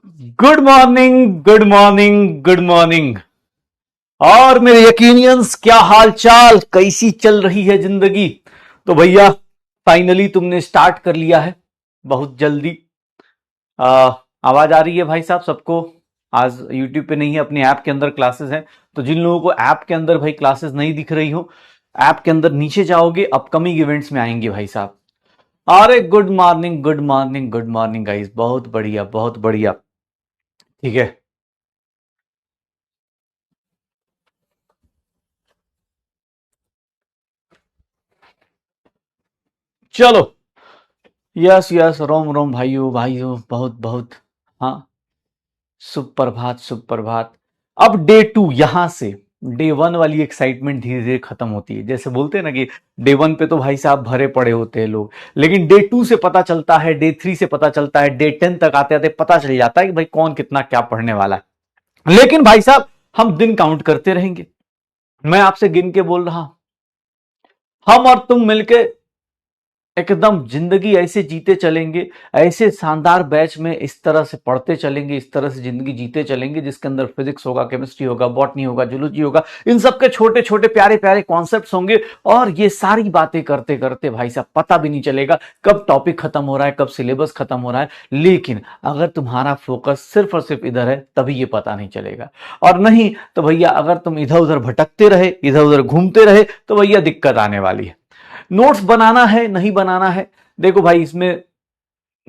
Good morning, good morning, good morning. और मेरे यकीनियंस, क्या हाल चाल, कैसी चल रही है जिंदगी? तो भैया, फाइनली तुमने स्टार्ट कर लिया है बहुत जल्दी। आ, आवाज आ रही है भाई साहब सबको? आज यूट्यूब पे नहीं है, अपने ऐप के अंदर क्लासेस हैं। तो जिन लोगों को ऐप के अंदर भाई क्लासेस नहीं दिख रही हो, ऐप के अंदर नीचे जाओगे, अपकमिंग इवेंट्स में आएंगे भाई साहब। अरे good morning, good morning, good morning guys, बहुत बढ़िया, बहुत बढ़िया। ठीक है। चलो। यस यस, रोम रोम भाइयों भाइयों, बहुत बहुत। हाँ। सुप्रभात सुप्रभात। अब डे टू, यहां से डे वन वाली एक्साइटमेंट धीरे धीरे खत्म होती है। जैसे बोलते हैं ना कि डे वन पे तो भाई साहब भरे पड़े होते हैं लोग, लेकिन डे टू से पता चलता है, डे थ्री से पता चलता है, डे 10 तक आते आते पता चल जाता है कि भाई कौन कितना क्या पढ़ने वाला है। लेकिन भाई साहब, हम दिन काउंट करते रहेंगे। मैं आपसे गिन के बोल रहा हूं, हम और तुम मिलके एकदम जिंदगी ऐसे जीते चलेंगे। ऐसे शानदार बैच में इस तरह से पढ़ते चलेंगे, इस तरह से जिंदगी जीते चलेंगे, जिसके अंदर फिजिक्स होगा, केमिस्ट्री होगा, बॉटनी होगा, जूलॉजी होगा, इन सब के छोटे छोटे प्यारे प्यारे कॉन्सेप्ट्स होंगे। और ये सारी बातें करते करते भाई साहब पता भी नहीं चलेगा कब टॉपिक खत्म हो रहा है, कब सिलेबस खत्म हो रहा है। लेकिन अगर तुम्हारा फोकस सिर्फ और सिर्फ इधर है, तभी ये पता नहीं चलेगा। और नहीं तो भैया, अगर तुम इधर उधर भटकते रहे, इधर उधर घूमते रहे, तो भैया दिक्कत आने वाली है। नोट्स बनाना है, नहीं बनाना है? देखो भाई, इसमें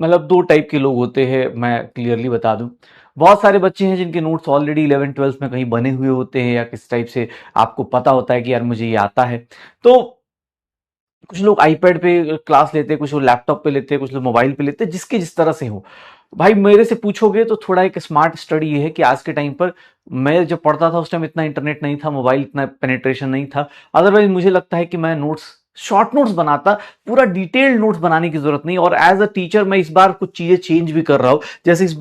मतलब दो टाइप के लोग होते हैं, मैं क्लियरली बता दूं। बहुत सारे बच्चे हैं जिनके नोट्स ऑलरेडी 11 ट्वेल्थ में कहीं बने हुए होते हैं, या किस टाइप से आपको पता होता है कि यार मुझे ये आता है। तो कुछ लोग आईपैड पे क्लास लेते हैं, कुछ लोग लैपटॉप पे लेते हैं, कुछ लोग मोबाइल पे लेते हैं, जिसके जिस तरह से हो। भाई मेरे से पूछोगे तो थोड़ा एक स्मार्ट स्टडी ये है कि आज के टाइम पर, मैं जब पढ़ता था उस टाइम इतना इंटरनेट नहीं था, मोबाइल इतना पेनिट्रेशन नहीं था। अदरवाइज मुझे लगता है कि मैं नोट्स, शॉर्ट नोट्स बनाता। पूरा डिटेल्ड नोट्स बनाने की जरूरत नहीं। और एज अ टीचर मैं इस बार कुछ चीजें चेंज भी कर रहा हूं। जैसे इस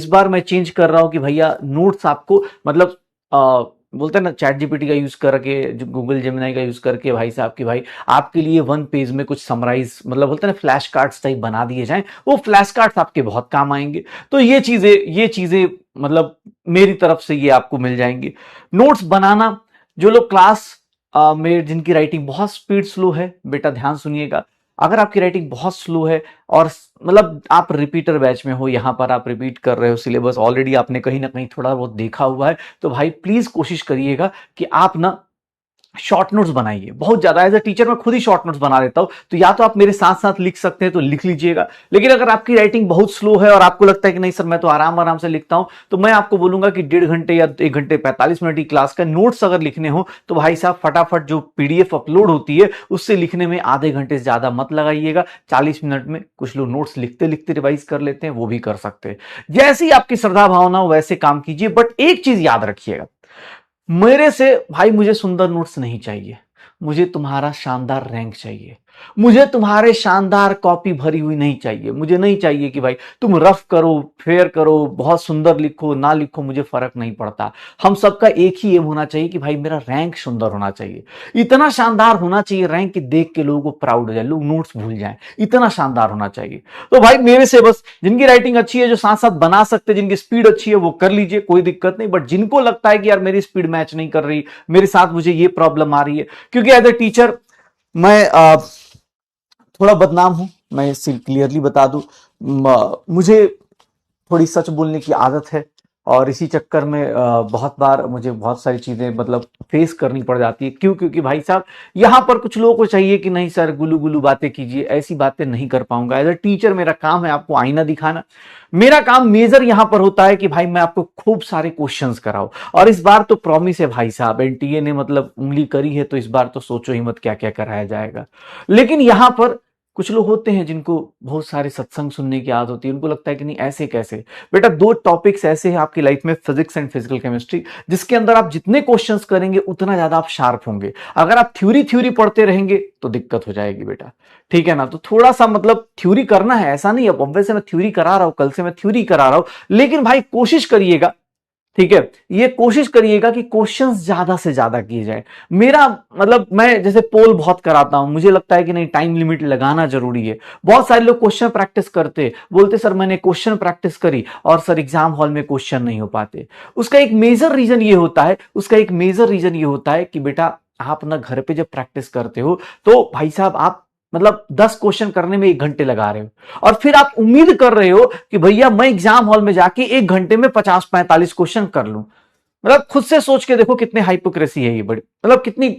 बार मैं चेंज कर रहा हूं कि भैया नोट्स आपको मतलब बोलते हैं ना, चैट जीपीटी का यूज करके, जो गूगल जेमिनाई का यूज करके भाई साहब की भाई आपके लिए वन पेज में कुछ समराइज, मतलब बोलते हैं ना, फ्लैश कार्ड्स टाइप बना दिए जाएं। वो फ्लैश कार्ड्स आपके बहुत काम आएंगे। तो ये चीजें मतलब मेरी तरफ से ये आपको मिल जाएंगे। नोट्स बनाना, जो लोग क्लास में, जिनकी राइटिंग बहुत स्पीड स्लो है, बेटा ध्यान सुनिएगा। अगर आपकी राइटिंग बहुत स्लो है और मतलब आप रिपीटर बैच में हो, यहां पर आप रिपीट कर रहे हो, सिलेबस ऑलरेडी आपने कहीं ना कहीं थोड़ा बहुत देखा हुआ है, तो भाई प्लीज कोशिश करिएगा कि आप ना शॉर्ट नोट्स बनाइए। बहुत ज्यादा, एज अ टीचर मैं खुद ही शॉर्ट नोट्स बना देता हूं। तो या तो आप मेरे साथ साथ लिख सकते हैं तो लिख लीजिएगा। लेकिन अगर आपकी राइटिंग बहुत स्लो है और आपको लगता है कि नहीं सर मैं तो आराम आराम से लिखता हूं, तो मैं आपको बोलूंगा कि 1.5 घंटे या 1 घंटे 45 मिनट की क्लास का नोट्स अगर लिखने हो, तो भाई साहब फटाफट जो पीडीएफ अपलोड होती है उससे लिखने में आधे घंटे से ज्यादा मत लगाइएगा। 40 मिनट में कुछ लोग नोट्स लिखते लिखते रिवाइज कर लेते हैं, वो भी कर सकते हैं। जैसी आपकी श्रद्धा भावना हो वैसे काम कीजिए। बट एक चीज याद रखिएगा, मेरे से भाई मुझे सुंदर नोट्स नहीं चाहिए, मुझे तुम्हारा शानदार रैंक चाहिए। मुझे तुम्हारे शानदार कॉपी भरी हुई नहीं चाहिए। मुझे नहीं चाहिए कि भाई तुम रफ करो, फेयर करो, बहुत सुंदर लिखो, ना लिखो, मुझे फर्क नहीं पड़ता। हम सबका एक ही एम होना चाहिए कि भाई मेरा रैंक सुंदर होना चाहिए। इतना शानदार होना चाहिए रैंक कि देख के लोगों को प्राउड हो जाए, लोग नोट्स भूल जाएं। इतना शानदार होना चाहिए। तो भाई मेरे से बस जिनकी राइटिंग अच्छी है, जो साथ साथ बना सकते, जिनकी स्पीड अच्छी है, वो कर लीजिए, कोई दिक्कत नहीं। बट जिनको लगता है कि यार मेरी स्पीड मैच नहीं कर रही, मेरे साथ मुझे ये प्रॉब्लम आ रही है, क्योंकि एज ए टीचर मैं थोड़ा बदनाम हूं, मैं इसे क्लियरली बता दूं। मुझे थोड़ी सच बोलने की आदत है, और इसी चक्कर में बहुत बार मुझे बहुत सारी चीजें मतलब फेस करनी पड़ जाती है। क्यों? क्योंकि भाई साहब यहां पर कुछ लोगों को चाहिए कि नहीं सर गुलू गुलू बातें कीजिए, ऐसी बातें नहीं कर पाऊंगा। एज अ टीचर मेरा काम है आपको आईना दिखाना। मेरा काम मेजर यहां पर होता है कि भाई मैं आपको खूब सारे क्वेश्चंस कराऊं। और इस बार तो प्रॉमिस है भाई साहब, एनटीए ने मतलब उंगली करी है, तो इस बार तो सोचो ही मत क्या क्या कराया जाएगा। लेकिन यहां पर कुछ लोग होते हैं जिनको बहुत सारे सत्संग सुनने की आदत होती है, उनको लगता है कि नहीं ऐसे कैसे। बेटा दो टॉपिक्स ऐसे हैं आपकी लाइफ में, फिजिक्स एंड फिजिकल केमिस्ट्री, जिसके अंदर आप जितने क्वेश्चंस करेंगे उतना ज्यादा आप शार्प होंगे। अगर आप थ्योरी थ्योरी पढ़ते रहेंगे तो दिक्कत हो जाएगी बेटा। ठीक है ना? तो थोड़ा सा मतलब थ्योरी करना है, ऐसा नहीं है अब वैसे मैं थ्योरी करा रहा हूं, कल से मैं थ्योरी करा रहा हूं, लेकिन भाई कोशिश करिएगा ठीक है, ये कोशिश करिएगा कि क्वेश्चंस ज्यादा से ज्यादा किए जाए। मेरा मतलब मैं जैसे पोल बहुत कराता हूं, मुझे लगता है कि नहीं टाइम लिमिट लगाना जरूरी है। बहुत सारे लोग क्वेश्चन प्रैक्टिस करते बोलते सर मैंने क्वेश्चन प्रैक्टिस करी और सर एग्जाम हॉल में क्वेश्चन नहीं हो पाते। उसका एक मेजर रीजन ये होता है, कि बेटा आप ना घर पे जब प्रैक्टिस करते हो तो भाई साहब आप मतलब 10 क्वेश्चन करने में 1 घंटे लगा रहे हो और फिर आप उम्मीद कर रहे हो कि भैया मैं एग्जाम हॉल में जाके 1 घंटे में 50-45 क्वेश्चन कर लूं। मतलब खुद से सोच के देखो कितने हाइपोक्रेसी है ये, बड़ी मतलब कितनी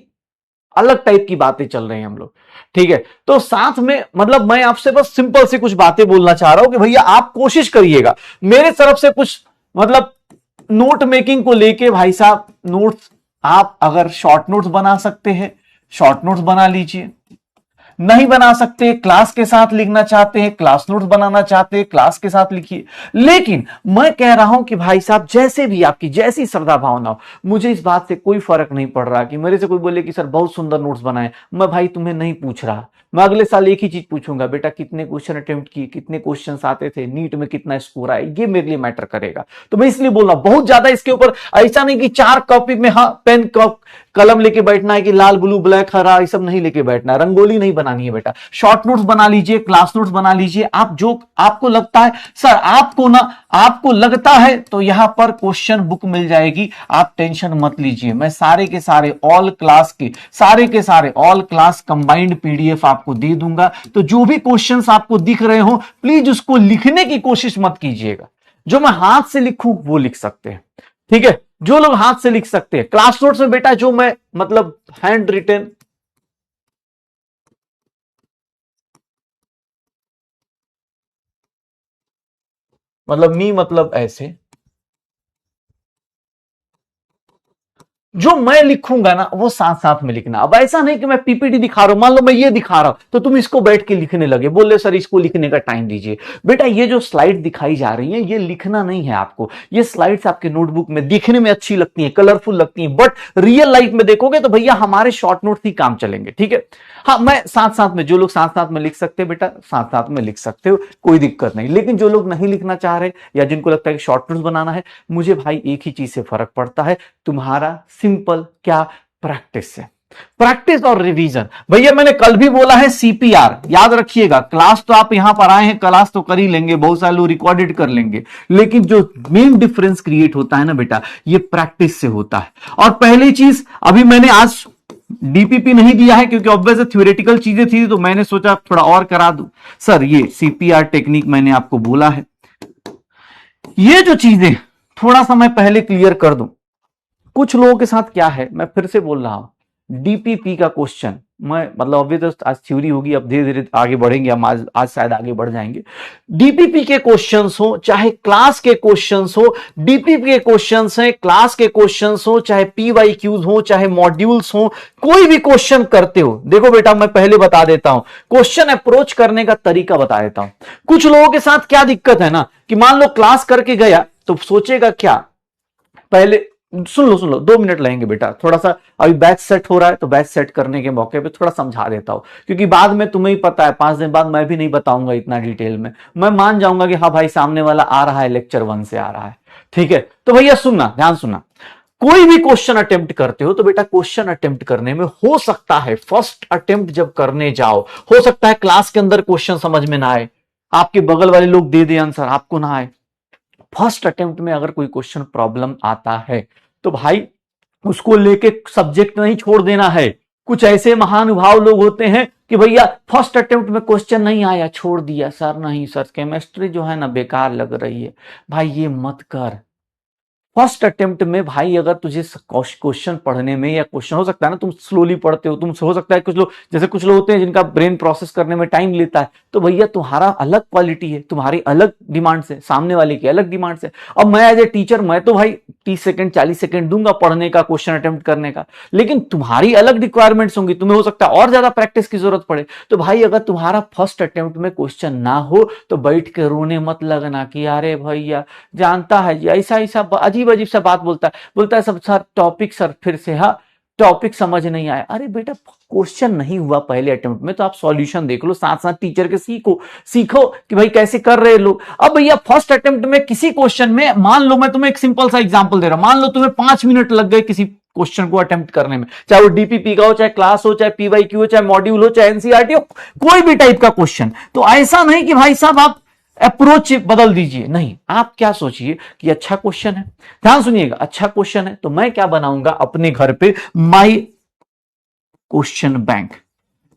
अलग टाइप की बातें चल रही हैं हम लोग। ठीक है, तो साथ में मतलब मैं आपसे बस सिंपल से कुछ बातें बोलना चाह रहा हूं कि भैया आप कोशिश करिएगा मेरे तरफ से कुछ मतलब नोट मेकिंग को लेके भाई साहब, नोट्स आप अगर शॉर्ट नोट्स बना सकते हैं शॉर्ट नोट्स बना लीजिए, नहीं बना सकते क्लास के साथ लिखना चाहते हैं क्लास नोट्स बनाना चाहते हैं क्लास के साथ लिखिए। लेकिन मैं कह रहा हूं कि भाई साहब जैसे भी आपकी जैसी श्रद्धा भावना हो, मुझे इस बात से कोई फर्क नहीं पड़ रहा कि मेरे से कोई बोले कि सर बहुत सुंदर नोट्स बनाए, मैं भाई तुम्हें नहीं पूछ रहा। मैं अगले साल एक ही चीज पूछूंगा, बेटा कितने क्वेश्चन अटेम्प्ट किए, कितने क्वेश्चन आते थे, नीट में कितना स्कोर आया, ये मेरे लिए मैटर करेगा। तो मैं इसलिए बोल रहा हूं बहुत ज्यादा इसके ऊपर ऐसा नहीं कि 4 कॉपी में हाँ पेन कलम लेके बैठना है कि लाल ब्लू ब्लैक हरा ये सब नहीं लेके बैठना है, रंगोली नहीं बनानी है बेटा। शॉर्ट नोट्स बना लीजिए, क्लास नोट्स बना लीजिए। आप जो आपको लगता है सर आपको लगता है तो यहां पर क्वेश्चन बुक मिल जाएगी, आप टेंशन मत लीजिए। मैं सारे के सारे ऑल क्लास कंबाइंड पीडीएफ आपको दे दूंगा। तो जो भी क्वेश्चंस आपको दिख रहे हो प्लीज उसको लिखने की कोशिश मत कीजिएगा। जो मैं हाथ से लिखूं वो लिख सकते हैं, ठीक है, जो लोग हाथ से लिख सकते हैं। क्लास नोट्स में बेटा जो मैं मतलब हैंड रिटन मतलब मी मतलब ऐसे जो मैं लिखूंगा ना वो साथ साथ में लिखना। अब ऐसा नहीं कि मैं पीपीटी दिखा रहा हूं, मान लो मैं ये दिखा रहा हूं तो तुम इसको बैठ के लिखने लगे, बोले सर इसको लिखने का टाइम दीजिए। बेटा ये जो स्लाइड दिखाई जा रही है ये लिखना नहीं है आपको, ये स्लाइड्स आपके नोटबुक में दिखने में अच्छी लगती है, कलरफुल लगती है, बट रियल लाइफ में देखोगे तो भैया हमारे शॉर्ट नोट ही काम चलेंगे। ठीक है, हाँ मैं साथ साथ में, जो लोग साथ साथ में लिख सकते हैं बेटा साथ साथ में लिख सकते हो, कोई दिक्कत नहीं। लेकिन जो लोग नहीं लिखना चाह रहे या जिनको लगता है कि शॉर्ट नोट्स बनाना है, मुझे भाई एक ही चीज से फर्क पड़ता है, तुम्हारा सिंपल क्या प्रैक्टिस है, प्रैक्टिस और रिवीजन। भैया मैंने कल भी बोला है सीपीआर याद रखिएगा। क्लास तो आप यहां पर आए हैं, क्लास तो कर ही लेंगे, बहुत सारे लोग रिकॉर्डेड कर लेंगे, लेकिन जो मेन डिफरेंस क्रिएट होता है ना बेटा ये प्रैक्टिस से होता है। और पहली चीज अभी मैंने आज डीपीपी नहीं दिया है क्योंकि ऑब्वियस थ्योरेटिकल चीजें थी, तो मैंने सोचा थोड़ा और करा दूं। सर ये सीपीआर टेक्निक मैंने आपको बोला है, ये जो चीजें थोड़ा सा मैं पहले क्लियर कर दूं। कुछ लोगों के साथ क्या है, मैं फिर से बोल रहा हूं, डीपीपी का क्वेश्चन मैं मतलब अभी तो आज थ्योरी होगी, अब धीरे धीरे आगे बढ़ेंगे हम, आज शायद आगे बढ़ जाएंगे। डीपीपी के क्वेश्चंस हो चाहे क्लास के क्वेश्चंस हो, डीपीपी के क्वेश्चंस हैं, क्लास के क्वेश्चंस हो, चाहे पीवाईक्यूज हो, चाहे मॉड्यूल्स हो, कोई भी क्वेश्चन करते हो, देखो बेटा मैं पहले बता देता हूं, क्वेश्चन अप्रोच करने का तरीका बता देता हूं। कुछ लोगों के साथ क्या दिक्कत है ना कि मान लो क्लास करके गया तो सोचेगा क्या, पहले सुन लो 2 मिनट लगेंगे बेटा, थोड़ा सा अभी बैच सेट हो रहा है तो बैच सेट करने के मौके पे थोड़ा समझा देता हूं, क्योंकि बाद में तुम्हें ही पता है 5 दिन बाद मैं भी नहीं बताऊंगा इतना डिटेल में, मैं मान जाऊंगा कि हाँ भाई सामने वाला आ रहा है लेक्चर 1 से आ रहा है। ठीक है, तो भैया सुनना, ध्यान सुनना, कोई भी क्वेश्चन अटेम्प्ट करते हो तो बेटा क्वेश्चन अटेम्प्ट करने में हो सकता है फर्स्ट अटेम्प्ट जब करने जाओ, हो सकता है क्लास के अंदर क्वेश्चन समझ में ना आए, आपके बगल वाले लोग दे दे आंसर आपको ना आए। फर्स्ट अटेम्प्ट में अगर कोई क्वेश्चन प्रॉब्लम आता है तो भाई उसको लेके सब्जेक्ट नहीं छोड़ देना है। कुछ ऐसे महानुभाव लोग होते हैं कि भैया फर्स्ट अटेम्प्ट में क्वेश्चन नहीं आया छोड़ दिया, सर नहीं सर केमिस्ट्री जो है ना बेकार लग रही है। भाई ये मत कर, फर्स्ट अटेम्प्ट में भाई अगर तुझे क्वेश्चन पढ़ने में या क्वेश्चन हो सकता है ना तुम स्लोली पढ़ते हो, तुम हो सकता है कुछ लोग जैसे कुछ लोग होते हैं जिनका ब्रेन प्रोसेस करने में टाइम लेता है, तो भैया तुम्हारा अलग क्वालिटी है, तुम्हारी अलग डिमांड से, सामने वाले की अलग डिमांड से। अब मैं एज ए टीचर मैं तो भाई 30 सेकंड 40 सेकंड दूंगा पढ़ने का, क्वेश्चन अटेम्प्ट करने का, लेकिन तुम्हारी अलग रिक्वायरमेंट्स होंगी, तुम्हें हो सकता है और ज्यादा प्रैक्टिस की जरूरत पड़े। तो भाई अगर तुम्हारा फर्स्ट अटेम्प्ट में क्वेश्चन ना हो तो बैठ के रोने मत लगना कि अरे भैया जानता है ऐसा ऐसा अजीब अजीब सा बात बोलता है सब सर टॉपिक सर फिर से, हाँ टॉपिक समझ नहीं आया, अरे बेटा क्वेश्चन नहीं हुआ पहले अटेम्प्ट में तो आप सॉल्यूशन देख लो, साथ साथ टीचर के सीखो कि भाई कैसे कर रहे लोग। अब भैया फर्स्ट अटेम्प्ट में किसी क्वेश्चन में, मान लो मैं तुम्हें एक सिंपल सा एग्जांपल दे रहा हूं, मान लो तुम्हें 5 मिनट लग गए किसी क्वेश्चन को अटेम्प्ट करने में, चाहे वो डीपीपी का हो, चाहे क्लास हो, चाहे पीवाईक्यू हो, चाहे मॉड्यूल हो, चाहे एनसीईआरटी हो, कोई भी टाइप का क्वेश्चन। तो ऐसा नहीं कि भाई साहब आप अप्रोच बदल दीजिए, नहीं, आप क्या सोचिए कि अच्छा क्वेश्चन है, ध्यान सुनिएगा, अच्छा क्वेश्चन है तो मैं क्या बनाऊंगा अपने घर पे, माई क्वेश्चन बैंक।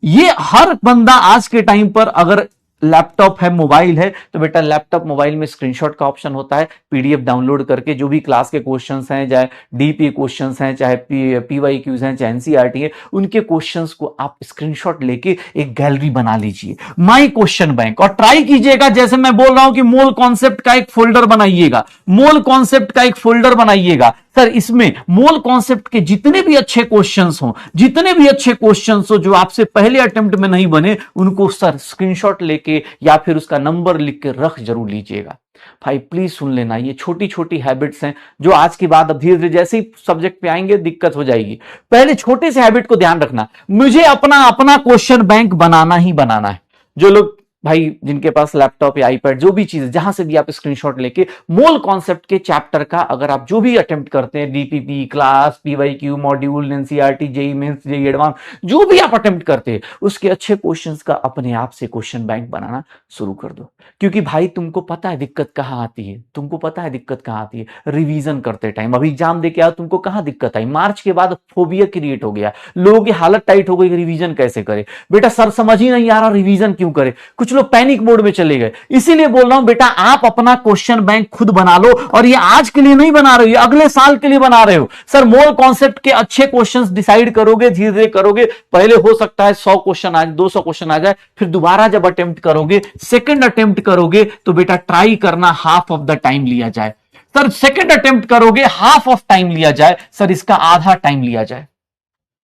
ये हर बंदा आज के टाइम पर, अगर लैपटॉप है, मोबाइल है, तो बेटा लैपटॉप मोबाइल में स्क्रीनशॉट का ऑप्शन होता है, पीडीएफ डाउनलोड करके जो भी क्लास के क्वेश्चंस हैं, चाहे डीपी क्वेश्चंस हैं, चाहे पीवाईक्यूज हैं, चाहे एनसीईआरटी है, उनके क्वेश्चंस को आप स्क्रीनशॉट लेके एक गैलरी बना लीजिए, माई क्वेश्चन बैंक। और ट्राई कीजिएगा, जैसे मैं बोल रहा हूं कि मोल कॉन्सेप्ट का एक फोल्डर बनाइएगा, मोल कॉन्सेप्ट का एक फोल्डर बनाइएगा सर, इसमें मोल कॉन्सेप्ट के जितने भी अच्छे क्वेश्चंस हो, जितने भी अच्छे क्वेश्चंस हो जो आपसे पहले अटेम्प्ट में नहीं बने, उनको सर स्क्रीनशॉट लेके या फिर उसका नंबर लिख के रख जरूर लीजिएगा। भाई प्लीज सुन लेना, ये छोटी छोटी हैबिट्स हैं जो आज के बाद अब धीरे धीरे जैसे ही सब्जेक्ट पे आएंगे दिक्कत हो जाएगी। पहले छोटे से हैबिट को ध्यान रखना, मुझे अपना अपना क्वेश्चन बैंक बनाना ही बनाना है। जो लोग भाई जिनके पास लैपटॉप या आईपैड जो भी चीज, जहां से भी आप स्क्रीनशॉट लेके मोल कॉन्सेप्ट के चैप्टर का अगर आप जो भी अटेम्प्ट करते हैं, DPP, class, PYQ, module, NCERT, JEE mains, JEE advance, जो भी आप अटेम्प्ट करते हैं उसके अच्छे क्वेश्चंस का अपने आप से क्वेश्चन बैंक बनाना शुरू कर दो। क्योंकि भाई तुमको पता है दिक्कत कहां आती है, तुमको पता है दिक्कत कहां आती है, रिवीजन करते टाइम। अभी एग्जाम देके आओ, तुमको कहां दिक्कत आई, मार्च के बाद फोबिया क्रिएट हो गया, लोगों की हालत टाइट हो गई, रिवीजन कैसे करे बेटा, सर समझ ही नहीं आ रहा रिवीजन क्यों करे, कुछ लोग पैनिक मोड में चले गए। इसीलिए बोल रहा हूं बेटा, आप अपना क्वेश्चन बैंक खुद बना लो, और ये आज के लिए नहीं बना रहे हो, ये अगले साल के लिए बना रहे हो। सर मोल कॉन्सेप्ट के अच्छे क्वेश्चंस डिसाइड करोगे, धीरे धीरे करोगे, पहले हो सकता है 100 क्वेश्चन आ जाए, 200 क्वेश्चन आ जाए, फिर दोबारा जब अटेम्प्ट करोगे, सेकंड अटेम्प्ट करोगे तो बेटा ट्राई करना हाफ ऑफ द टाइम लिया जाए। सर सेकंड अटेम्प्ट करोगे हाफ ऑफ टाइम लिया जाए, सर इसका आधा टाइम लिया जाए।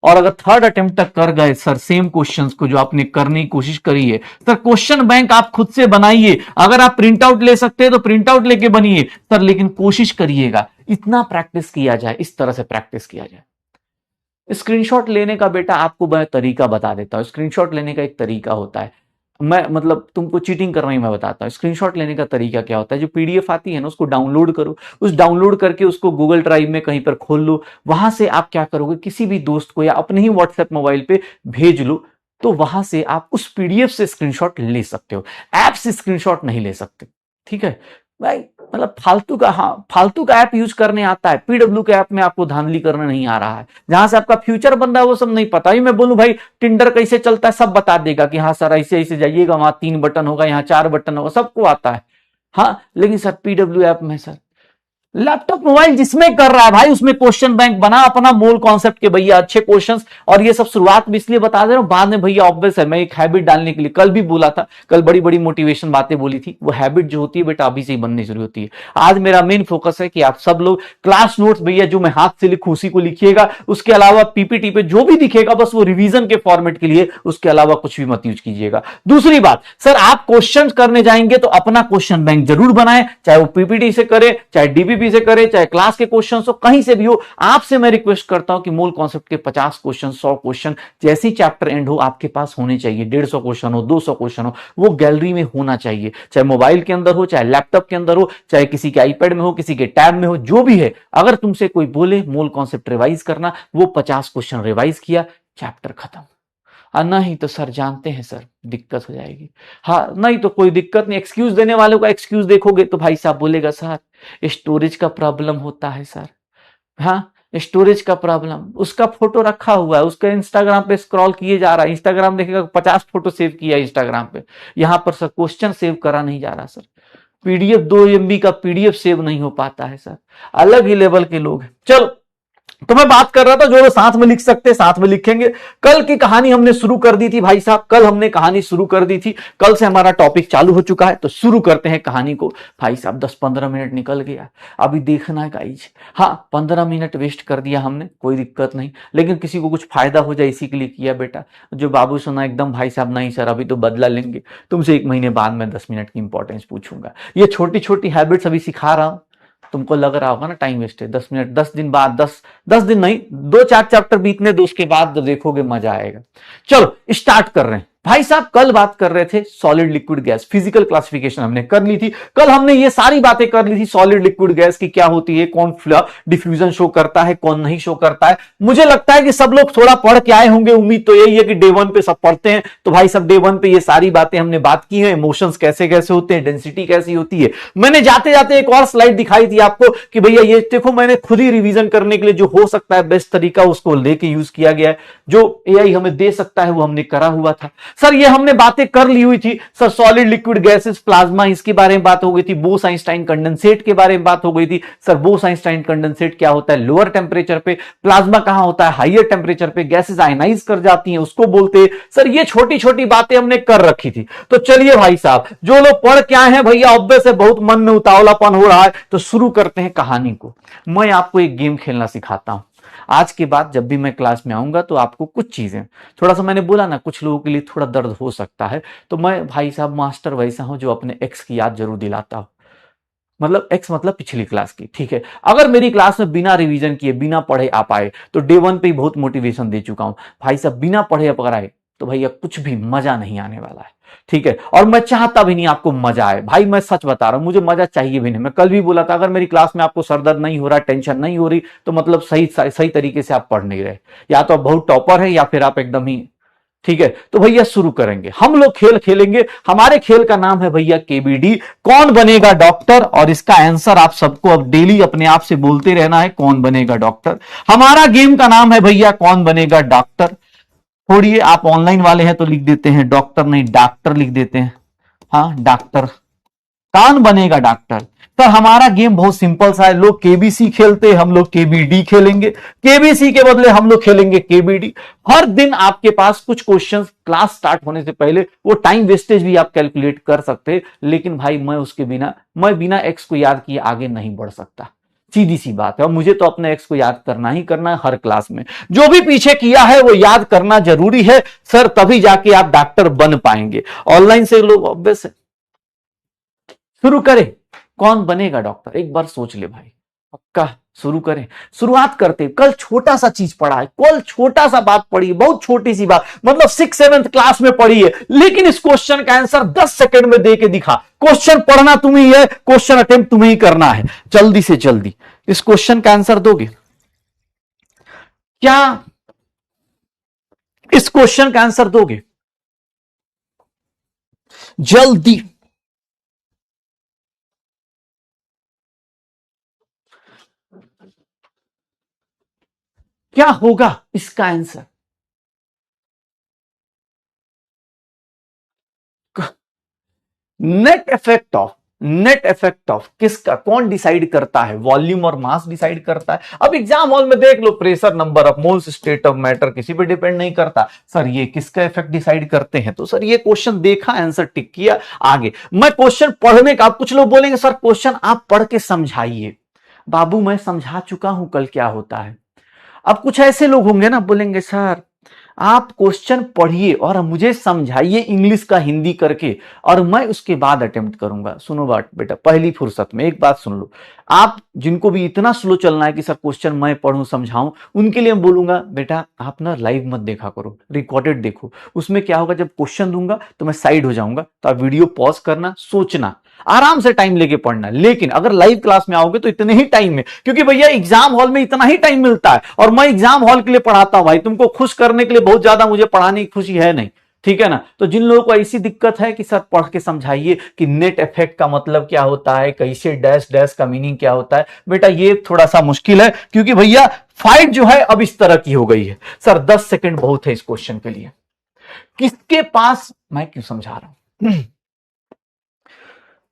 और अगर थर्ड अटेम्प्ट तक कर गए सर सेम क्वेश्चंस को जो आपने करने की कोशिश करी है, सर क्वेश्चन बैंक आप खुद से बनाइए। अगर आप प्रिंट आउट ले सकते हैं तो प्रिंट आउट लेके बनिए सर, लेकिन कोशिश करिएगा इतना प्रैक्टिस किया जाए, इस तरह से प्रैक्टिस किया जाए। स्क्रीनशॉट लेने का बेटा आपको मैं तरीका बता देता हूं। स्क्रीनशॉट लेने का एक तरीका होता है, मैं मतलब तुमको चीटिंग कर रहा हूं मैं बताता हूं। स्क्रीनशॉट लेने का तरीका क्या होता है, जो पीडीएफ आती है ना उसको डाउनलोड करो, उस डाउनलोड करके उसको गूगल ड्राइव में कहीं पर खोल लो, वहां से आप क्या करोगे, किसी भी दोस्त को या अपने ही व्हाट्सएप मोबाइल पे भेज लो, तो वहां से आप उस पीडीएफ से स्क्रीनशॉट ले सकते हो, ऐप से स्क्रीनशॉट नहीं ले सकते, ठीक है भाई। मतलब फालतू का, हाँ फालतू का ऐप यूज करने आता है, पीडब्ल्यू के ऐप में आपको धांधली करना नहीं आ रहा है, जहां से आपका फ्यूचर बन रहा है वो सब नहीं पता। ही मैं बोलूं भाई टिंडर कैसे चलता है सब बता देगा कि हाँ सर ऐसे ऐसे जाइएगा, वहां 3 बटन होगा, यहाँ 4 बटन होगा, सबको आता है। हाँ लेकिन सर पीडब्ल्यू ऐप में सर लैपटॉप मोबाइल जिसमें कर रहा है भाई उसमें क्वेश्चन बैंक बना अपना मोल कॉन्सेप्ट के भैया अच्छे क्वेश्चंस। और ये सब शुरुआत में इसलिए बता दे रहा हूं, बाद में भैया ऑब्वियस है, मैं एक हैबिट डालने के लिए कल भी बोला था, कल बड़ी बड़ी मोटिवेशन बातें बोली थी, वो हैबिट जो होती है बेटा अभी से ही बननी शुरू होती है। आज मेरा मेन फोकस है कि आप सब लोग क्लास नोट्स भैया जो मैं हाथ से लिखूं उसी को लिखिएगा, उसके अलावा पीपीटी पे जो भी दिखेगा बस वो रिवीजन के फॉर्मेट के लिए, उसके अलावा कुछ भी मत यूज कीजिएगा। दूसरी बात सर, आप क्वेश्चन करने जाएंगे तो अपना क्वेश्चन बैंक जरूर बनाएं, चाहे वो पीपीटी से करे, चाहे डीपीपी से करे, चाहे क्लास के क्वेश्चन हो, कहीं से भी हो। आपसे मैं रिक्वेस्ट करता हूं कि मूल कॉन्सेप्ट के 50 क्वेश्चन, 100 क्वेश्चन जैसे ही चैप्टर एंड हो आपके पास होने चाहिए। 150 क्वेश्चन हो, 200 क्वेश्चन हो, वो गैलरी में होना चाहिए, चाहे मोबाइल के अंदर हो, चाहे लैपटॉप के अंदर हो, चाहे किसी के आईपैड में हो, किसी के टैब में हो, जो भी है। अगर तुमसे कोई बोले मूल कॉन्सेप्ट रिवाइज करना, वो 50 क्वेश्चन रिवाइज किया, चैप्टर खत्म। नहीं तो सर जानते हैं सर दिक्कत हो जाएगी। हाँ नहीं तो कोई दिक्कत नहीं, एक्सक्यूज देने वालों का एक्सक्यूज देखोगे तो भाई साहब बोलेगा सर स्टोरेज का प्रॉब्लम होता है सर। हाँ स्टोरेज का प्रॉब्लम, उसका फोटो रखा हुआ है, उसका इंस्टाग्राम पे स्क्रॉल किए जा रहा है, इंस्टाग्राम देखेगा 50 फोटो सेव किया है इंस्टाग्राम पे, यहां पर सर क्वेश्चन सेव करा नहीं जा रहा सर, पीडीएफ 2 MB का पीडीएफ सेव नहीं हो पाता है सर। अलग ही लेवल के लोग हैं। चलो तो मैं बात कर रहा था जो साथ में लिख सकते साथ में लिखेंगे। कल की कहानी हमने शुरू कर दी थी भाई साहब, कल हमने कहानी शुरू कर दी थी, कल से हमारा टॉपिक चालू हो चुका है, तो शुरू करते हैं कहानी को। भाई साहब 10-15 मिनट निकल गया, अभी देखना है गाइज। हाँ 15 मिनट वेस्ट कर दिया हमने, कोई दिक्कत नहीं, लेकिन किसी को कुछ फायदा हो जाए इसी के लिए किया बेटा। जो बाबू सुना एकदम भाई साहब नहीं सर अभी तो बदला लेंगे, तुमसे 1 महीने बाद में 10 मिनट की इंपॉर्टेंस पूछूंगा। ये छोटी छोटी हैबिट्स अभी सिखा रहा हूं, तुमको लग रहा होगा ना टाइम वेस्ट है, 10 मिनट, 10 दिन बाद, 10 दिन नहीं, 2-4 चैप्टर बीतने दो, उसके बाद देखोगे मजा आएगा। चलो स्टार्ट कर रहे हैं भाई साहब। कल बात कर रहे थे solid liquid gas, physical classification हमने कर ली थी कल, हमने ये सारी बातें कर ली थी सॉलिड लिक्विड गैस की क्या होती है, कौन डिफ्यूजन शो करता है, कौन नहीं शो करता है। मुझे लगता है कि सब लोग थोड़ा पढ़ के आए होंगे, उम्मीद तो यही है कि डे 1 पे सब पढ़ते हैं। तो भाई सब डे 1 पे ये सारी बातें हमने बात की है, इमोशंस कैसे कैसे होते हैं, डेंसिटी कैसी होती है। मैंने जाते जाते एक और स्लाइड दिखाई थी आपको कि भैया ये देखो, मैंने खुद ही रिवीजन करने के लिए जो हो सकता है बेस्ट तरीका उसको लेके यूज किया गया है, जो एआई हमें दे सकता है वो हमने करा हुआ था। सर ये हमने बातें कर ली हुई थी sir, solid liquid gases, plasma, इसके बारे में बात हो गई थी, बोस आइंस्टाइन कंडेंसेट के बारे में बात हो गई थी। सर बोस आइंस्टाइन कंडेंसेट क्या होता है, लोअर टेम्परेचर पे, प्लाज्मा कहां होता है, हाइयर टेम्परेचर पे, गैसेस आयनाइज कर जाती हैं उसको बोलते हैं। सर ये छोटी छोटी बातें हमने कर रखी थी। तो चलिए भाई साहब, जो लोग पढ़ के आए हैं भैया, ऑब्वियस है बहुत मन में उतावलापन हो रहा है, तो शुरू करते हैं कहानी को। मैं आपको एक गेम खेलना सिखाता हूं आज के बाद, जब भी मैं क्लास में आऊंगा तो आपको कुछ चीजें, थोड़ा सा मैंने बोला ना कुछ लोगों के लिए थोड़ा दर्द हो सकता है, तो मैं भाई साहब मास्टर वैसा हूं जो अपने एक्स की याद जरूर दिलाता हूं। मतलब एक्स मतलब पिछली क्लास की, ठीक है। अगर मेरी क्लास में बिना रिवीजन किए बिना पढ़े आप आए तो डे 1 पे ही बहुत मोटिवेशन दे चुका हूं भाई साहब, बिना पढ़े अगर आए तो भैया कुछ भी मजा नहीं आने वाला है, ठीक है। और मैं चाहता भी नहीं आपको मजा आए भाई, मैं सच बता रहा हूं, मुझे मजा चाहिए भी नहीं। मैं कल भी बोला था, अगर मेरी क्लास में आपको सरदर्द नहीं हो रहा, टेंशन नहीं हो रही, तो मतलब सही सही तरीके से आप पढ़ नहीं रहे, या तो आप बहुत टॉपर है या फिर आप एकदम ही, ठीक है। तो भैया शुरू करेंगे, हम लोग खेल खेलेंगे। हमारे खेल का नाम है भैया केबीडी, कौन बनेगा डॉक्टर, और इसका आंसर आप सबको अब डेली अपने आप से बोलते रहना है, कौन बनेगा डॉक्टर। हमारा गेम का नाम है भैया कौन बनेगा डॉक्टर। थोड़ी आप ऑनलाइन वाले हैं तो लिख देते हैं डॉक्टर, नहीं डॉक्टर लिख देते हैं, हाँ डॉक्टर, कौन बनेगा डॉक्टर। सर हमारा गेम बहुत सिंपल सा है, लोग केबीसी खेलते हैं, हम लोग केबीडी खेलेंगे, केबीसी के बदले हम लोग खेलेंगे केबीडी। हर दिन आपके पास कुछ क्वेश्चंस क्लास स्टार्ट होने से पहले, वो टाइम वेस्टेज भी आप कैलकुलेट कर सकते हैं, लेकिन भाई मैं बिना एक्स को याद किए आगे नहीं बढ़ सकता, सीधी सी बात है। और मुझे तो अपने एक्स को याद करना ही करना है हर क्लास में, जो भी पीछे किया है वो याद करना जरूरी है सर, तभी जाके आप डॉक्टर बन पाएंगे। ऑनलाइन से लोग ऑब्वियस है, शुरू करें कौन बनेगा डॉक्टर, एक बार सोच ले भाई, पक्का शुरू करें। शुरुआत करते, कल छोटा सा चीज पढ़ा है, कल छोटा सा बात पढ़ी है, बहुत छोटी सी बात, मतलब 6-7 क्लास में पढ़ी है, लेकिन इस क्वेश्चन का आंसर 10 सेकंड में दे के दिखा। क्वेश्चन पढ़ना तुम्हें है, क्वेश्चन अटेम्प्ट तुम्हें ही करना है, जल्दी से जल्दी इस क्वेश्चन का आंसर दोगे क्या, इस क्वेश्चन का आंसर दोगे जल्दी। क्या होगा इसका आंसर, नेट इफेक्ट ऑफ किसका, कौन डिसाइड करता है, वॉल्यूम और मास डिसाइड करता है। अब एग्जाम हॉल में देख लो, pressure, number of moles, state of matter किसी पे डिपेंड नहीं करता। सर ये किसका इफेक्ट डिसाइड करते हैं, तो सर ये क्वेश्चन देखा, आंसर टिक किया, आगे। मैं क्वेश्चन पढ़ने का, कुछ लोग बोलेंगे सर क्वेश्चन आप पढ़ के समझाइए, बाबू मैं समझा चुका हूं कल क्या होता है। अब कुछ ऐसे लोग होंगे ना, बोलेंगे सर आप क्वेश्चन पढ़िए और मुझे समझाइए इंग्लिश का हिंदी करके, और मैं उसके बाद अटेम्प्ट करूंगा। सुनो बात बेटा, पहली फुर्सत में एक बात सुन लो, आप जिनको भी इतना स्लो चलना है कि सर क्वेश्चन मैं पढ़ूं समझाऊं, उनके लिए मैं बोलूंगा बेटा आप ना लाइव मत देखा करो, रिकॉर्डेड देखो। उसमें क्या होगा, जब क्वेश्चन दूंगा तो मैं साइड हो जाऊंगा, तो आप वीडियो पॉज करना, सोचना, आराम से टाइम लेके पढ़ना। लेकिन अगर लाइव क्लास में आओगे तो इतने ही टाइम में, क्योंकि भैया एग्जाम हॉल में इतना ही टाइम मिलता है, और मैं एग्जाम हॉल के लिए पढ़ाता हूं भाई, तुमको खुश करने के लिए बहुत ज्यादा मुझे पढ़ाने की खुशी है नहीं, ठीक है ना। तो जिन लोगों को ऐसी दिक्कत है कि सर पढ़ के समझाइए कि नेट इफेक्ट का मतलब क्या होता है, कैसे डैश डैश का मीनिंग क्या होता है, बेटा ये थोड़ा सा मुश्किल है, क्योंकि भैया फाइट जो है अब इस तरह की हो गई है। सर 10 सेकंड बहुत है इस क्वेश्चन के लिए, किसके पास, मैं क्यों समझा रहा हूं,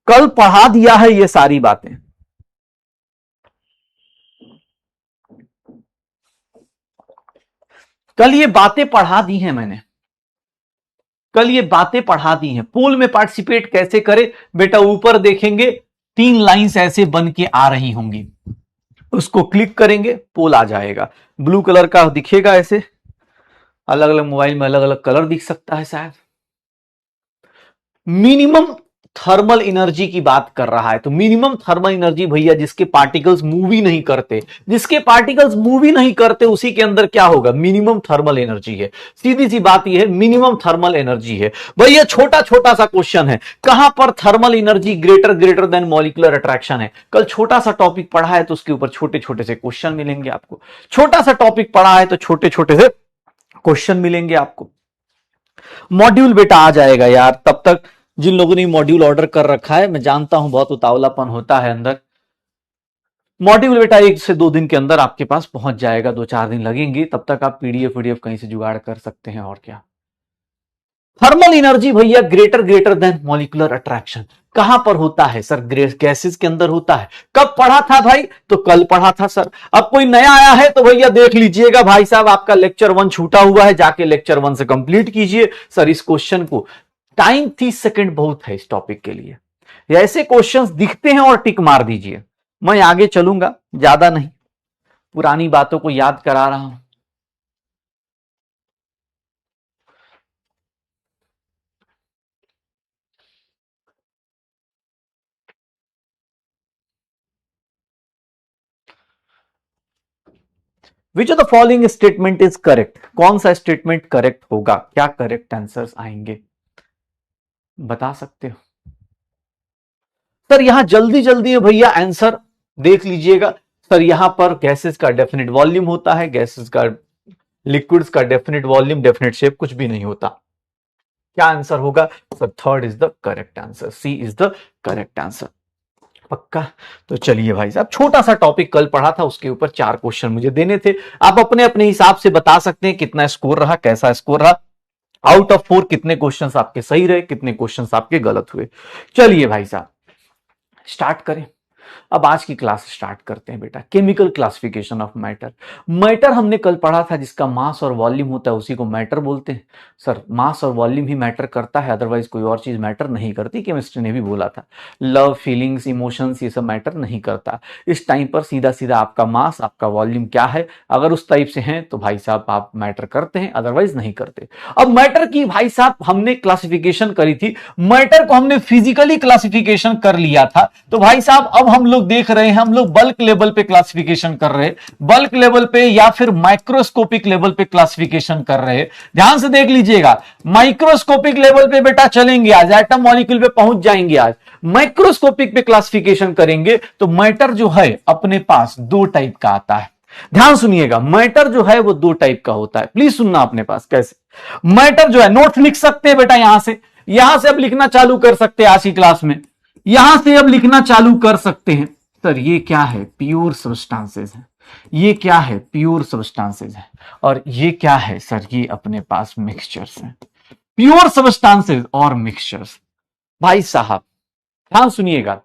कल पढ़ा दिया है ये सारी बातें, कल ये बातें पढ़ा दी हैं मैंने, कल ये बातें पढ़ा दी हैं। पोल में पार्टिसिपेट कैसे करें बेटा, ऊपर देखेंगे 3 लाइंस ऐसे बन के आ रही होंगी, उसको क्लिक करेंगे पोल आ जाएगा, ब्लू कलर का दिखेगा, ऐसे अलग अलग मोबाइल में अलग अलग कलर दिख सकता है शायद। मिनिमम थर्मल एनर्जी की बात कर रहा है। तो मिनिमम थर्मल एनर्जी भैया जिसके पार्टिकल्स मूव ही नहीं करते, जिसके पार्टिकल्स मूव ही नहीं करते उसी के अंदर क्या होगा, मिनिमम थर्मल एनर्जी है। सीधी सी बात यह है, मिनिमम थर्मल एनर्जी है भैया। छोटा छोटा सा क्वेश्चन है, कहां पर thermal energy greater than molecular attraction है। कल छोटा सा टॉपिक पढ़ा है तो उसके ऊपर छोटे छोटे से क्वेश्चन मिलेंगे आपको। छोटा सा टॉपिक पढ़ा है तो छोटे छोटे से क्वेश्चन मिलेंगे आपको। मॉड्यूल बेटा आ जाएगा यार, तब तक जिन लोगों ने मॉड्यूल ऑर्डर कर रखा है, मैं जानता हूं बहुत उतावलापन होता है अंदर। मॉड्यूल बेटा 1 से 2 दिन के अंदर आपके पास पहुंच जाएगा, 2-4 दिन लगेंगे, तब तक आप पीडीएफ कहीं से जुगाड़ कर सकते हैं। और क्या, थर्मल एनर्जी भैया ग्रेटर देन मॉलिक्यूलर अट्रैक्शन कहां पर होता है सर, गैसेस के अंदर होता है। कब पढ़ा था भाई, तो कल पढ़ा था सर। अब कोई नया आया है तो भैया देख लीजिएगा भाई साहब, आपका लेक्चर 1 छूटा हुआ है, जाके लेक्चर 1 से कंप्लीट कीजिए। सर इस क्वेश्चन को टाइम 30 सेकंड बहुत है इस टॉपिक के लिए। ऐसे क्वेश्चंस दिखते हैं और टिक मार दीजिए। मैं आगे चलूंगा, ज्यादा नहीं, पुरानी बातों को याद करा रहा हूं। Which of the following statement is correct, कौन सा स्टेटमेंट करेक्ट होगा, क्या करेक्ट आंसर्स आएंगे बता सकते हो। सर यहां जल्दी जल्दी है भैया आंसर देख लीजिएगा। सर यहां पर गैसेस का डेफिनेट वॉल्यूम होता है, गैसेस का लिक्विड्स का डेफिनेट वॉल्यूम डेफिनेट शेप कुछ भी नहीं होता। क्या आंसर होगा sir, third is the correct answer, C is the correct answer. पक्का। तो चलिए भाई साहब, छोटा सा टॉपिक कल पढ़ा था, उसके ऊपर 4 क्वेश्चन मुझे देने थे। आप अपने अपने हिसाब से बता सकते हैं कितना स्कोर रहा, कैसा स्कोर रहा। आउट ऑफ 4 कितने क्वेश्चंस आपके सही रहे, कितने क्वेश्चंस आपके गलत हुए। चलिए भाई साहब स्टार्ट करें। अब आज की क्लास स्टार्ट करते हैं बेटा। Chemical classification of matter. Matter हमने कल पढ़ा था, जिसका मास और वॉल्यूम होता है उसी को मैटर बोलते हैं। सर मास और वॉल्यूम ही मैटर करता है, अदरवाइज कोई और चीज मैटर नहीं करती। केमिस्ट्री ने भी बोला था, लव फीलिंग्स इमोशंस ये सब मैटर नहीं करता। इस टाइम पर सीधा सीधा आपका मास आपका वॉल्यूम क्या है, अगर उस टाइप से हैं तो भाई साहब आप मैटर करते हैं, अदरवाइज नहीं करते। अब मैटर की भाई साहब हमने क्लासिफिकेशन करी थी, मैटर को हमने फिजिकली क्लासिफिकेशन कर लिया था। तो भाई साहब अब हम लोग देख रहे हैं, हम लोग बल्क लेवल पे क्लासिफिकेशन कर रहे हैं, बल्क लेवल पे या फिर माइक्रोस्कोपिक लेवल पे क्लासिफिकेशन कर रहे हैं। ध्यान से देख लीजिएगा, माइक्रोस्कोपिक लेवल पे बेटा चलेंगे आज, एटम मॉलिक्यूल पे पहुंच जाएंगे आज। माइक्रोस्कोपिक पे क्लासिफिकेशन करेंगे तो मैटर जो है अपने पास 2 टाइप का आता है। ध्यान सुनिएगा, मैटर जो है वो 2 टाइप का होता है। प्लीज सुनना अपने पास कैसे। मैटर जो है, नोट्स लिख सकते हैं बेटा, यहां से अब लिखना चालू कर सकते हैं आज की क्लास में, यहां से अब लिखना चालू कर सकते हैं। सर ये क्या है, प्योर सब्सटेंसेस है। ये क्या है, प्योर सब्सटेंसेस है। और ये क्या है सर, ये अपने पास मिक्सचर्स हैं। प्योर सब्सटेंसेस और मिक्सचर्स। भाई साहब ध्यान सुनिएगा,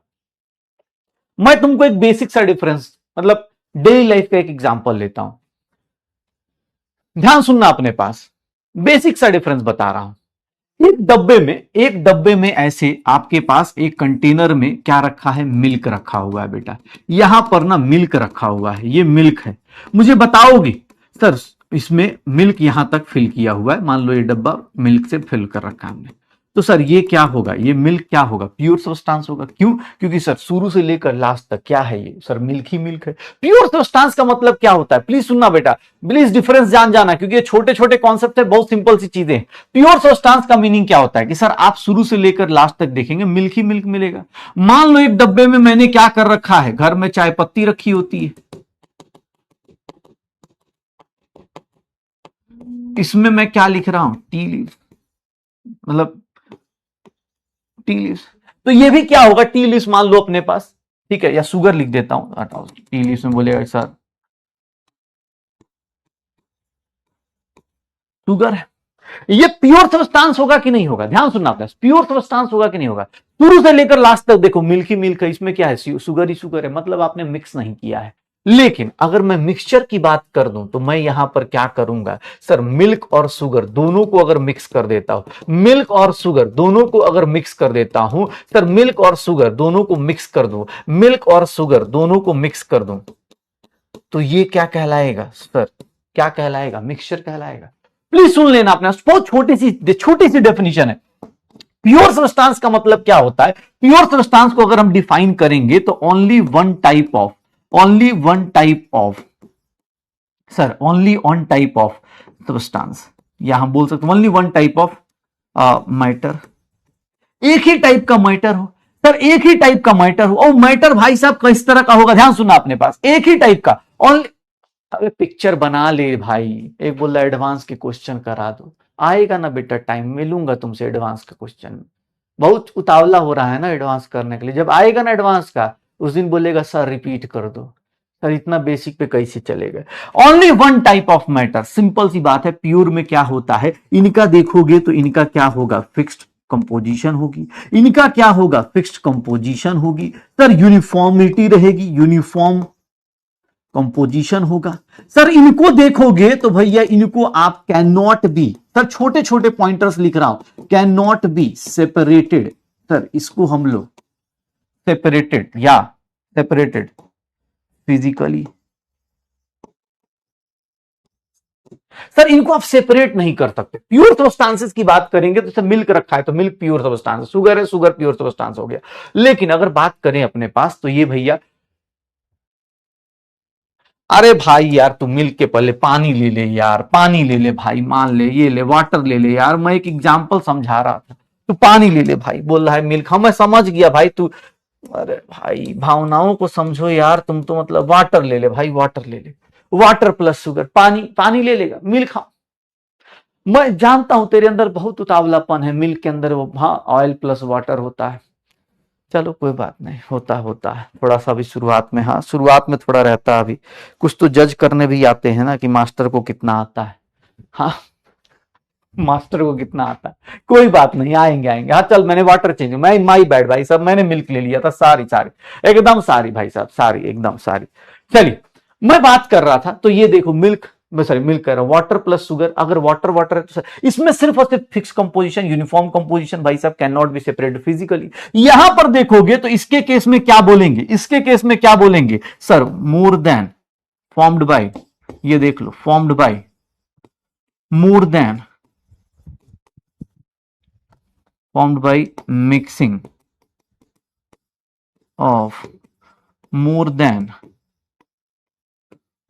मैं तुमको एक बेसिक सा डिफरेंस, मतलब डेली लाइफ का एक एग्जांपल लेता हूं। ध्यान सुनना अपने पास, बेसिक सा डिफरेंस बता रहा हूं। एक डब्बे में ऐसे आपके पास एक कंटेनर में क्या रखा है, मिल्क रखा हुआ है बेटा। यहां पर ना मिल्क रखा हुआ है, ये मिल्क है। मुझे बताओगे सर इसमें मिल्क यहां तक फिल किया हुआ है, मान लो ये डब्बा मिल्क से फिल कर रखा है हमने, तो सर ये क्या होगा, ये मिल्क क्या होगा, प्योर सब्सटेंस होगा। क्यों, क्योंकि सर शुरू से लेकर लास्ट तक क्या है, ये सर मिल्क ही मिल्क है। प्योर सब्सटेंस का मतलब क्या होता है, प्लीज सुनना बेटा, प्लीज डिफरेंस जान जाना, क्योंकि ये छोटे छोटे कॉन्सेप्ट है, बहुत सिंपल सी चीजें। प्योर सब्सटेंस का मीनिंग क्या होता है कि सर आप शुरू से लेकर लास्ट तक देखेंगे मिल्क ही मिल्क मिलेगा। मान लो एक डब्बे में मैंने क्या कर रखा है, घर में चाय पत्ती रखी होती है, इसमें मैं क्या लिख रहा हूं, टी लीव्स, मतलब टी लीव्स। तो ये भी क्या होगा, टी लीव्स मान लो अपने पास, ठीक है, या शुगर लिख देता हूं, हटाओ टी लीव्स में बोलेगा सर शुगर है। ये प्योर सब्सटेंस होगा कि नहीं होगा, ध्यान सुनना आपने, प्योर सब्सटेंस होगा कि नहीं होगा। शुरू से लेकर लास्ट तक देखो मिल्क ही मिल्क है, इसमें क्या है, शुगर ही शुगर है, मतलब आपने मिक्स नहीं किया है। लेकिन अगर मैं मिक्सचर की बात कर दूं तो मैं यहां पर क्या करूंगा सर, मिल्क और शुगर दोनों को अगर मिक्स कर देता हूं, मिल्क और शुगर दोनों को अगर मिक्स कर देता हूं सर, मिल्क और शुगर दोनों को मिक्स कर दूं, मिल्क और शुगर दोनों को मिक्स कर दूं, तो ये क्या कहलाएगा सर, क्या कहलाएगा, मिक्सचर कहलाएगा। प्लीज सुन लेना अपने, बहुत छोटी सी डेफिनेशन है। प्योर सब्सटेंस का मतलब क्या होता है? प्योर सब्सटेंस को अगर हम डिफाइन करेंगे तो only one type of substance, या हम बोल सकते only one type of matter, एक ही टाइप का मैटर हो। सर एक ही टाइप का मैटर हो, और मैटर भाई साहब किस तरह का होगा, ध्यान सुनना अपने पास, एक ही टाइप का ओनली। अबे पिक्चर बना ले भाई, एक बोल रहा एडवांस के क्वेश्चन करा दो, आएगा ना बेटा टाइम, मिलूंगा तुमसे एडवांस का क्वेश्चन। बहुत उतावला हो रहा है ना एडवांस करने के लिए, जब आएगा ना एडवांस का उस दिन बोलेगा सर रिपीट कर दो। सर इतना बेसिक पे कैसे चलेगा? Only one type of matter, simple सी बात है। प्योर में क्या होता है, इनका देखोगे तो इनका क्या होगा, फिक्स्ड कंपोजिशन होगी, इनका क्या होगा, फिक्स्ड कंपोजिशन होगी। सर यूनिफॉर्मिटी रहेगी, यूनिफॉर्म कंपोजिशन होगा। सर इनको देखोगे तो भैया इनको आप कैन नॉट बी, सर छोटे छोटे पॉइंटर्स लिख रहा हूं, can not be separated. Sir इसको हम लोग सेपरेटेड फिजिकली। सर इनको आप सेपरेट नहीं कर सकते। प्योर सब्सटेंसेस की बात करेंगे तो सर मिल्क रखा है तो मिल्क प्योर सब्सटेंस, शुगर है शुगर प्योर सब्सटेंस हो गया। लेकिन अगर बात करें अपने पास तो ये भैया, अरे भाई यार तू मिल्क के पहले पानी ले ले यार, पानी ले ले भाई, मान ले ये ले वाटर ले ले यार, मैं एक एग्जांपल समझा रहा था, तू पानी ले ले भाई, बोल रहा है मिल्क। हाँ मैं समझ गया भाई तू, अरे भाई भावनाओं को समझो यार तुम तो, मतलब वाटर ले ले भाई, वाटर ले ले, वाटर प्लस शुगर, पानी पानी ले लेगा, मिल्क। हाँ मैं जानता हूं तेरे अंदर बहुत उतावलापन है, मिल्क के अंदर वो हाँ ऑयल प्लस वाटर होता है। चलो कोई बात नहीं, होता है थोड़ा सा भी शुरुआत में, हाँ शुरुआत में थोड़ा रहता है, अभी कुछ तो जज करने भी आते हैं ना कि मास्टर को कितना आता है। हाँ मास्टर को कितना आता है, कोई बात नहीं, आएंगे आएंगे। हाँ चल मैंने वाटर चेंज, मैं माई बैड भाई साहब, मैंने मिल्क ले लिया था, सारी एकदम सारी भाई साहब, सारी एकदम सारी। चलिए मैं बात कर रहा था तो ये देखो मिल्क, मिल्क कह रहा हूं, वाटर प्लस शुगर। अगर वाटर वाटर है तो इसमें सिर्फ और सिर्फ फिक्स कंपोजिशन, यूनिफॉर्म कंपोजिशन भाई साहब, can not be separated physically. यहां पर देखोगे तो इसके केस में क्या बोलेंगे, इसके केस में क्या बोलेंगे sir, more than formed by, ये देख लो formed by more than, formed by mixing of more than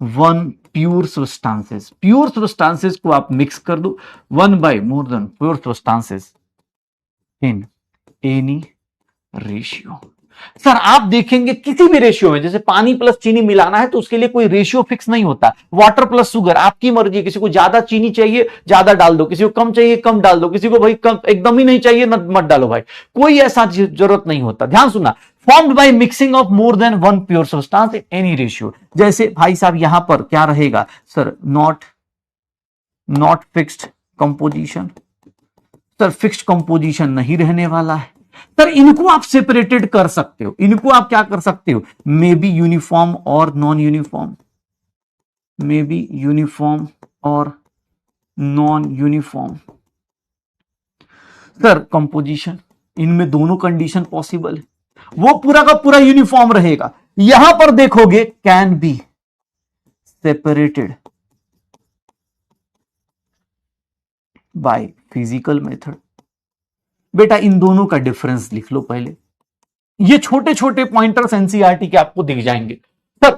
one pure substances। Pure substances को आप मिक्स कर दो, 1 by more than pure substances in any ratio। Sir आप देखेंगे किसी भी रेशियो में, जैसे पानी प्लस चीनी मिलाना है तो उसके लिए कोई रेशियो फिक्स नहीं होता। वाटर प्लस शुगर आपकी मर्जी, किसी को ज्यादा चीनी चाहिए ज्यादा डाल दो, किसी को कम चाहिए कम डाल दो, किसी को भाई कम एकदम ही नहीं चाहिए मत डालो भाई, कोई ऐसा जरूरत नहीं होता। ध्यान सुनना, formed by mixing of more than one pure substance in any ratio. जैसे भाई साहब यहां पर क्या रहेगा sir, not fixed composition. Sir fixed composition नहीं रहने वाला है। सर इनको आप सेपरेटेड कर सकते हो, इनको आप क्या कर सकते हो, मे बी यूनिफॉर्म और non uniform, may be uniform और नॉन यूनिफॉर्म। सर कंपोजिशन, इनमें दोनों कंडीशन पॉसिबल है, वो पूरा का पूरा यूनिफॉर्म रहेगा। यहां पर देखोगे can be separated by physical method. बेटा इन दोनों का डिफरेंस लिख लो पहले, ये छोटे छोटे पॉइंटर्स एनसीईआरटी के आपको दिख जाएंगे। सर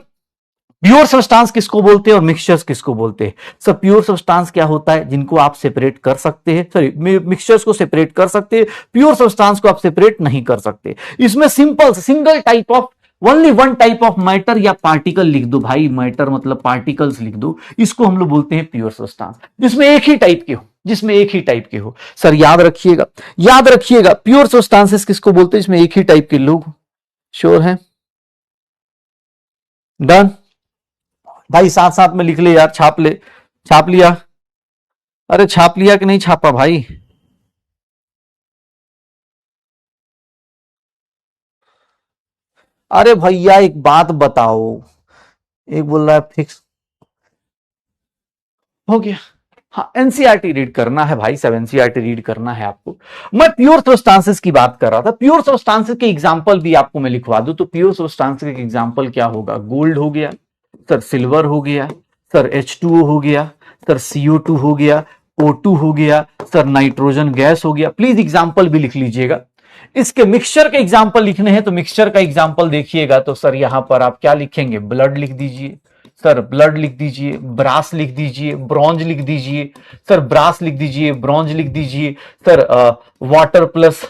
प्योर सब्सटेंस किसको बोलते हैं और मिक्सचर्स किसको बोलते हैं? सर प्योर सब्सटेंस क्या होता है, जिनको आप सेपरेट कर सकते हैं, सॉरी मिक्सचर्स को सेपरेट कर सकते हैं, प्योर सब्सटेंस को आप सेपरेट नहीं कर सकते। इसमें simple single type of, only one type of matter या पार्टिकल लिख दो भाई, मैटर मतलब पार्टिकल्स लिख दो, इसको हम लोग बोलते हैं प्योर सब्सटेंस, जिसमें एक ही टाइप के हो, जिसमें एक ही टाइप के हो। सर याद रखिएगा प्योर सब्सटेंसेस किसको बोलते हैं, जिसमें एक ही टाइप के लोग। श्योर है? डन भाई, साथ साथ में लिख ले यार, छाप लिया, अरे छाप लिया कि नहीं छापा भाई? अरे भैया एक बात बताओ, एक बोल रहा है फिक्स हो गया। हाँ एनसीईआरटी रीड करना है भाई साहब, एनसीईआरटी रीड करना है आपको। मैं प्योर सब्सटेंसेस की बात कर रहा था, प्योर सब्सटेंसेस के एग्जांपल भी आपको मैं लिखवा दूं तो प्योर सब्सटेंसेस के एग्जांपल क्या होगा, गोल्ड हो गया, सर सिल्वर हो गया, सर H2O हो गया, सर CO2 हो गया, O2 हो गया सर, नाइट्रोजन गैस हो गया। प्लीज एग्जाम्पल भी लिख लीजिएगा। इसके मिक्सचर के एग्जाम्पल लिखने हैं तो मिक्सचर का एग्जाम्पल देखिएगा तो सर यहां पर आप क्या लिखेंगे, ब्लड लिख दीजिए सर, ब्लड लिख दीजिए, ब्रास लिख दीजिए, ब्रॉन्ज लिख दीजिए सर, ब्रास लिख दीजिए, ब्रॉन्ज लिख दीजिए सर, वाटर प्लस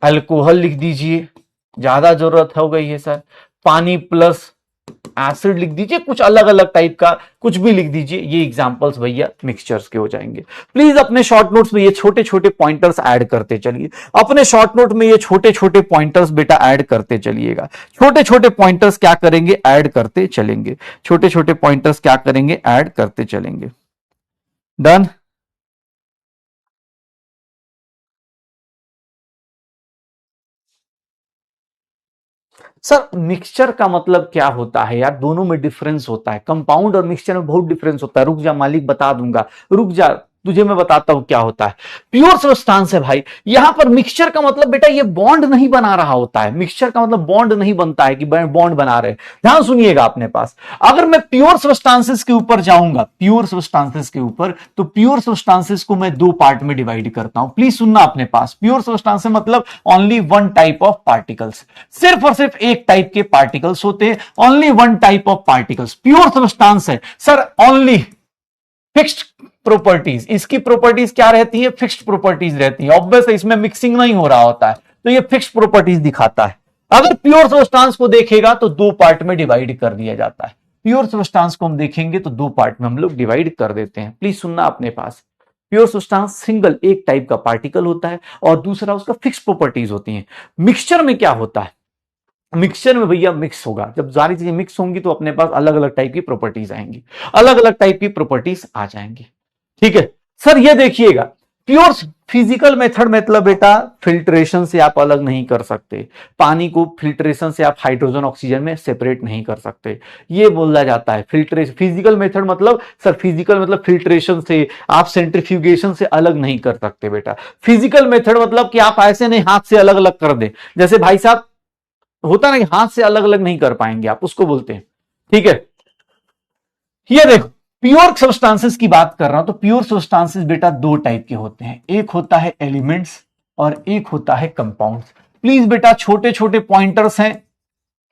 अल्कोहल लिख दीजिए, ज्यादा जरूरत हो गई है सर, पानी प्लस एसिड लिख दीजिए, कुछ अलग अलग टाइप का कुछ भी लिख दीजिए। ये एग्जांपल्स भैया मिक्सचर्स के हो जाएंगे। प्लीज अपने शॉर्ट नोट्स में ये छोटे छोटे पॉइंटर्स ऐड करते चलिए, अपने शॉर्ट नोट में ये छोटे छोटे पॉइंटर्स बेटा ऐड करते चलिएगा। छोटे छोटे पॉइंटर्स क्या करेंगे, ऐड करते चलेंगे। छोटे छोटे पॉइंटर्स क्या करेंगे, ऐड करते चलेंगे। डन। सर मिक्सचर का मतलब क्या होता है यार, दोनों में डिफरेंस होता है, कंपाउंड और मिक्सचर में बहुत डिफरेंस होता है। रुक जा मालिक बता दूंगा, रुक जा, तुझे मैं बताता हूं क्या होता है। प्योर सब्सटेंस है भाई। यहां पर मिक्सचर का मतलब बेटा ये बॉन्ड नहीं बना रहा होता है, मिक्सचर का मतलब बॉन्ड नहीं बनता है कि बॉन्ड बना रहे। ध्यान सुनिएगा अपने पास, अगर मैं प्योर सब्सटेंसेस के ऊपर जाऊंगा, प्योर सब्सटेंसेस के ऊपर, तो प्योर सब्सटेंसेस को मैं दो पार्ट में डिवाइड करता हूं। प्लीज सुनना अपने पास, प्योर सब्सटेंस मतलब only one type of particles, सिर्फ और सिर्फ एक टाइप के पार्टिकल्स होते हैं, only one type of particles. Pure substance है सर, ओनली फिक्स्ड प्रॉपर्टीज, इसकी प्रॉपर्टीज क्या रहती है, फिक्स्ड प्रॉपर्टीज रहती है। ऑब्वियस है इसमें मिक्सिंग नहीं हो रहा होता है, तो ये फिक्स्ड प्रॉपर्टीज दिखाता है। अगर प्योर सब्सटेंस को देखेगा तो दो पार्ट में डिवाइड कर दिया जाता है। प्योर सब्सटेंस को हम देखेंगे तो दो पार्ट में हम लोग डिवाइड कर देते हैं। प्लीज सुनना अपने पास, प्योर सब्सटेंस सिंगल एक टाइप का पार्टिकल होता है और दूसरा उसका फिक्स प्रॉपर्टीज होती हैं। मिक्सचर में क्या होता है, मिक्सचर में भैया मिक्स होगा, जब सारी चीजें मिक्स होंगी तो अपने पास अलग अलग टाइप की प्रॉपर्टीज आएंगी, अलग अलग टाइप की प्रॉपर्टीज आ जाएंगी। ठीक है सर, ये देखिएगा प्योर फिजिकल मेथड मतलब बेटा फिल्ट्रेशन से आप अलग नहीं कर सकते, पानी को फिल्ट्रेशन से आप हाइड्रोजन ऑक्सीजन में सेपरेट नहीं कर सकते, ये बोला जाता है फिल्ट्रेशन। फिजिकल मेथड मतलब सर, फिजिकल मतलब फिल्ट्रेशन से, आप सेंट्रीफ्यूगेशन से अलग नहीं कर सकते बेटा। फिजिकल मेथड मतलब कि आप ऐसे नहीं हाथ से अलग अलग कर दे, जैसे भाई साहब होता ना कि हाथ से अलग अलग नहीं कर पाएंगे आप, उसको बोलते हैं। ठीक है, ये देखो प्योर सब्सटेंसेस की बात कर रहा हूं तो प्योर सब्सटेंसेस बेटा दो टाइप के होते हैं, एक होता है एलिमेंट्स और एक होता है कंपाउंड्स। प्लीज बेटा छोटे छोटे पॉइंटर्स हैं,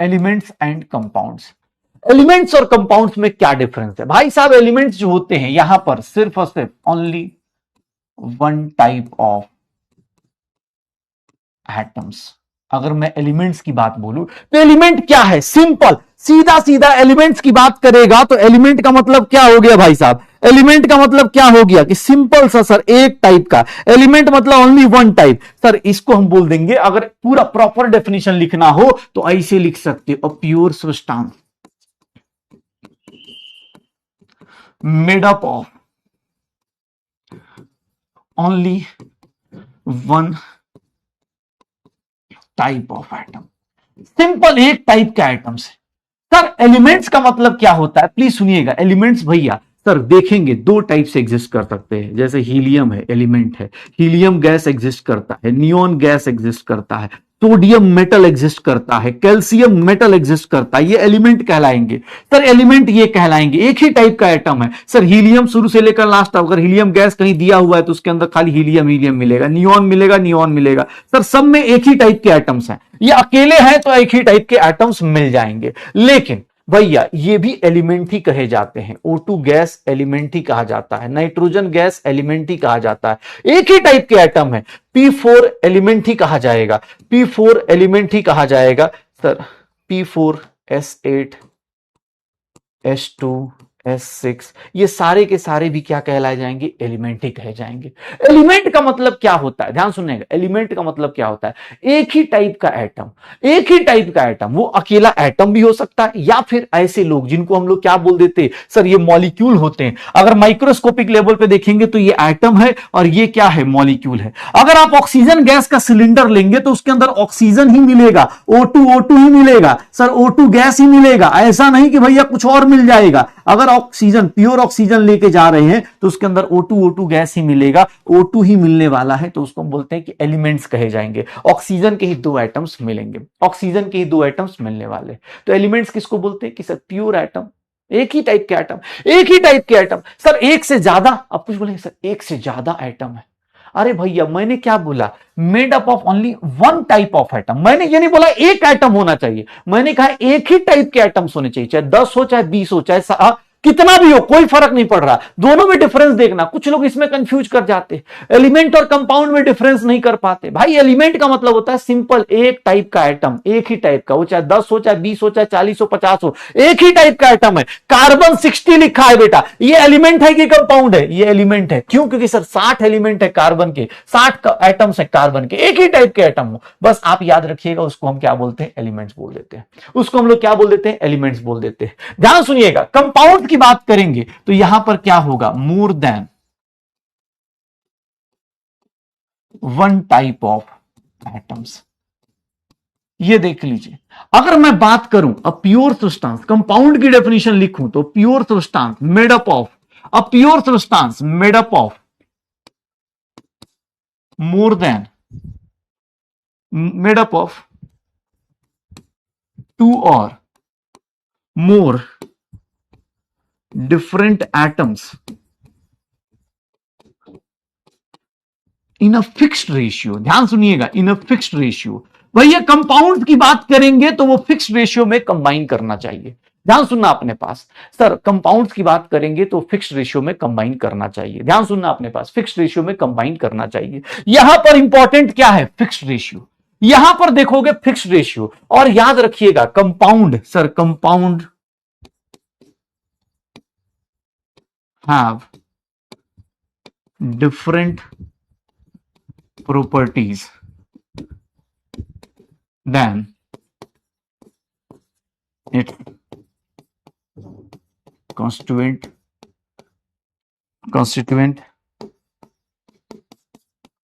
एलिमेंट्स एंड कंपाउंड्स। एलिमेंट्स और कंपाउंड्स में क्या डिफरेंस है भाई साहब, एलिमेंट्स जो होते हैं यहां पर सिर्फ और सिर्फ only one type of atoms. अगर मैं एलिमेंट्स की बात बोलूं तो एलिमेंट क्या है, सिंपल सीधा सीधा एलिमेंट्स की बात करेगा तो एलिमेंट का मतलब क्या हो गया भाई साहब, एलिमेंट का मतलब क्या हो गया कि सिंपल सा सर एक टाइप का एलिमेंट मतलब ओनली वन टाइप। सर इसको हम बोल देंगे, अगर पूरा प्रॉपर डेफिनेशन लिखना हो तो ऐसे लिख सकते हो, pure substance made up of only one type of atom, simple एक टाइप का एटम्स है। सर एलिमेंट्स का मतलब क्या होता है, प्लीज सुनिएगा। एलिमेंट्स भैया सर देखेंगे दो टाइप से एग्जिस्ट कर सकते हैं, जैसे हीलियम है, एलिमेंट है, हीलियम गैस एग्जिस्ट करता है, नियोन गैस एग्जिस्ट करता है, सोडियम मेटल एग्जिस्ट करता है, कैल्शियम मेटल एग्जिस्ट करता है, ये एलिमेंट कहलाएंगे। सर एलिमेंट ये कहलाएंगे, एक ही टाइप का एटम है सर, हीलियम शुरू से लेकर लास्ट, अगर हीलियम गैस कहीं दिया हुआ है तो उसके अंदर खाली हीलियम हीलियम मिलेगा, नियोन मिलेगा, नियोन मिलेगा। सर सब में एक ही टाइप के एटम्स हैं, ये अकेले हैं तो एक ही टाइप के एटम्स मिल जाएंगे। लेकिन भैया ये भी एलिमेंट ही कहे जाते हैं, O2 गैस एलिमेंट ही कहा जाता है, नाइट्रोजन गैस एलिमेंट ही कहा जाता है, एक ही टाइप के एटम है। P4 एलिमेंट ही कहा जाएगा, P4 एलिमेंट ही कहा जाएगा सर, P4S8 S2 S6 ये सारे के सारे भी क्या कहलाए जाएंगे, एलिमेंट ही कहे जाएंगे। एलिमेंट का मतलब क्या होता है, ध्यान सुनिएगा, एलिमेंट का मतलब क्या होता है, एक ही टाइप का एटम, एक ही टाइप का एटम, वो अकेला एटम भी हो सकता है या फिर ऐसे लोग जिनको हम लोग क्या बोल देते हैं सर, ये मॉलिक्यूल होते हैं। अगर माइक्रोस्कोपिक लेवल पे देखेंगे तो ये एटम है और ये क्या है, मॉलिक्यूल है। अगर आप ऑक्सीजन गैस का सिलेंडर लेंगे तो उसके अंदर ऑक्सीजन ही मिलेगा, O2 ही मिलेगा सर, O2 गैस ही मिलेगा, ऐसा नहीं कि भैया कुछ और मिल जाएगा। अगर ऑक्सीजन प्योर ऑक्सीजन लेके जा रहे हैं तो उसके अंदर O2 गैस ही मिलेगा, O2 ही मिलने वाला है, तो उसको हम बोलते हैं कि एलिमेंट्स कहे जाएंगे। ऑक्सीजन के ही दो एटम्स मिलेंगे, ऑक्सीजन के ही दो एटम्स मिलने वाले, तो एलिमेंट्स किसको बोलते हैं कि सर प्योर एटम एक ही टाइप के एटम, एक ही टाइप के एटम। सर एक से ज्यादा, आप कुछ बोलेंगे सर एक से ज्यादा एटम है। अरे भैया मैंने क्या बोला, made up of only one type of atom. मैंने ये नहीं बोला एक एटम होना चाहिए, मैंने कहा एक ही टाइप के एटम्स होने चाहिए, चाहे 10 हो चाहे 20 हो चाहे कितना भी हो, कोई फर्क नहीं पड़ रहा, दोनों में डिफरेंस देखना। कुछ लोग इसमें कंफ्यूज कर जाते, एलिमेंट और कंपाउंड में डिफरेंस नहीं कर पाते। भाई एलिमेंट का मतलब होता है सिंपल एक टाइप का एटम, एक ही टाइप का, वो चाहे 10 हो चाहे 20 हो चाहे 40 हो 50 हो, एक ही टाइप का एटम है। कार्बन 60 लिखा है बेटा, ये एलिमेंट है कि कंपाउंड है? ये एलिमेंट है। क्यों? क्योंकि सर 60 एलिमेंट है कार्बन के, 60 एटम्स है कार्बन के, एक ही टाइप के एटम हो। बस आप याद रखिएगा, उसको हम क्या बोलते हैं? एलिमेंट्स बोल देते हैं। उसको हम लोग क्या बोल देते हैं? एलिमेंट्स बोल देते हैं। ध्यान सुनिएगा, कंपाउंड की बात करेंगे तो यहां पर क्या होगा? More than one type of atoms. ये देख लीजिए, अगर मैं बात करूं अ प्योर सब्सटेंस, कंपाउंड की डेफिनेशन लिखूं तो pure substance made up of, a pure substance made up of more than, made up of two और more different atoms in a fixed ratio. ध्यान सुनिएगा, इन अ फिक्स्ड रेशियो। भैया compound की बात करेंगे तो वो फिक्स्ड रेशियो में कंबाइन करना चाहिए। ध्यान सुनना अपने पास, सर कंपाउंड्स की बात करेंगे तो फिक्स्ड रेशियो में कंबाइन करना चाहिए। ध्यान सुनना अपने पास, फिक्स्ड रेशियो में कंबाइन करना चाहिए। यहां पर इंपॉर्टेंट क्या है? Fixed ratio. यहां पर देखोगे फिक्स्ड रेशियो, और याद रखिएगा compound, sir compound have different properties than its constituent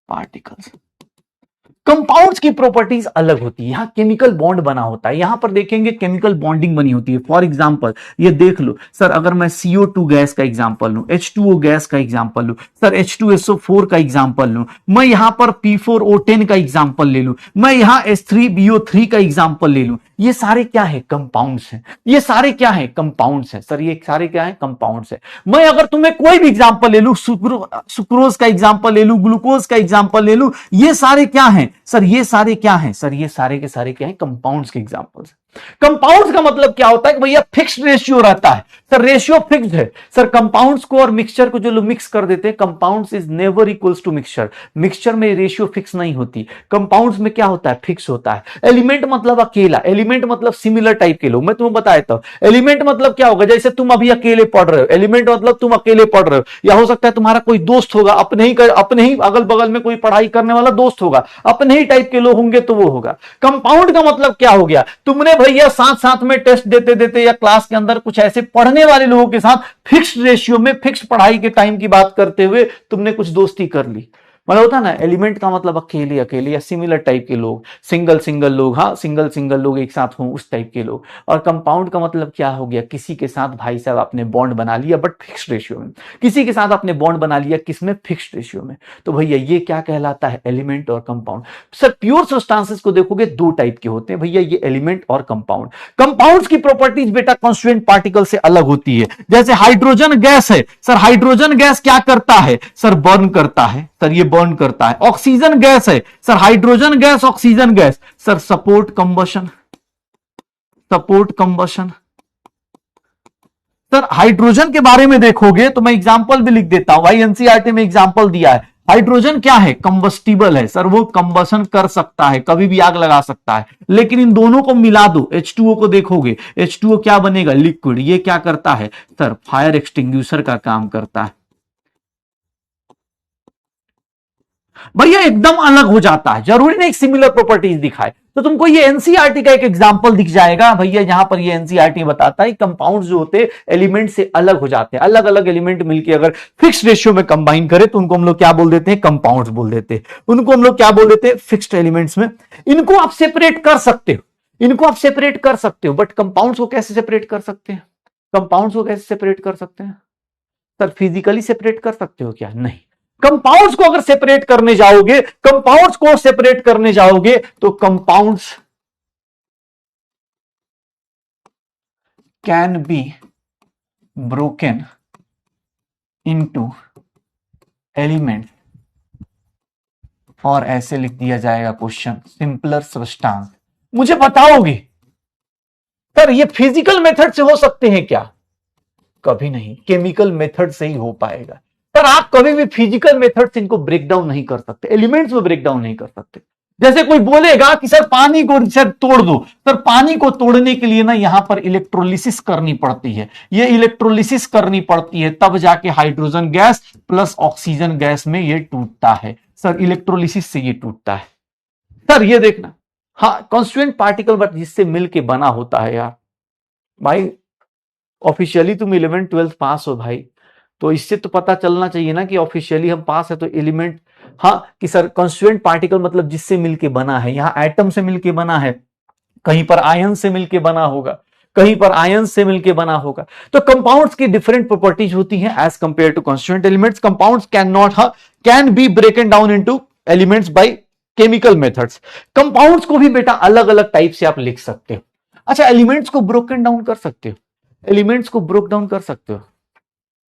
particles। Compounds की प्रॉपर्टीज अलग होती है, यहां केमिकल बॉन्ड बना होता है। यहां पर देखेंगे केमिकल बॉन्डिंग बनी होती है। फॉर एग्जांपल ये देख लो सर, अगर मैं CO2 गैस का एग्जांपल लूं, H2O गैस का एग्जांपल लूं, सर H2SO4 का एग्जांपल लूं, मैं यहां पर P4O10 का एग्जांपल ले लूं, मैं यहां H3BO3 का एग्जांपल ले लूं, ये सारे क्या है? कंपाउंड्स हैं। ये सारे क्या है? कंपाउंड्स हैं। सर ये सारे क्या है? कंपाउंड्स है। मैं अगर तुम्हें कोई भी एग्जांपल ले लूं, सुक्रोज का एग्जांपल ले लूं, ग्लूकोज का एग्जांपल ले लूं, ये सारे क्या हैं? सर ये सारे क्या हैं? सर ये सारे के सारे क्या हैं? कंपाउंड्स के एग्जांपल्स। कंपाउंड्स का मतलब क्या होता है कि भैया फिक्स्ड रेशियो रहता है। सर रेशियो फिक्स्ड है। सर कंपाउंड्स को और मिक्सचर को जो लोग मिक्स कर देते हैं, compounds is never equals to mixture. Mixture में रेशियो फिक्स नहीं होती, कंपाउंड्स में क्या होता है? फिक्स होता है। एलिमेंट मतलब अकेला, एलिमेंट मतलब सिमिलर टाइप के लोग। मैं तुम्हें बता देता हूं एलिमेंट मतलब क्या होगा। जैसे तुम अभी अकेले पढ़ रहे हो, एलिमेंट मतलब तुम अकेले पढ़ रहे हो, या हो सकता है तुम्हारा कोई दोस्त होगा, अपने ही अगल बगल में कोई पढ़ाई करने वाला दोस्त होगा, अपने ही टाइप के लोग होंगे तो वो होगा। कंपाउंड का मतलब क्या हो गया? तुमने भैया साथ साथ में टेस्ट देते देते या क्लास के अंदर कुछ ऐसे पढ़ने वाले लोगों के साथ फिक्स्ड रेशियो में, फिक्स्ड पढ़ाई के टाइम की बात करते हुए तुमने कुछ दोस्ती कर ली। मतलब होता ना, एलिमेंट का मतलब अकेले अकेले या सिमिलर टाइप के लोग, सिंगल सिंगल लोग, हाँ सिंगल सिंगल लोग एक साथ हों उस टाइप के लोग। और कंपाउंड का मतलब क्या हो गया? किसी के साथ भाई साहब आपने बॉन्ड बना लिया बट फिक्स्ड रेशियो में, किसी के साथ आपने बॉन्ड बना लिया किसमें? फिक्स्ड रेशियो में। तो भैया ये क्या कहलाता है? एलिमेंट और कंपाउंड। सर प्योर सब्सटेंसेस को देखोगे दो टाइप के होते हैं भैया, ये एलिमेंट और कंपाउंड। कंपाउंड्स की प्रॉपर्टीज बेटा कांस्टीट्यूएंट पार्टिकल से अलग होती है। जैसे हाइड्रोजन गैस है, सर हाइड्रोजन गैस क्या करता है? सर बर्न करता है। सर ये बर्न करता है। ऑक्सीजन गैस है, sir hydrogen gas, oxygen gas, sir support combustion, support combustion. Sir hydrogen के बारे में देखोगे तो मैं एग्जांपल भी लिख देता हूं भाई, एनसीईआरटी में एग्जांपल दिया है। हाइड्रोजन क्या है? कंबस्टिबल है। सर वो कंबशन कर सकता है, कभी भी आग लगा सकता है। लेकिन इन दोनों को मिला दो, H2O को देखोगे, H2O क्या बनेगा? लिक्विड। ये क्या करता है? सर फायर एक्सटिंग्विशर का काम करता है। भैया एकदम अलग हो जाता है, जरूरी नहीं सिमिलर प्रॉपर्टीज दिखाए। तो तुमको ये एनसीईआरटी का एक एग्जांपल दिख जाएगा भैया, यहां पर ये एनसीईआरटी बताता है कंपाउंड्स जो होते हैं एलिमेंट से अलग हो जाते हैं। अलग अलग एलिमेंट मिलके अगर फिक्स्ड रेशियो में कंबाइन करें तो उनको हम लोग क्या बोल देते हैं? कंपाउंड्स बोल देते हैं। उनको हम लोग क्या बोल देते हैं? फिक्स्ड एलिमेंट्स में। इनको आप सेपरेट कर सकते हो, इनको आप सेपरेट कर सकते हो, बट कंपाउंड्स को कैसे सेपरेट कर सकते हैं? कंपाउंड्स को कैसे सेपरेट कर सकते हैं? सर फिजिकली सेपरेट कर सकते हो क्या? नहीं। कंपाउंड्स को अगर सेपरेट करने जाओगे, कंपाउंड्स को सेपरेट करने जाओगे तो compounds can be broken into element, और ऐसे लिख दिया जाएगा क्वेश्चन, सिंपलर सब्सटेंस। मुझे बताओगे सर ये फिजिकल मेथड से हो सकते हैं क्या? कभी नहीं, केमिकल मेथड से ही हो पाएगा। पर आप कभी भी फिजिकल मेथड से इनको ब्रेक डाउन नहीं कर सकते, एलिमेंट्स में ब्रेक डाउन नहीं कर सकते। जैसे कोई बोलेगा कि सर पानी को सर तोड़ दो, सर पानी को तोड़ने के लिए ना यहां पर इलेक्ट्रोलिसिस करनी पड़ती है, ये इलेक्ट्रोलिसिस करनी पड़ती है, तब जाके hydrogen gas plus oxygen gas में ये टूटता है। सर इलेक्ट्रोलिसिस से ये टूटता है। सर ये देखना, हाँ कॉन्स्टिट्यूएंट पार्टिकल बट जिससे मिलके बना होता है यार। भाई ऑफिशियली तुम 11th-12th पास हो भाई, तो इससे तो पता चलना चाहिए ना कि ऑफिशियली हम पास है तो एलिमेंट, हाँ कि सर कॉन्स्टिट्यूएंट पार्टिकल मतलब जिससे मिलके बना है, यहां एटम से मिलके बना है, कहीं पर आयन से मिलके बना होगा, कहीं पर आयन से मिलके बना होगा। तो कंपाउंड्स की डिफरेंट प्रॉपर्टीज होती हैं as compare to constituent elements. Compounds can not, can be broken down into elements by chemical methods. Compounds को भी बेटा अलग अलग टाइप से आप लिख सकते हो। अच्छा एलिमेंट्स को ब्रोकन डाउन कर सकते हो, एलिमेंट्स को ब्रोक डाउन कर सकते हो,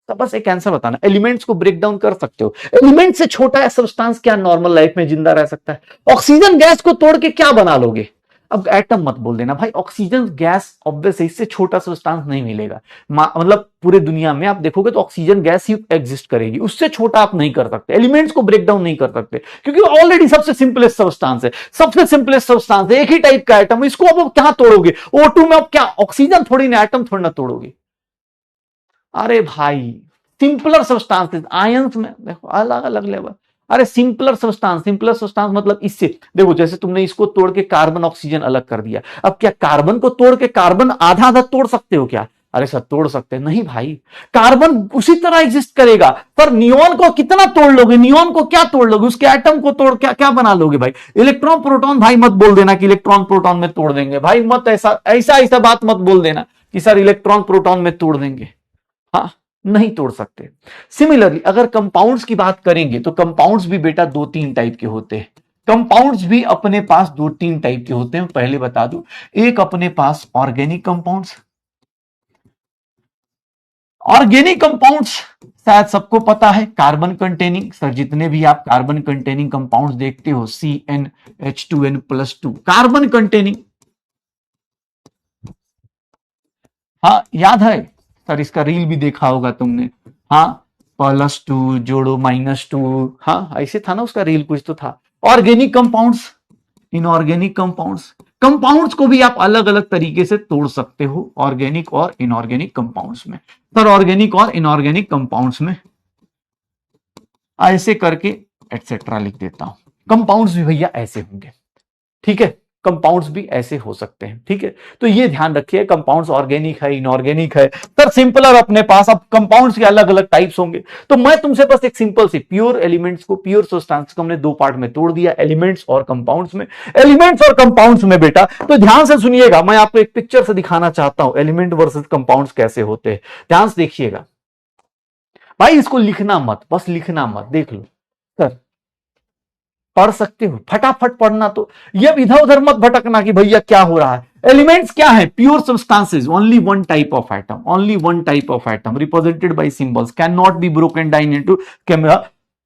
तो बस एक आंसर बताना, एलिमेंट्स को ब्रेक डाउन कर सकते हो। एलिमेंट से छोटा है सब्सटेंस क्या नॉर्मल लाइफ में जिंदा रह सकता है? ऑक्सीजन गैस को तोड़ के क्या बना लोगे? अब एटम मत बोल देना भाई, ऑक्सीजन गैस ऑब्वियस है, इससे छोटा सब्सटेंस नहीं मिलेगा। मतलब पूरे दुनिया में आप देखोगे तो ऑक्सीजन गैस ही एग्जिस्ट करेगी, उससे छोटा आप नहीं कर सकते, एलिमेंट्स को ब्रेक डाउन नहीं कर सकते, क्योंकि ऑलरेडी सबसे सिंपलेस्ट सब्सटेंस है, सबसे सिंपलेस्ट सब्सटेंस है, एक ही टाइप का एटम, इसको अब क्या तोड़ोगे? O2 में अब क्या ऑक्सीजन थोड़ी ना, एटम थोड़ी ना तोड़ोगे। अरे भाई सिंपलर सब्सटेंसेस, आयंस में देखो अलग अलग लेवल। अरे सिंपलर सब्सटेंस, सिंपलर सब्सटेंस मतलब इससे देखो, जैसे तुमने इसको तोड़ के कार्बन ऑक्सीजन अलग कर दिया, अब क्या कार्बन को तोड़ के कार्बन आधा आधा तोड़ सकते हो क्या? अरे सर तोड़ सकते हैं, नहीं भाई, कार्बन उसी तरह एग्जिस्ट करेगा, पर नियॉन को कितना तोड़ लोगे? नियॉन को क्या तोड़ लोगे? उसके एटम को तोड़ क्या क्या बना लोगे भाई? इलेक्ट्रॉन प्रोटॉन, भाई मत बोल देना कि इलेक्ट्रॉन प्रोटॉन में तोड़ देंगे, भाई मत ऐसा ऐसा ऐसा बात मत बोल देना कि सर इलेक्ट्रॉन प्रोटॉन में तोड़ देंगे, हाँ नहीं तोड़ सकते। सिमिलरली अगर कंपाउंड्स की बात करेंगे तो कंपाउंड्स भी बेटा दो तीन टाइप के होते हैं। कंपाउंड्स भी अपने पास दो तीन टाइप के होते हैं, पहले बता दूं, एक अपने पास ऑर्गेनिक कंपाउंड्स। ऑर्गेनिक कंपाउंड्स शायद सबको पता है, कार्बन कंटेनिंग, सर जितने भी आप कार्बन कंटेनिंग कंपाउंड्स देखते हो, CnH2n+2 कार्बन कंटेनिंग, हाँ याद है सर, इसका रील भी देखा होगा तुमने, हाँ +2 जोड़ो -2, हाँ ऐसे था ना उसका रील, कुछ तो था। Organic compounds, inorganic compounds, compounds को भी आप अलग अलग तरीके से तोड़ सकते हो, ऑर्गेनिक और इनऑर्गेनिक कंपाउंड्स में। सर ऑर्गेनिक और इनऑर्गेनिक कंपाउंड्स में ऐसे करके एटसेट्रा लिख देता हूं, कंपाउंड्स भी भैया ऐसे होंगे, ठीक है, कंपाउंड्स भी ऐसे हो सकते हैं, ठीक है। तो ये ध्यान रखिए, कंपाउंड्स ऑर्गेनिक है, इनऑर्गेनिक है, सर सिंपलर अपने पास, अब कंपाउंड्स के अलग अलग टाइप्स होंगे। तो मैं तुमसे बस एक सिंपल सी प्योर एलिमेंट्स को, प्योर सब्सटेंस को हमने दो पार्ट में तोड़ दिया, एलिमेंट्स और कंपाउंड्स में। एलिमेंट्स और कंपाउंड्स में बेटा तो ध्यान से सुनिएगा, मैं आपको एक पिक्चर से दिखाना चाहता हूं एलिमेंट वर्सेस कंपाउंड्स कैसे होते हैं, ध्यान से देखिएगा भाई। इसको लिखना मत, बस लिखना मत, देख लो सर, पढ़ सकते हो फटाफट पढ़ना, तो ये इधर उधर मत भटकना कि भैया क्या हो रहा है। एलिमेंट्स क्या है? Pure substances, only one type of atom, only one type of atom represented by symbols, can not be broken down into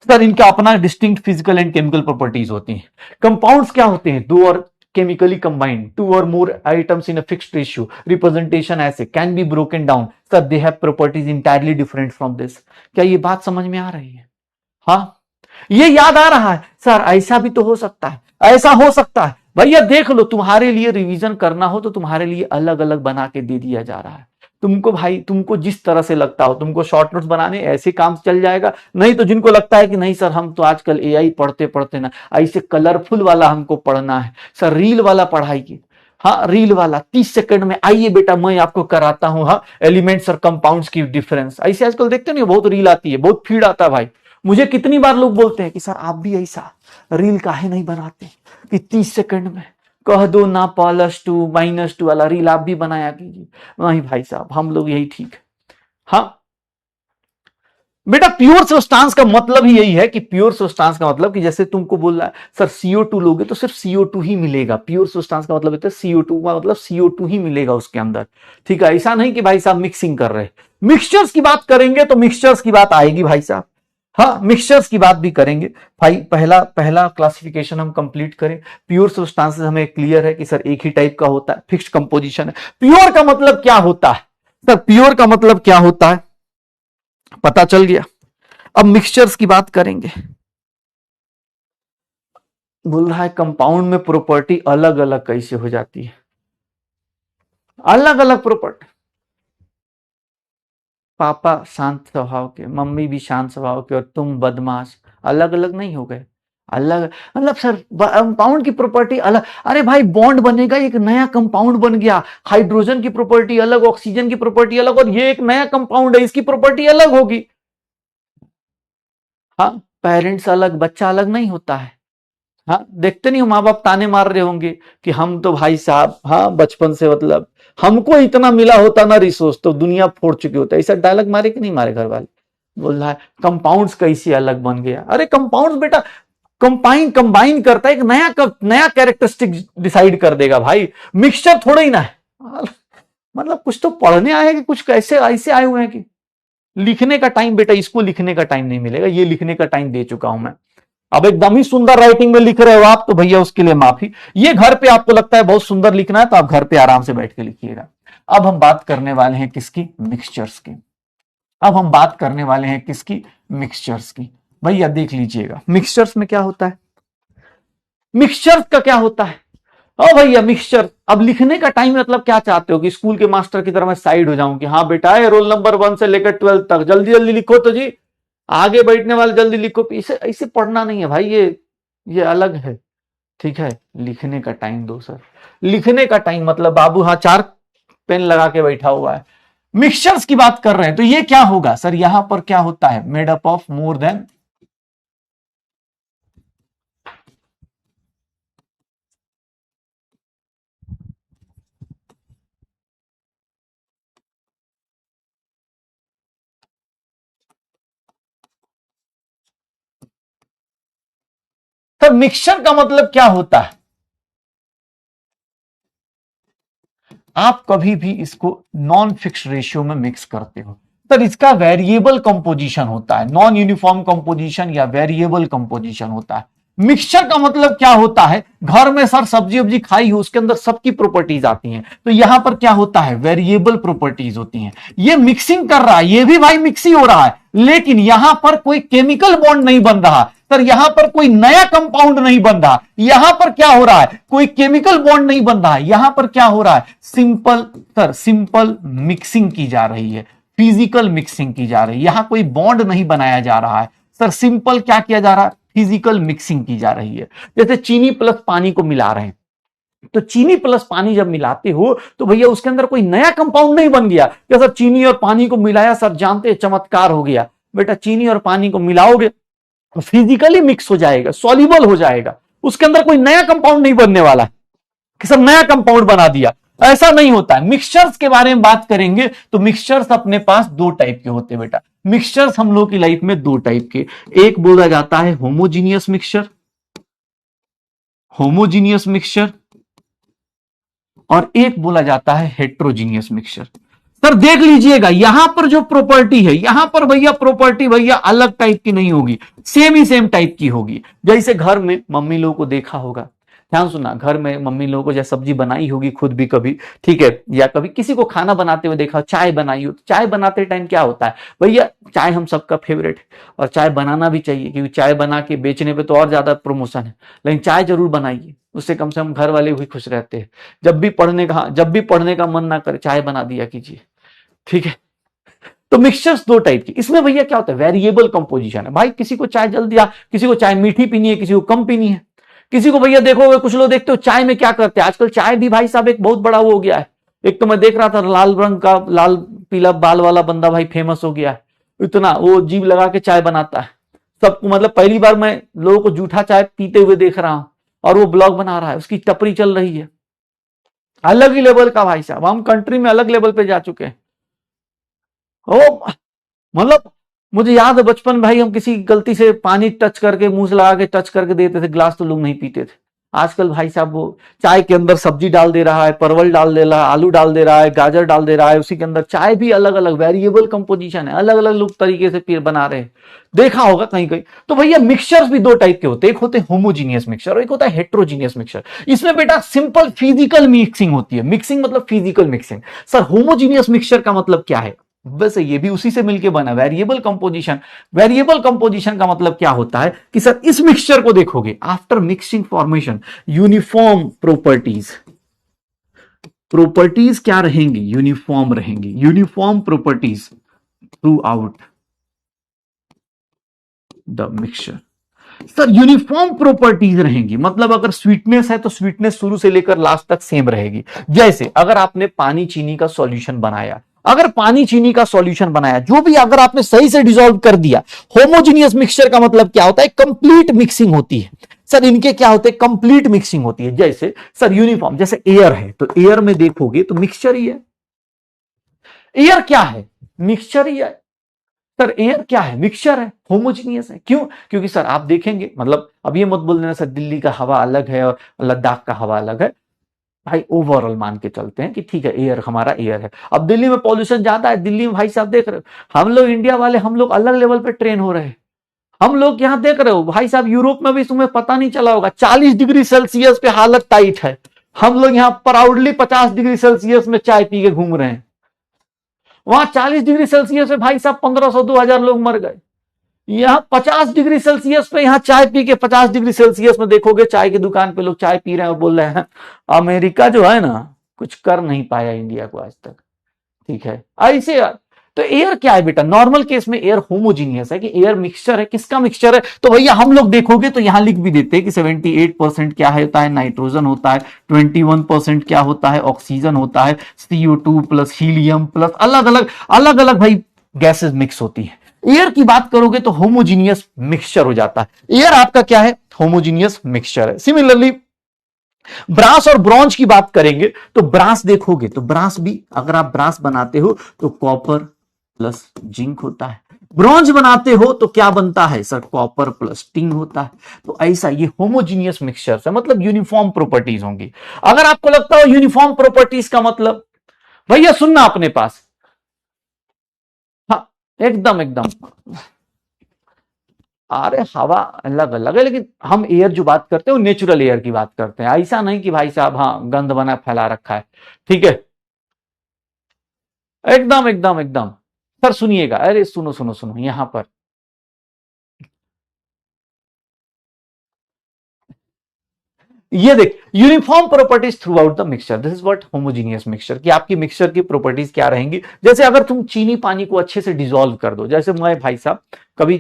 sir इनका अपना distinct physical and chemical properties होती हैं। कंपाउंड्स क्या होते हैं? दो और केमिकली कंबाइंड, टू और more items in a fixed ratio, representation ऐसे, can be broken down, sir they have properties entirely different from this. क्या ये बात समझ में आ रही है? हाँ ये याद आ रहा है सर, ऐसा भी तो हो सकता है, ऐसा हो सकता है, भैया देख लो, तुम्हारे लिए रिवीजन करना हो तो तुम्हारे लिए अलग अलग बना के दे दिया जा रहा है। तुमको भाई, तुमको जिस तरह से लगता हो, तुमको शॉर्ट नोट्स बनाने ऐसे काम चल जाएगा, नहीं तो जिनको लगता है कि नहीं सर हम तो आजकल एआई पढ़ते पढ़ते ना, ऐसे कलरफुल वाला हमको पढ़ना है, सर रील वाला पढ़ाई की, हाँ रील वाला 30 सेकंड में, आइए बेटा मैं आपको कराता हूं, हाँ एलिमेंट्स और कंपाउंड्स की डिफरेंस, ऐसे आजकल देखते नहीं, बहुत रील आती है, बहुत फीड आता है भाई। मुझे कितनी बार लोग बोलते हैं कि सर आप भी ऐसा रील काहे नहीं बनाते कि 30 सेकंड में कह दो ना, +2 -2 वाला रील आप भी बनाया कीजिए। नहीं भाई साहब, हम लोग यही ठीक है। हाँ बेटा प्योर सब्सटेंस का मतलब ही यही है कि प्योर सब्सटेंस का मतलब कि जैसे तुमको बोल रहा है सर CO2 लोगे तो सिर्फ CO2 ही मिलेगा। प्योर सब्सटेंस का मतलब होता है CO2 का मतलब CO2 ही मिलेगा उसके अंदर। ठीक है, ऐसा नहीं कि भाई साहब मिक्सिंग कर रहे। मिक्सचर्स की बात करेंगे तो मिक्सचर्स की बात आएगी भाई साहब। हाँ, मिक्सचर्स की बात भी करेंगे भाई। पहला पहला क्लासिफिकेशन हम कंप्लीट करें। प्योर सब्सटेंसेस हमें क्लियर है कि सर एक ही टाइप का होता है, फिक्स्ड कंपोजिशन है। प्योर का मतलब क्या होता है सर? प्योर का मतलब क्या होता है पता चल गया। अब मिक्सचर्स की बात करेंगे। बोल रहा है कंपाउंड में प्रॉपर्टी अलग अलग कैसे हो जाती है? अलग अलग प्रॉपर्टी। पापा शांत स्वभाव के, मम्मी भी शांत स्वभाव के और तुम बदमाश, अलग अलग नहीं हो गए? अलग मतलब सर कंपाउंड की प्रॉपर्टी अलग। अरे भाई बॉन्ड बनेगा, एक नया कंपाउंड बन गया। हाइड्रोजन की प्रॉपर्टी अलग, ऑक्सीजन की प्रॉपर्टी अलग, और ये एक नया कंपाउंड है, इसकी प्रॉपर्टी अलग होगी। हाँ, पेरेंट्स अलग, बच्चा अलग नहीं होता है। हाँ, देखते नहीं हो माँ बाप ताने मार रहे होंगे कि हम तो भाई साहब हाँ बचपन से मतलब हमको इतना मिला होता ना रिसोर्स तो दुनिया फोड़ चुके होता। ऐसा डायलॉग मारे कि नहीं मारे घर वाले? बोल रहा है कंपाउंड्स कैसे अलग बन गया। अरे कंपाउंड्स बेटा कंबाइन कंबाइन करता है, एक नया कैरेक्टरिस्टिक डिसाइड कर देगा भाई। मिक्सचर थोड़ा ही ना है। मतलब कुछ तो पढ़ने आए हैं कि कुछ कैसे ऐसे आए हुए हैं कि लिखने का टाइम बेटा, इसको लिखने का टाइम नहीं मिलेगा, ये लिखने का टाइम दे चुका हूं मैं। अब एकदम ही सुंदर राइटिंग में लिख रहे हो आप तो भैया उसके लिए माफी। ये घर पे आपको लगता है बहुत सुंदर लिखना है तो आप घर पे आराम से बैठ के लिखिएगा। अब हम बात करने वाले हैं किसकी? मिक्सचर्स की। अब हम बात करने वाले हैं किसकी? मिक्सचर्स की। भैया देख लीजिएगा मिक्सचर्स में क्या होता है। मिक्सचर्स का क्या होता है? ओ भैया मिक्सचर, अब लिखने का टाइम मतलब क्या चाहते हो कि स्कूल के मास्टर की तरह मैं साइड हो जाऊं कि हाँ बेटा है रोल नंबर 1 से लेकर 12 तक जल्दी जल्दी लिखो तो जी, आगे बैठने वाले जल्दी लिखो। इसे ऐसे पढ़ना नहीं है भाई, ये अलग है। ठीक है, लिखने का टाइम दो सर। लिखने का टाइम मतलब बाबू हाँ 4 पेन लगा के बैठा हुआ है। मिक्सचर्स की बात कर रहे हैं तो ये क्या होगा सर? यहां पर क्या होता है? Made up of more then. Sir mixture का मतलब क्या होता है? आप कभी भी इसको नॉन फिक्स रेशियो में मिक्स करते हो सर, इसका वेरिएबल कंपोजिशन होता है। नॉन यूनिफॉर्म कंपोजिशन या वेरिएबल कंपोजिशन होता है। मिक्सचर का मतलब क्या होता है? घर में सर सब्जी वब्जी खाई हो उसके अंदर सबकी प्रॉपर्टीज आती हैं, तो यहां पर क्या होता है? वेरिएबल प्रॉपर्टीज होती हैं। ये मिक्सिंग कर रहा है, ये भी भाई मिक्स ही हो रहा है, लेकिन यहां पर कोई केमिकल बॉन्ड नहीं बन रहा सर। यहां पर कोई नया कंपाउंड नहीं बन रहा। यहां पर क्या हो रहा है? कोई केमिकल बॉन्ड नहीं बन रहा है। यहां पर क्या हो रहा है? सिंपल सर सिंपल मिक्सिंग की जा रही है, फिजिकल मिक्सिंग की जा रही है। यहां कोई बॉन्ड नहीं बनाया जा रहा है सर, सिंपल क्या किया जा रहा है? फिजिकल मिक्सिंग की जा रही है। जैसे चीनी प्लस पानी को मिला रहे हैं, तो चीनी प्लस पानी जब मिलाते हो तो भैया उसके अंदर कोई नया कंपाउंड नहीं बन गया क्या सर? चीनी और पानी को मिलाया सर, जानते चमत्कार हो गया। बेटा चीनी और पानी को मिलाओगे फिजिकली मिक्स हो जाएगा, सॉल्युबल हो जाएगा, उसके अंदर कोई नया कंपाउंड नहीं बनने वाला है कि सब नया कंपाउंड बना दिया। ऐसा नहीं होता है। मिक्सचर्स के बारे में बात करेंगे तो मिक्सचर्स अपने पास दो टाइप के होते हैं बेटा। मिक्सचर्स हम लोग की लाइफ में दो टाइप के, एक बोला जाता है होमोजीनियस मिक्सचर, होमोजीनियस मिक्सचर, और एक बोला जाता है हेट्रोजीनियस मिक्सचर। सर देख लीजिएगा यहां पर जो प्रॉपर्टी है, यहां पर भैया प्रॉपर्टी भैया अलग टाइप की नहीं होगी, सेम ही सेम टाइप की होगी। जैसे घर में मम्मी लोगों को देखा होगा, ध्यान सुना, घर में मम्मी लोगों को जैसे सब्जी बनाई होगी खुद भी कभी, ठीक है, या कभी किसी को खाना बनाते हुए देखा, चाय बनाई हो, चाय बनाते टाइम क्या होता है भैया? चाय हम सबका फेवरेट है और चाय बनाना भी चाहिए, क्योंकि चाय बना के बेचने पे तो और ज्यादा प्रमोशन है, लेकिन चाय जरूर बनाइए, उससे कम से कम घर वाले भी खुश रहते हैं। जब भी पढ़ने का मन ना करे चाय बना दिया कीजिए, ठीक है। तो मिक्सचर्स दो टाइप की, इसमें भैया क्या होता है? वेरिएबल कंपोजिशन है भाई। किसी को चाय जल्दी किसी को चाय मीठी पीनी है, किसी को कम पीनी है। किसी को भैया देखोगे कुछ लोग देखते हो चाय में क्या करते हैं आजकल, चाय भी भाई साहब एक बहुत बड़ा वो हो गया है। एक तो मैं देख रहा था लाल रंग का, लाल पीला बाल वाला बंदा भाई फेमस हो गया है, इतना वो जीभ लगा के चाय बनाता है सबको। मतलब पहली बार मैं लोगों को जूठा चाय पीते हुए देख रहा हूं, और वो ब्लॉग बना रहा है, उसकी टपरी चल रही है। अलग ही लेवल का भाई साहब, हम कंट्री में अलग लेवल पे जा चुके हैं। ओ मतलब मुझे याद है बचपन भाई, हम किसी गलती से पानी टच करके मुंह से लगा के टच करके देते थे गिलास, तो लोग नहीं पीते थे। आजकल भाई साहब वो चाय के अंदर सब्जी डाल दे रहा है, परवल डाल दे रहा है, आलू डाल दे रहा है, गाजर डाल दे रहा है, उसी के अंदर चाय भी अलग अलग वेरिएबल कंपोजिशन है, अलग अलग लोग तरीके से पी बना रहे हैं, देखा होगा कहीं कहीं। तो भैया मिक्सचर्स भी दो टाइप के होते हैं, एक होते हैं होमोजीनियस मिक्सचर और एक होता है हेट्रोजीनियस मिक्सचर। इसमें बेटा सिंपल फिजिकल मिक्सिंग होती है, मिक्सिंग मतलब physical mixing. Sir homogeneous mixture का मतलब क्या है? वैसे ये भी उसी से मिलके बना वेरिएबल कंपोजिशन। वेरिएबल कंपोजिशन का मतलब क्या होता है कि सर इस मिक्सचर को देखोगे after mixing formation uniform properties, properties क्या रहेंगी? यूनिफॉर्म रहेंगी, uniform properties through out the mixture. Sir uniform properties रहेंगी मतलब अगर स्वीटनेस है तो स्वीटनेस शुरू से लेकर लास्ट तक सेम रहेगी। जैसे अगर आपने पानी चीनी का सॉल्यूशन बनाया, अगर पानी चीनी का सॉल्यूशन बनाया जो भी अगर आपने सही से डिसॉल्व कर दिया, होमोजीनियस मिक्सचर का मतलब क्या होता है? कंप्लीट मिक्सिंग होती है। सर इनके क्या होते हैं? कंप्लीट मिक्सिंग होती है। जैसे सर यूनिफॉर्म, जैसे एयर है तो एयर में देखोगे तो मिक्सचर ही है। एयर क्या है? मिक्सचर ही है। सर एयर क्या है? मिक्सचर है, होमोजीनियस है। क्यों? क्योंकि सर आप देखेंगे, मतलब अब ये मत बोल देना सर दिल्ली का हवा अलग है और लद्दाख का हवा अलग है। भाई ओवरऑल मान के चलते हैं कि ठीक है एयर हमारा एयर है। अब दिल्ली में पॉल्यूशन ज्यादा है, दिल्ली में भाई साहब देख रहे हो हम लोग इंडिया वाले, हम लोग अलग लेवल पे ट्रेन हो रहे हैं। हम लोग यहां देख रहे हो भाई साहब, यूरोप में भी तुम्हें पता नहीं चला होगा 40 डिग्री सेल्सियस पे हालत टाइट है। हम लोग यहां प्राउडली 50 डिग्री सेल्सियस में चाय पी के घूम रहे हैं। वहां 40 डिग्री सेल्सियस में भाई साहब 1500 2000 लोग मर गए। यहां 50 डिग्री सेल्सियस पे यहां चाय पी के, 50 डिग्री सेल्सियस में देखोगे चाय की दुकान पे लोग चाय पी रहे हैं और बोल रहे हैं अमेरिका जो है ना कुछ कर नहीं पाया इंडिया को आज तक। ठीक है ऐसे। तो एयर क्या है बेटा? नॉर्मल केस में एयर होमोजीनियस है कि एयर मिक्सचर है। किसका मिक्सचर है? तो भैया हम लोग देखोगे तो यहां लिख भी देते हैं कि 78% क्या होता है? नाइट्रोजन होता है। 21% क्या होता है? ऑक्सीजन होता है। CO2 प्लस हीलियम प्लस अलग अलग भाई गैसेस मिक्स होती है। एयर की बात करोगे तो होमोजीनियस मिक्सचर हो जाता है। एयर आपका क्या है? होमोजीनियस मिक्सचर है। सिमिलरली ब्रास और ब्रॉन्ज की बात करेंगे तो ब्रास देखोगे तो ब्रास भी, अगर आप ब्रास बनाते हो तो कॉपर प्लस जिंक होता है। ब्रॉन्ज बनाते हो तो क्या बनता है सर? कॉपर प्लस टिन होता है। तो ऐसा ये होमोजीनियस मिक्सचर है, मतलब यूनिफॉर्म प्रॉपर्टीज होंगी। अगर आपको लगता हो यूनिफॉर्म प्रॉपर्टीज का मतलब, भैया सुनना अपने पास, हाँ एकदम एकदम, अरे हवा अलग अलग है लेकिन हम एयर जो बात करते हैं वो नेचुरल एयर की बात करते हैं। ऐसा नहीं कि भाई साहब हाँ गंद बना फैला रखा है। ठीक है एकदम एकदम एकदम। सर सुनिएगा, अरे सुनो सुनो सुनो यहां पर, ये देख uniform properties through out the mixture, this is what homogeneous mixture, कि आपकी मिक्सचर की प्रॉपर्टीज क्या रहेंगी। जैसे अगर तुम चीनी पानी को अच्छे से डिसॉल्व कर दो, जैसे मैं भाई साहब कभी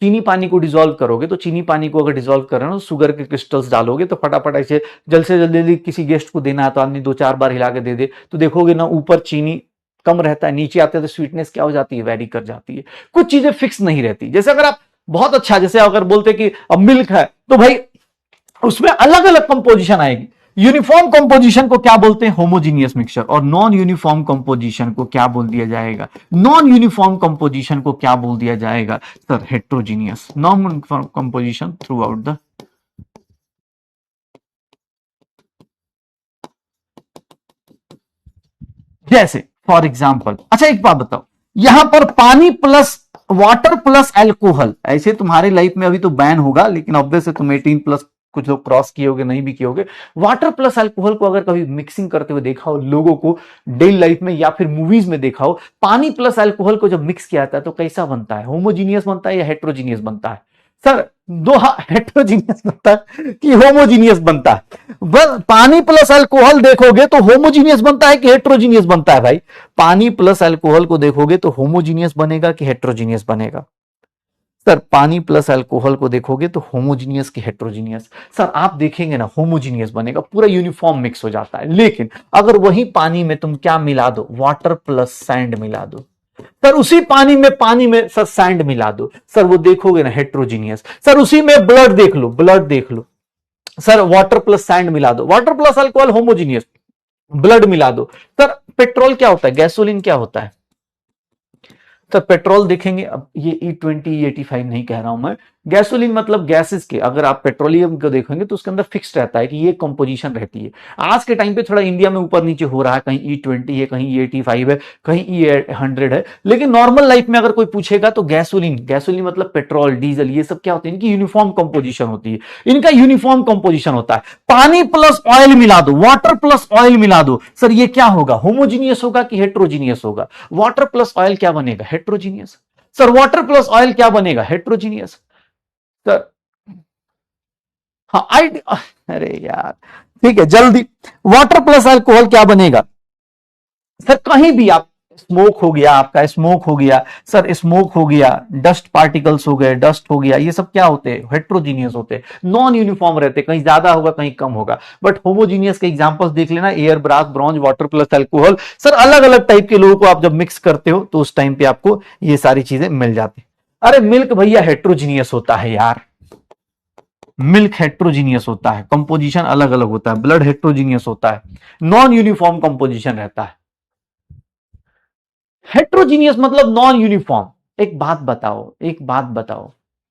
चीनी पानी को डिसॉल्व करोगे तो चीनी पानी को अगर डिसॉल्व कर रहे हो तो शुगर के क्रिस्टल्स डालोगे तो फटाफट ऐसे जल्द से जल्दी किसी गेस्ट को देना है तो आदमी 2-4 बार हिला के दे दे तो देखोगे ना ऊपर चीनी कम रहता है, नीचे आते हैं तो स्वीटनेस क्या हो जाती है? वेरी कर जाती है। कुछ चीजें फिक्स नहीं रहती। जैसे अगर आप बहुत अच्छा, जैसे अगर बोलते कि अब मिल्क है तो भाई उसमें अलग अलग कंपोजिशन आएगी। यूनिफॉर्म कंपोजिशन को क्या बोलते हैं? Homogeneous mixture. और नॉन यूनिफॉर्म कंपोजिशन को क्या बोल दिया जाएगा? नॉन यूनिफॉर्म कंपोजिशन को क्या बोल दिया जाएगा sir? Heterogeneous. Non uniform composition through out the, जैसे फॉर एग्जाम्पल, अच्छा एक बात बताओ, यहां पर पानी प्लस वाटर प्लस एल्कोहल, ऐसे तुम्हारे लाइफ में अभी तो बैन होगा लेकिन ऑब्वियस है तुम 18 प्लस कुछ लोग क्रॉस किए होगे, नहीं भी किए होगे। वाटर प्लस अल्कोहल को अगर कभी मिक्सिंग करते हुए देखा हो लोगों को डेली लाइफ में या फिर मूवीज में देखा हो, पानी प्लस अल्कोहल को जब मिक्स किया जाता है तो कैसा बनता है? होमोजीनियस बनता है या हेट्रोजीनियस बनता है? सर दो हेट्रोजीनियस बनता है कि होमोजीनियस बनता है? बस पानी प्लस अल्कोहल देखोगे तो होमोजीनियस बनता है कि हेट्रोजीनियस बनता है? भाई पानी प्लस अल्कोहल को देखोगे तो होमोजीनियस बनेगा कि हेट्रोजीनियस बनेगा? सर पानी प्लस अल्कोहल को देखोगे तो होमोजीनियस की हेट्रोजीनियस? सर आप देखेंगे ना होमोजीनियस बनेगा, पूरा यूनिफॉर्म मिक्स हो जाता है। लेकिन अगर वही पानी में तुम क्या मिला दो? वाटर प्लस सैंड मिला दो। सर उसी पानी में सर सैंड मिला दो, सर वो देखोगे ना हेट्रोजीनियस। सर उसी में ब्लड देख लो, ब्लड देख लो, सर वाटर प्लस सैंड मिला दो, water plus alcohol homogeneous, blood मिला दो। सर पेट्रोल क्या होता है? गैसोलीन क्या होता है? सर पेट्रोल देखेंगे, अब ये E20 E85 नहीं कह रहा हूं मैं, गैसोलीन मतलब गैसेस के, अगर आप पेट्रोलियम को देखेंगे तो उसके अंदर फिक्स रहता है कि ये कंपोजिशन रहती है। आज के टाइम पे थोड़ा इंडिया में ऊपर नीचे हो रहा है, कहीं E20 है, कहीं E85 है, कहीं E100 है, लेकिन नॉर्मल लाइफ में अगर कोई पूछेगा तो गैसोलीन, गैसोलीन मतलब पेट्रोल डीजल, ये सब क्या होते हैं, इनकी यूनिफॉर्म कंपोजिशन होती है, इनका यूनिफॉर्म कंपोजिशन होता है। पानी प्लस ऑयल मिला दो, वाटर प्लस ऑयल मिला दो, सर ये क्या होगा, होमोजीनियस होगा कि हेट्रोजीनियस होगा? वाटर प्लस ऑयल क्या बनेगा, heterogeneous. Sir water plus oil क्या बनेगा, हेट्रोजीनियस। सर हाँ आई, अरे यार ठीक है जल्दी, वाटर प्लस अल्कोहल क्या बनेगा? सर कहीं भी आप, स्मोक हो गया आपका, स्मोक हो गया सर, स्मोक हो गया, डस्ट पार्टिकल्स हो गए, डस्ट हो गया, ये सब क्या होते हैं, हेट्रोजीनियस होते हैं, नॉन यूनिफॉर्म रहते हैं, कहीं ज्यादा होगा कहीं कम होगा। बट होमोजीनियस के एग्जांपल्स देख लेना, air, brass, bronze, water plus alcohol. Sir अलग अलग टाइप के लोगों को आप जब मिक्स करते हो तो उस टाइम पे आपको ये सारी चीजें मिल जाती। अरे मिल्क भैया हेट्रोजीनियस होता है यार, मिल्क हेट्रोजीनियस होता है, कंपोजिशन अलग अलग होता है, ब्लड हेट्रोजीनियस होता है, नॉन यूनिफॉर्म कंपोजिशन रहता है। हेट्रोजीनियस मतलब नॉन यूनिफॉर्म। एक बात बताओ, एक बात बताओ,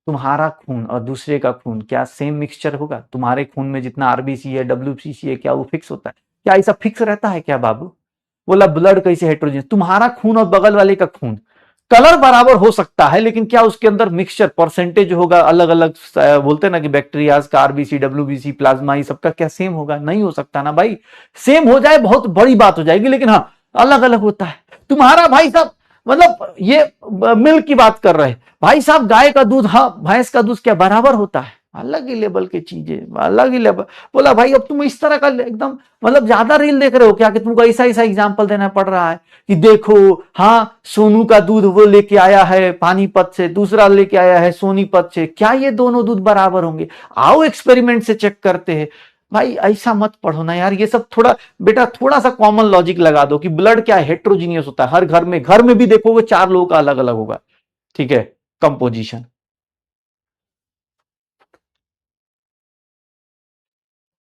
तुम्हारा खून और दूसरे का खून क्या सेम मिक्सचर होगा? तुम्हारे खून में जितना आरबीसी है, डब्ल्यूसीसी है, क्या वो फिक्स होता है? क्या ऐसा फिक्स रहता है क्या बाबू? बोला ब्लड कैसे हेट्रोजीनियस, तुम्हारा खून और बगल वाले का खून कलर बराबर हो सकता है, लेकिन क्या उसके अंदर मिक्सचर परसेंटेज होगा अलग अलग? बोलते हैं ना कि बैक्टीरियाज का आरबीसी, डब्ल्यूबीसी, प्लाज्मा, ये सबका क्या सेम होगा? नहीं हो सकता ना भाई। सेम हो जाए बहुत बड़ी बात हो जाएगी, लेकिन हाँ अलग अलग होता है। तुम्हारा भाई साहब, मतलब ये मिल्क की बात कर रहे हैं भाई साहब, गाय का दूध, हाँ भैंस का दूध क्या बराबर होता है? अलग ही लेवल की चीजें, अलग ही लेवल। बोला भाई अब तुम इस तरह का एकदम मतलब ज्यादा रील देख रहे हो क्या, कि तुमको ऐसा ऐसा एग्जाम्पल देना पड़ रहा है कि देखो हाँ सोनू का दूध वो लेके आया है पानीपत से, दूसरा लेके आया है सोनीपत से, क्या ये दोनों दूध बराबर होंगे? आओ एक्सपेरिमेंट से चेक करते हैं। भाई ऐसा मत पढ़ो ना यार, ये सब थोड़ा बेटा थोड़ा सा कॉमन लॉजिक लगा दो कि ब्लड क्या है, हेट्रोजीनियस होता है, हर घर में भी देखोगे चार लोगों का अलग अलग होगा, ठीक है, कंपोजिशन।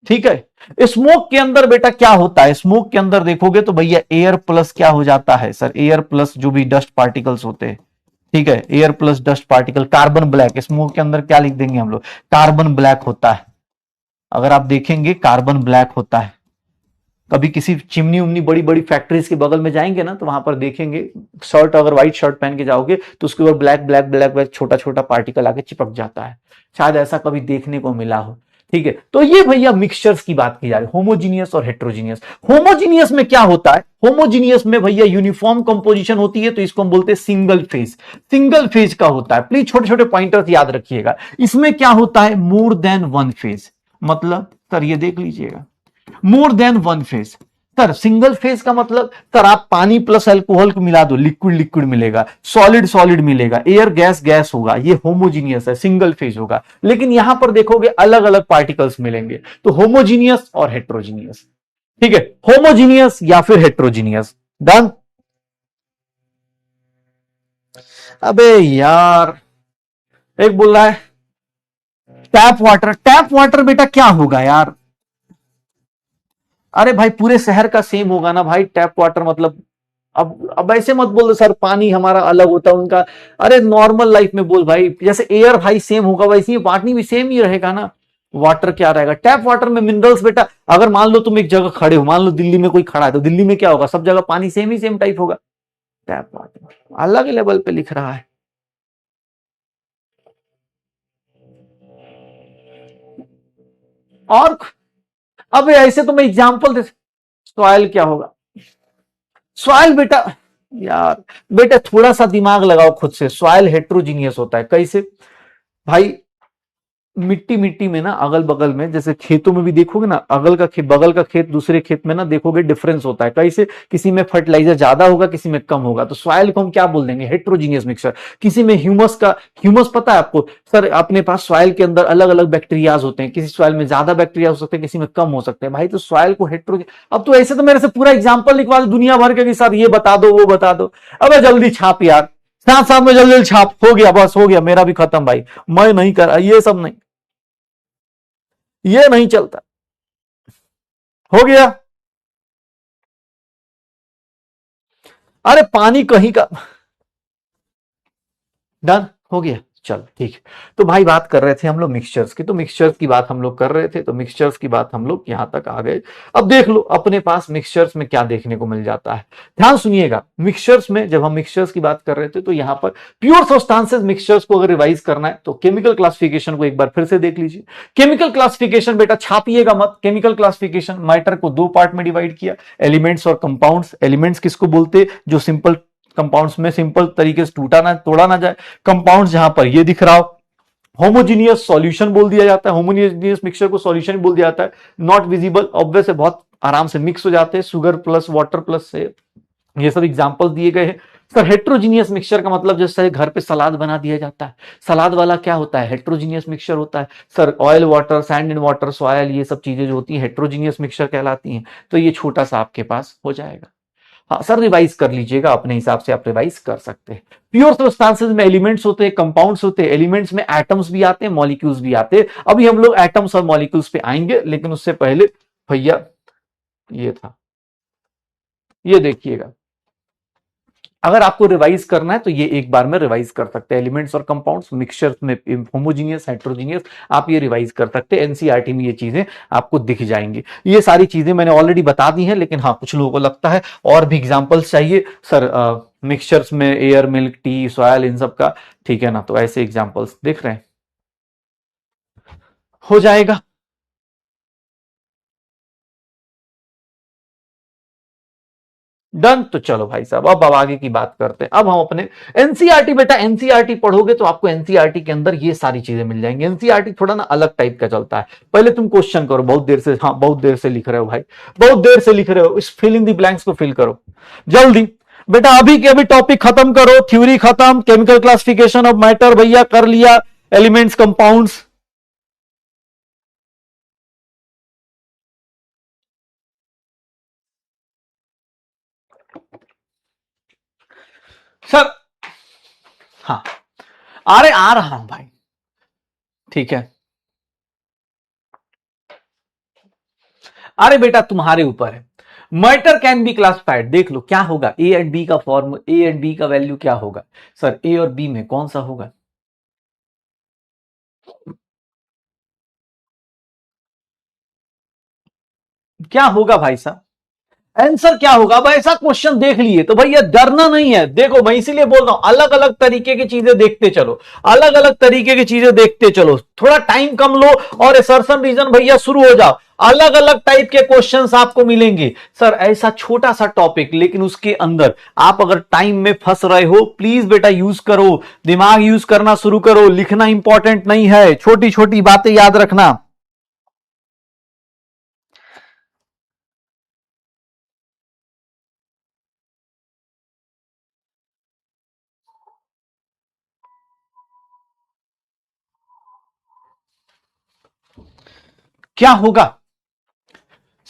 ठीक है, स्मोक के अंदर बेटा क्या होता है, स्मोक के अंदर देखोगे तो भैया एयर प्लस क्या हो जाता है सर, एयर प्लस जो भी डस्ट पार्टिकल्स होते हैं, ठीक है, air plus dust particle, carbon black, smoke के अंदर क्या लिख देंगे हम लोग, कार्बन ब्लैक होता है। अगर आप देखेंगे कार्बन ब्लैक होता है, कभी किसी चिमनी उमनी बड़ी बड़ी फैक्ट्रीज के बगल में जाएंगे ना तो वहां पर देखेंगे, शर्ट अगर व्हाइट शर्ट पहन के जाओगे तो उसके ऊपर ब्लैक ब्लैक ब्लैक ब्लैक छोटा छोटा पार्टिकल आके चिपक जाता है, शायद ऐसा कभी देखने को मिला हो। ठीक है, तो ये भैया मिक्सचर्स की बात की जा रही है, होमोजीनियस और हेट्रोजीनियस। होमोजीनियस में क्या होता है, होमोजीनियस में भैया यूनिफॉर्म कंपोजिशन होती है, तो इसको हम बोलते हैं सिंगल फेज, सिंगल फेज का होता है। प्लीज छोटे छोटे पॉइंटर्स याद रखिएगा। इसमें क्या होता है, मोर देन वन फेज, मतलब सर ये देख लीजिएगा, मोर than one phase. Sir single phase का मतलब सर आप पानी प्लस अल्कोहल को मिला दो, लिक्विड लिक्विड मिलेगा, सॉलिड सॉलिड मिलेगा, एयर गैस गैस होगा, ये होमोजीनियस है, सिंगल फेज होगा। लेकिन यहां पर देखोगे अलग अलग पार्टिकल्स मिलेंगे, तो होमोजीनियस और हेट्रोजीनियस। ठीक है, होमोजीनियस या फिर हेट्रोजीनियस। डन। अबे यार, एक बोल रहा है टैप वाटर, टैप वाटर बेटा क्या होगा यार? अरे भाई पूरे शहर का सेम होगा ना भाई, टैप वाटर मतलब, अब ऐसे मत बोल सर पानी हमारा अलग होता है उनका। अरे नॉर्मल लाइफ में बोल भाई, जैसे एयर भाई सेम होगा वैसे ही पानी भी सेम ही रहेगा ना। वाटर क्या रहेगा, टैप वाटर में मिनरल्स बेटा, अगर मान लो तुम एक जगह खड़े हो, मान लो दिल्ली में कोई खड़ा है, तो दिल्ली में क्या होगा, सब जगह पानी सेम ही सेम टाइप होगा। टैप वाटर अलग लेवल पे लिख रहा है। और अब ऐसे तो मैं एग्जाम्पल दे, सॉइल क्या होगा, सॉइल बेटा, यार बेटा थोड़ा सा दिमाग लगाओ खुद से, सॉइल हेट्रोजीनियस होता है कैसे भाई? मिट्टी मिट्टी में ना अगल बगल में, जैसे खेतों में भी देखोगे ना, अगल का खेत बगल का खेत दूसरे खेत में ना देखोगे डिफरेंस होता है कैसे, किसी में फर्टिलाइजर ज्यादा होगा किसी में कम होगा, तो सॉइल को हम क्या बोल देंगे, हेट्रोजीनियस मिक्सचर। किसी में ह्यूमस का, ह्यूमस पता है आपको सर, अपने पास सॉइल के अंदर अलग अलग बैक्टीरियाज होते हैं, किसी सॉइल में ज्यादा बैक्टीरिया हो सकते हैं, किसी में कम हो सकते हैं भाई, तो सॉइल को हेट्रो। अब तो ऐसे तो मेरे से पूरा एग्जाम्पल लिखवा दो दुनिया भर के कि सर ये बता दो वो बता दो। अब जल्दी छाप यार, साथ साथ में जल्दी जल्दी छाप, हो गया बस हो गया, मेरा भी खत्म भाई, मैं नहीं कर रहा ये सब नहीं, ये नहीं चलता। हो गया। अरे पानी कहीं का, डन हो गया, चल ठीक है। तो भाई बात कर रहे थे हम लोग मिक्सचर्स की, तो मिक्सचर्स की बात हम लोग कर रहे थे, तो मिक्सचर्स की बात हम लोग यहां तक आ गए। अब देख लो अपने पास मिक्सचर्स में क्या देखने को मिल जाता है, ध्यान सुनिएगा। मिक्सचर्स में जब हम मिक्सचर्स की बात कर रहे थे तो यहां पर प्योर सब्सटेंसेस मिक्सचर्स को अगर रिवाइज करना है तो केमिकल क्लासिफिकेशन को एक बार फिर से देख लीजिए। केमिकल क्लासिफिकेशन बेटा छापिएगा मत, केमिकल क्लासिफिकेशन मैटर को दो पार्ट में डिवाइड किया, एलिमेंट्स और कंपाउंड्स। एलिमेंट्स किसको बोलते, जो सिंपल कंपाउंड्स में सिंपल तरीके से टूटा ना तोड़ा ना जाए। कंपाउंड्स जहां पर ये दिख रहा हो, होमोजीनियस सॉल्यूशन बोल दिया जाता है, होमोजीनियस मिक्सचर को सॉल्यूशन बोल दिया जाता है। नॉट विजिबल, ऑब्वियस है, बहुत आराम से मिक्स हो जाते हैं, शुगर प्लस वाटर प्लस से, ये सब एग्जांपल दिए गए हैं। सर हेट्रोजीनियस मिक्सचर का मतलब जैसे घर पे सलाद बना दिया जाता है, सलाद वाला क्या होता है, हेट्रोजीनियस मिक्सचर होता है। Sir oil water, sand and water, soil, ये सब चीजें जो होती हैं हेट्रोजीनियस मिक्सचर कहलाती हैं। तो ये छोटा सा आपके पास हो जाएगा। हाँ सर रिवाइज कर लीजिएगा अपने हिसाब से, आप रिवाइज कर सकते हैं। प्योर सब्सटेंसेस में एलिमेंट्स होते हैं, कंपाउंड्स होते हैं, एलिमेंट्स में एटम्स भी आते हैं, मॉलिक्यूल्स भी आते हैं। अभी हम लोग एटम्स और मॉलिक्यूल्स पे आएंगे, लेकिन उससे पहले भैया ये था, ये देखिएगा। अगर आपको रिवाइज करना है तो ये एक बार में रिवाइज कर सकते हैं, एलिमेंट्स और कंपाउंड्स, मिक्सचर्स में होमोजीनियस, हेट्रोजीनियस, आप ये रिवाइज कर सकते हैं। एनसीईआरटी में ये चीजें आपको दिख जाएंगी। ये सारी चीजें मैंने ऑलरेडी बता दी हैं, लेकिन हाँ कुछ लोगों को लगता है और भी एग्जांपल्स चाहिए सर मिक्सचर्स में एयर, मिल्क, टी, सॉयल, इन सब का, ठीक है ना। तो ऐसे एग्जाम्पल्स देख रहे हैं, हो जाएगा। डन। तो चलो भाई साहब अब आगे की बात करते हैं। अब हम अपने एनसीईआरटी, बेटा एनसीईआरटी पढ़ोगे तो आपको एनसीईआरटी के अंदर ये सारी चीजें मिल जाएंगी। एनसीईआरटी थोड़ा ना अलग टाइप का चलता है। पहले तुम क्वेश्चन करो, बहुत देर से, हाँ बहुत देर से लिख रहे हो भाई, बहुत देर से लिख रहे हो, इस फिल इन द ब्लैंक्स को फिल करो जल्दी। बेटा अभी के अभी टॉपिक खत्म करो, थ्योरी खत्म, केमिकल क्लासिफिकेशन ऑफ मैटर भैया कर लिया, एलिमेंट्स, कंपाउंड्स। सर हाँ, अरे आ रहा हूं भाई, ठीक है। अरे बेटा तुम्हारे ऊपर है। मैटर कैन बी क्लासिफाइड, देख लो क्या होगा, ए एंड बी का फॉर्म, ए एंड बी का वैल्यू क्या होगा। सर ए और बी में कौन सा होगा, क्या होगा भाई साहब, आंसर क्या होगा। अब ऐसा क्वेश्चन देख लिए तो भैया डरना नहीं है। देखो मैं इसीलिए बोल रहा हूं अलग अलग तरीके की चीजें देखते चलो, अलग अलग तरीके की चीजें देखते चलो, थोड़ा टाइम कम लो और असर्शन रीजन भैया शुरू हो जाओ। अलग अलग टाइप के क्वेश्चंस आपको मिलेंगे। सर ऐसा छोटा सा टॉपिक, लेकिन उसके अंदर आप अगर टाइम में फंस रहे हो, प्लीज बेटा यूज करो, दिमाग यूज करना शुरू करो। लिखना इंपॉर्टेंट नहीं है, छोटी छोटी बातें याद रखना। क्या होगा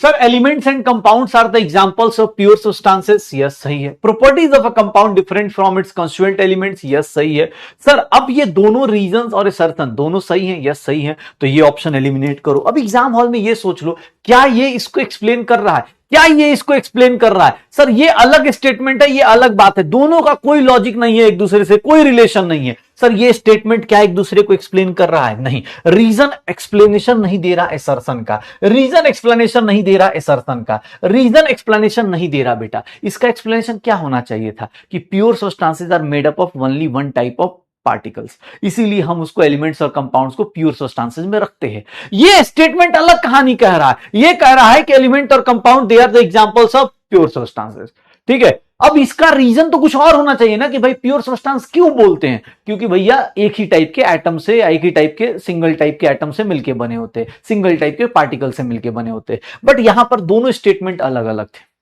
sir, elements and compounds are the examples of pure substances, yes सही है। Properties of a compound different from its constituent elements, yes सही है। सर अब ये दोनों रीजंस और असर्शन दोनों सही हैं, यस सही है। तो ये ऑप्शन एलिमिनेट करो। अब एग्जाम हॉल में ये सोच लो, क्या ये इसको एक्सप्लेन कर रहा है, क्या ये इसको एक्सप्लेन कर रहा है। सर ये अलग स्टेटमेंट है, ये अलग बात है, दोनों का कोई लॉजिक नहीं है, एक दूसरे से कोई रिलेशन नहीं है। सर ये स्टेटमेंट क्या एक दूसरे को एक्सप्लेन कर रहा है, नहीं। रीजन एक्सप्लेनेशन नहीं दे रहा असर्शन का, रीजन एक्सप्लेनेशन नहीं दे रहा असर्शन का, रीजन एक्सप्लेनेशन नहीं दे रहा बेटा। इसका एक्सप्लेनेशन क्या होना चाहिए था कि pure substances are made up of only one type of particles, इसीलिए हम उसको एलिमेंट्स और कंपाउंड्स को प्योर सब्सटेंसेस में रखते हैं। ये स्टेटमेंट अलग कहानी कह रहा है, ये कह रहा है कि एलिमेंट और compound they are the examples of pure substances, ठीक है। अब इसका रीजन तो कुछ और होना चाहिए ना कि भाई प्योर सब्सटेंस क्यों बोलते हैं, क्योंकि भैया एक ही टाइप के एटम से, एक ही टाइप के सिंगल टाइप के एटम से मिलके बने होते हैं, सिंगल टाइप के पार्टिकल से मिलके बने होते हैं। बट यहां पर दोनों स्टेटमेंट अलग अलग थे।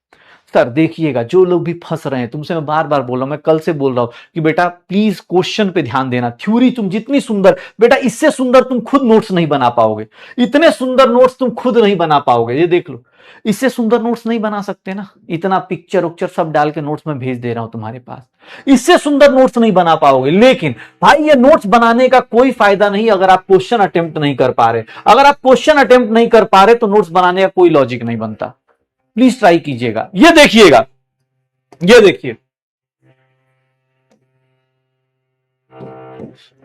सर देखिएगा जो लोग भी फंस रहे हैं, तुमसे मैं बार बार बोल रहा हूं, मैं कल से बोल रहा हूं कि बेटा प्लीज क्वेश्चन पे ध्यान देना। थ्योरी तुम जितनी सुंदर, बेटा इससे सुंदर तुम खुद नोट्स नहीं बना पाओगे, इतने सुंदर नोट्स तुम खुद नहीं बना पाओगे। ये देख लो, इससे सुंदर नोट्स नहीं बना सकते ना, इतना पिक्चर उक्चर सब डाल के नोट्स में भेज दे रहा हूं तुम्हारे पास, इससे सुंदर नोट्स नहीं बना पाओगे। लेकिन भाई ये नोट्स बनाने का कोई फायदा नहीं अगर आप क्वेश्चन अटेम्प्ट नहीं कर पा रहे। अगर आप क्वेश्चन अटेम्प्ट नहीं कर पा रहे तो नोट्स बनाने का कोई लॉजिक नहीं बनता। प्लीज ट्राई कीजिएगा। ये देखिएगा, ये देखिए,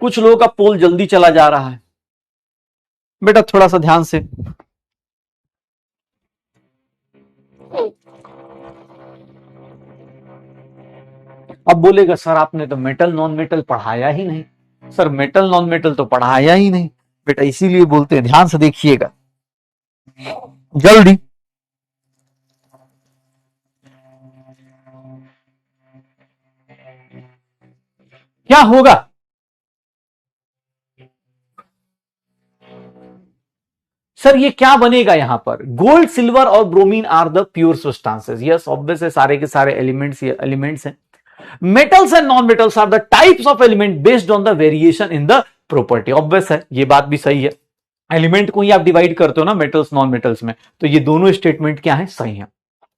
कुछ लोगों का पोल जल्दी चला जा रहा है, बेटा थोड़ा सा ध्यान से। अब बोलेगा सर आपने तो मेटल नॉन मेटल पढ़ाया ही नहीं। सर मेटल नॉन मेटल तो पढ़ाया ही नहीं बेटा, इसीलिए बोलते हैं ध्यान से देखिएगा जल्दी। क्या होगा सर, ये क्या बनेगा यहां पर? गोल्ड, सिल्वर और bromine are the pure substances. Yes obvious है, सारे के सारे एलिमेंट्स हैं। Metals and non metals are the types of element based on the variation in the property. Obvious है, ये बात भी सही है। एलिमेंट को ही आप डिवाइड करते हो ना मेटल्स नॉन मेटल्स में, तो ये दोनों स्टेटमेंट क्या है? सही है।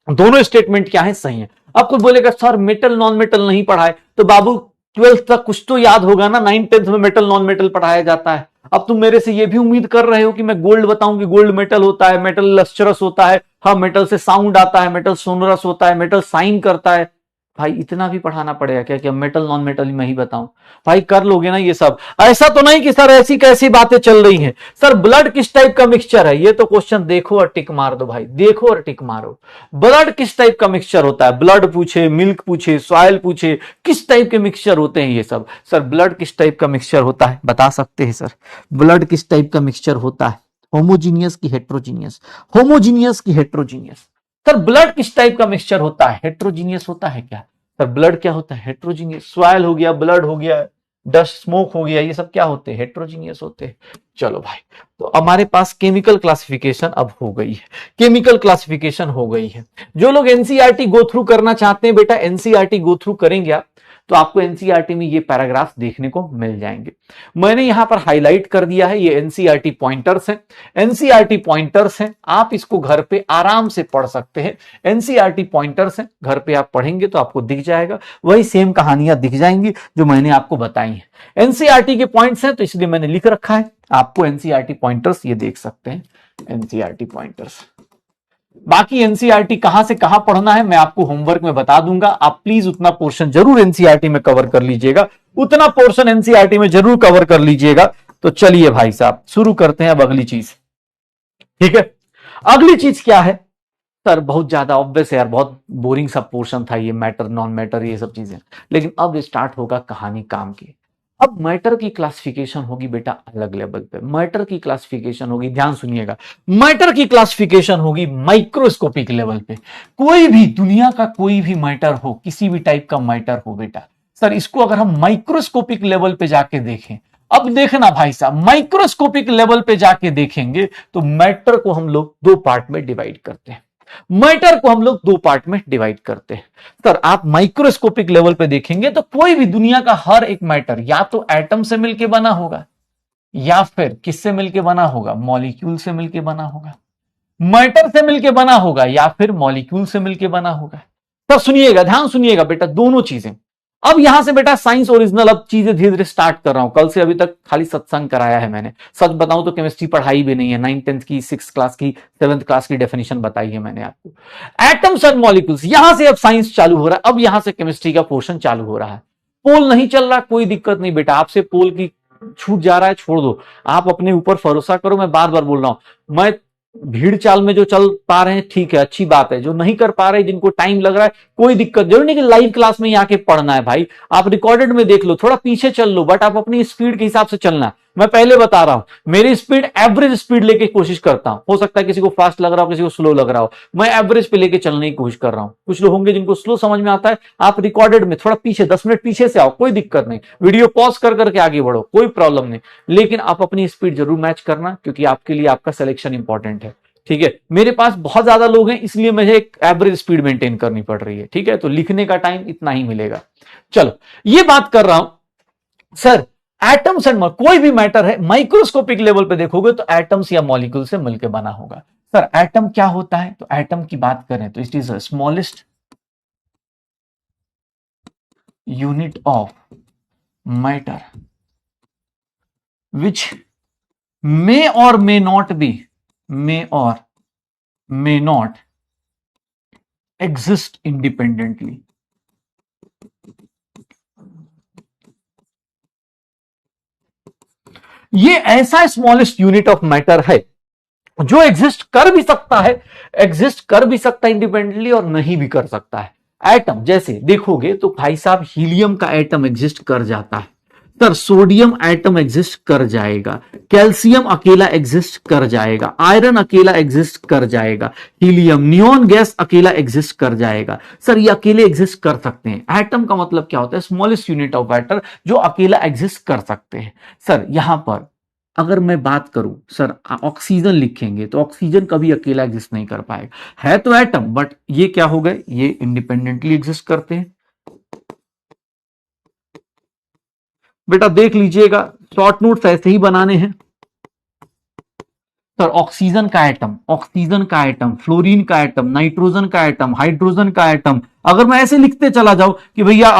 दोनों स्टेटमेंट क्या है? सही है। अब कोई बोलेगा सर मेटल नॉन मेटल नहीं पढ़ाए, तो बाबू 12th तक कुछ तो याद होगा ना, 9th 10th में मेटल नॉन मेटल पढ़ाया जाता है। अब तुम मेरे से ये भी उम्मीद कर रहे हो कि मैं गोल्ड बताऊं कि गोल्ड मेटल होता है, मेटल लस्ट्रस होता है, हाँ मेटल से साउंड आता है, मेटल सोनरस होता है, मेटल साइन करता है। भाई इतना भी पढ़ाना पड़ेगा क्या कि मेटल नॉन मेटल मैं ही बताऊं? भाई कर लोगे ना ये सब? ऐसा तो नहीं कि सर ऐसी कैसी बातें चल रही हैं। सर ब्लड किस टाइप का मिक्सचर है, ये तो क्वेश्चन देखो और टिक मार दो भाई, देखो और टिक मारो। ब्लड किस टाइप का मिक्सचर होता है? ब्लड पूछे, मिल्क पूछे, सॉइल पूछे, किस टाइप के मिक्सचर होते हैं ये सब? सर ब्लड किस टाइप का मिक्सचर होता है बता सकते हैं सर? ब्लड किस टाइप का मिक्सचर होता है? होमोजीनियस की हेट्रोजीनियस? होमोजीनियस की हेट्रोजीनियस? सर ब्लड किस टाइप का मिक्सचर होता है? हेट्रोजीनियस होता है क्या? सर ब्लड क्या होता है? हेट्रोजीनियस। सॉइल हो गया, ब्लड हो गया, डस्ट स्मोक हो गया, ये सब क्या होते हैं? हेट्रोजीनियस होते हैं। चलो भाई, तो हमारे पास केमिकल क्लासिफिकेशन अब हो गई है, केमिकल क्लासिफिकेशन हो गई है। जो लोग एनसीईआरटी गो थ्रू करना चाहते हैं बेटा, एनसीईआरटी गो थ्रू करेंगे आप, तो आपको एनसीईआरटी में ये पैराग्राफ देखने को मिल जाएंगे। मैंने यहां पर हाईलाइट कर दिया है, ये एनसीईआरटी पॉइंटर्स हैं। एनसीईआरटी पॉइंटर्स हैं, आप इसको घर पे आराम से पढ़ सकते हैं। एनसीईआरटी पॉइंटर्स हैं, घर पे आप पढ़ेंगे तो आपको दिख जाएगा, वही सेम कहानियां दिख जाएंगी जो मैंने आपको बताई हैं। एनसीईआरटी के पॉइंट्स हैं तो इसलिए मैंने लिख रखा है, आपको एनसीईआरटी पॉइंटर्स ये देख सकते हैं, एनसीईआरटी पॉइंटर्स। बाकी एनसीईआरटी कहां से कहां पढ़ना है मैं आपको होमवर्क में बता दूंगा, आप प्लीज उतना पोर्शन जरूर एनसीईआरटी में कवर कर लीजिएगा, उतना पोर्शन एनसीईआरटी में जरूर कवर कर लीजिएगा। तो चलिए भाई साहब शुरू करते हैं अब अगली चीज। ठीक है, अगली चीज क्या है? सर बहुत ज्यादा ऑब्वियस है यार, बहुत बोरिंग सा पोर्शन था ये, मैटर नॉन मैटर ये सब चीजें, लेकिन अब स्टार्ट होगा कहानी काम की। अब मैटर की क्लासिफिकेशन होगी बेटा अलग लेवल पे, मैटर की क्लासिफिकेशन होगी, ध्यान सुनिएगा, मैटर की क्लासिफिकेशन होगी माइक्रोस्कोपिक लेवल पे। कोई भी दुनिया का कोई भी मैटर हो, किसी भी टाइप का मैटर हो बेटा, सर इसको अगर हम माइक्रोस्कोपिक लेवल पे जाके देखें, अब देखना भाई साहब, माइक्रोस्कोपिक लेवल पे जाके देखेंगे तो मैटर को हम लोग दो पार्ट में डिवाइड करते हैं। मैटर को हम लोग दो पार्ट में डिवाइड करते हैं। सर आप माइक्रोस्कोपिक लेवल पे देखेंगे तो कोई भी दुनिया का हर एक मैटर या तो एटम से मिलकर बना होगा, या फिर किससे मिलकर बना होगा? मॉलिक्यूल से मिलकर बना होगा। मैटर से मिलकर बना होगा या फिर मॉलिक्यूल से मिलकर बना होगा। तब सुनिएगा, ध्यान सुनिएगा बेटा, दोनों चीजें। अब यहां से बेटा साइंस ओरिजिनल, अब चीजें धीरे धीरे स्टार्ट कर रहा हूं, कल से अभी तक खाली सत्संग कराया है मैंने। सच बताऊं तो केमिस्ट्री पढ़ाई भी नहीं है, 9th 10th की, 6th क्लास की, 7th क्लास की डेफिनेशन बताई है मैंने आपको। एटम्स एंड मॉलिक्यूल्स, यहां से अब साइंस चालू हो रहा है, अब यहां से केमिस्ट्री का पोर्शन चालू हो रहा है। पोल नहीं चल रहा, कोई दिक्कत नहीं बेटा, आपसे पोल की छूट जा रहा है, छोड़ दो, आप अपने ऊपर भरोसा करो। मैं बार बार बोल रहा हूं, मैं भीड़ चाल में जो चल पा रहे हैं ठीक है, अच्छी बात है, जो नहीं कर पा रहे, जिनको टाइम लग रहा है, कोई दिक्कत जरूर नहीं कि लाइव क्लास में आके पढ़ना है भाई, आप रिकॉर्डेड में देख लो, थोड़ा पीछे चल लो, बट आप अपनी स्पीड के हिसाब से चलना। मैं पहले बता रहा हूं, मेरी स्पीड एवरेज स्पीड लेके कोशिश करता हूं, हो सकता है किसी को फास्ट लग रहा हो, किसी को स्लो लग रहा हो, मैं एवरेज पे लेके चलने की कोशिश कर रहा हूं। कुछ लोग होंगे जिनको स्लो समझ में आता है, आप रिकॉर्डेड में थोड़ा पीछे 10 मिनट पीछे से आओ, कोई दिक्कत नहीं, वीडियो पॉज कर करके आगे बढ़ो, कोई प्रॉब्लम नहीं, लेकिन आप अपनी स्पीड जरूर मैच करना, क्योंकि आपके लिए आपका सिलेक्शन इंपॉर्टेंट है। ठीक है, मेरे पास बहुत ज्यादा लोग हैं, इसलिए मुझे एक एवरेज स्पीड मेंटेन करनी पड़ रही है। ठीक है, तो लिखने का टाइम इतना ही मिलेगा। चलो, ये बात कर रहा हूं सर, एटम्स एंड कोई भी मैटर है माइक्रोस्कोपिक लेवल पे देखोगे तो एटम्स या मॉलिक्यूल से मिलकर बना होगा। सर एटम क्या होता है? तो एटम की बात करें तो it is smallest unit of matter which may और may not be, may or may not exist independently. ये ऐसा स्मॉलेस्ट यूनिट ऑफ मैटर है जो एग्जिस्ट कर भी सकता है, इंडिपेंडेंटली और नहीं भी कर सकता है। एटम जैसे देखोगे तो भाई साहब हीलियम का एटम एग्जिस्ट कर जाता है सर, सोडियम एटम एग्जिस्ट कर जाएगा, कैल्शियम अकेला एग्जिस्ट कर जाएगा, आयरन अकेला एग्जिस्ट कर जाएगा, हीलियम नियोन गैस अकेला एग्जिस्ट कर जाएगा सर, ये अकेले एग्जिस्ट कर सकते हैं। एटम का मतलब क्या होता है? स्मॉलेस्ट यूनिट ऑफ मैटर जो अकेला एग्जिस्ट कर सकते हैं सर। यहां पर अगर मैं बात करूं सर, ऑक्सीजन लिखेंगे तो ऑक्सीजन कभी अकेला एग्जिस्ट नहीं कर पाएगा, है तो एटम बट ये क्या हो गए, ये इंडिपेंडेंटली एग्जिस्ट करते हैं। बेटा देख लीजिएगा, शॉर्ट नोट्स ऐसे ही बनाने हैं सर। ऑक्सीजन का एटम, फ्लोरीन का एटम, नाइट्रोजन का एटम, हाइड्रोजन का एटम, अगर मैं ऐसे लिखते चला जाऊं कि भैया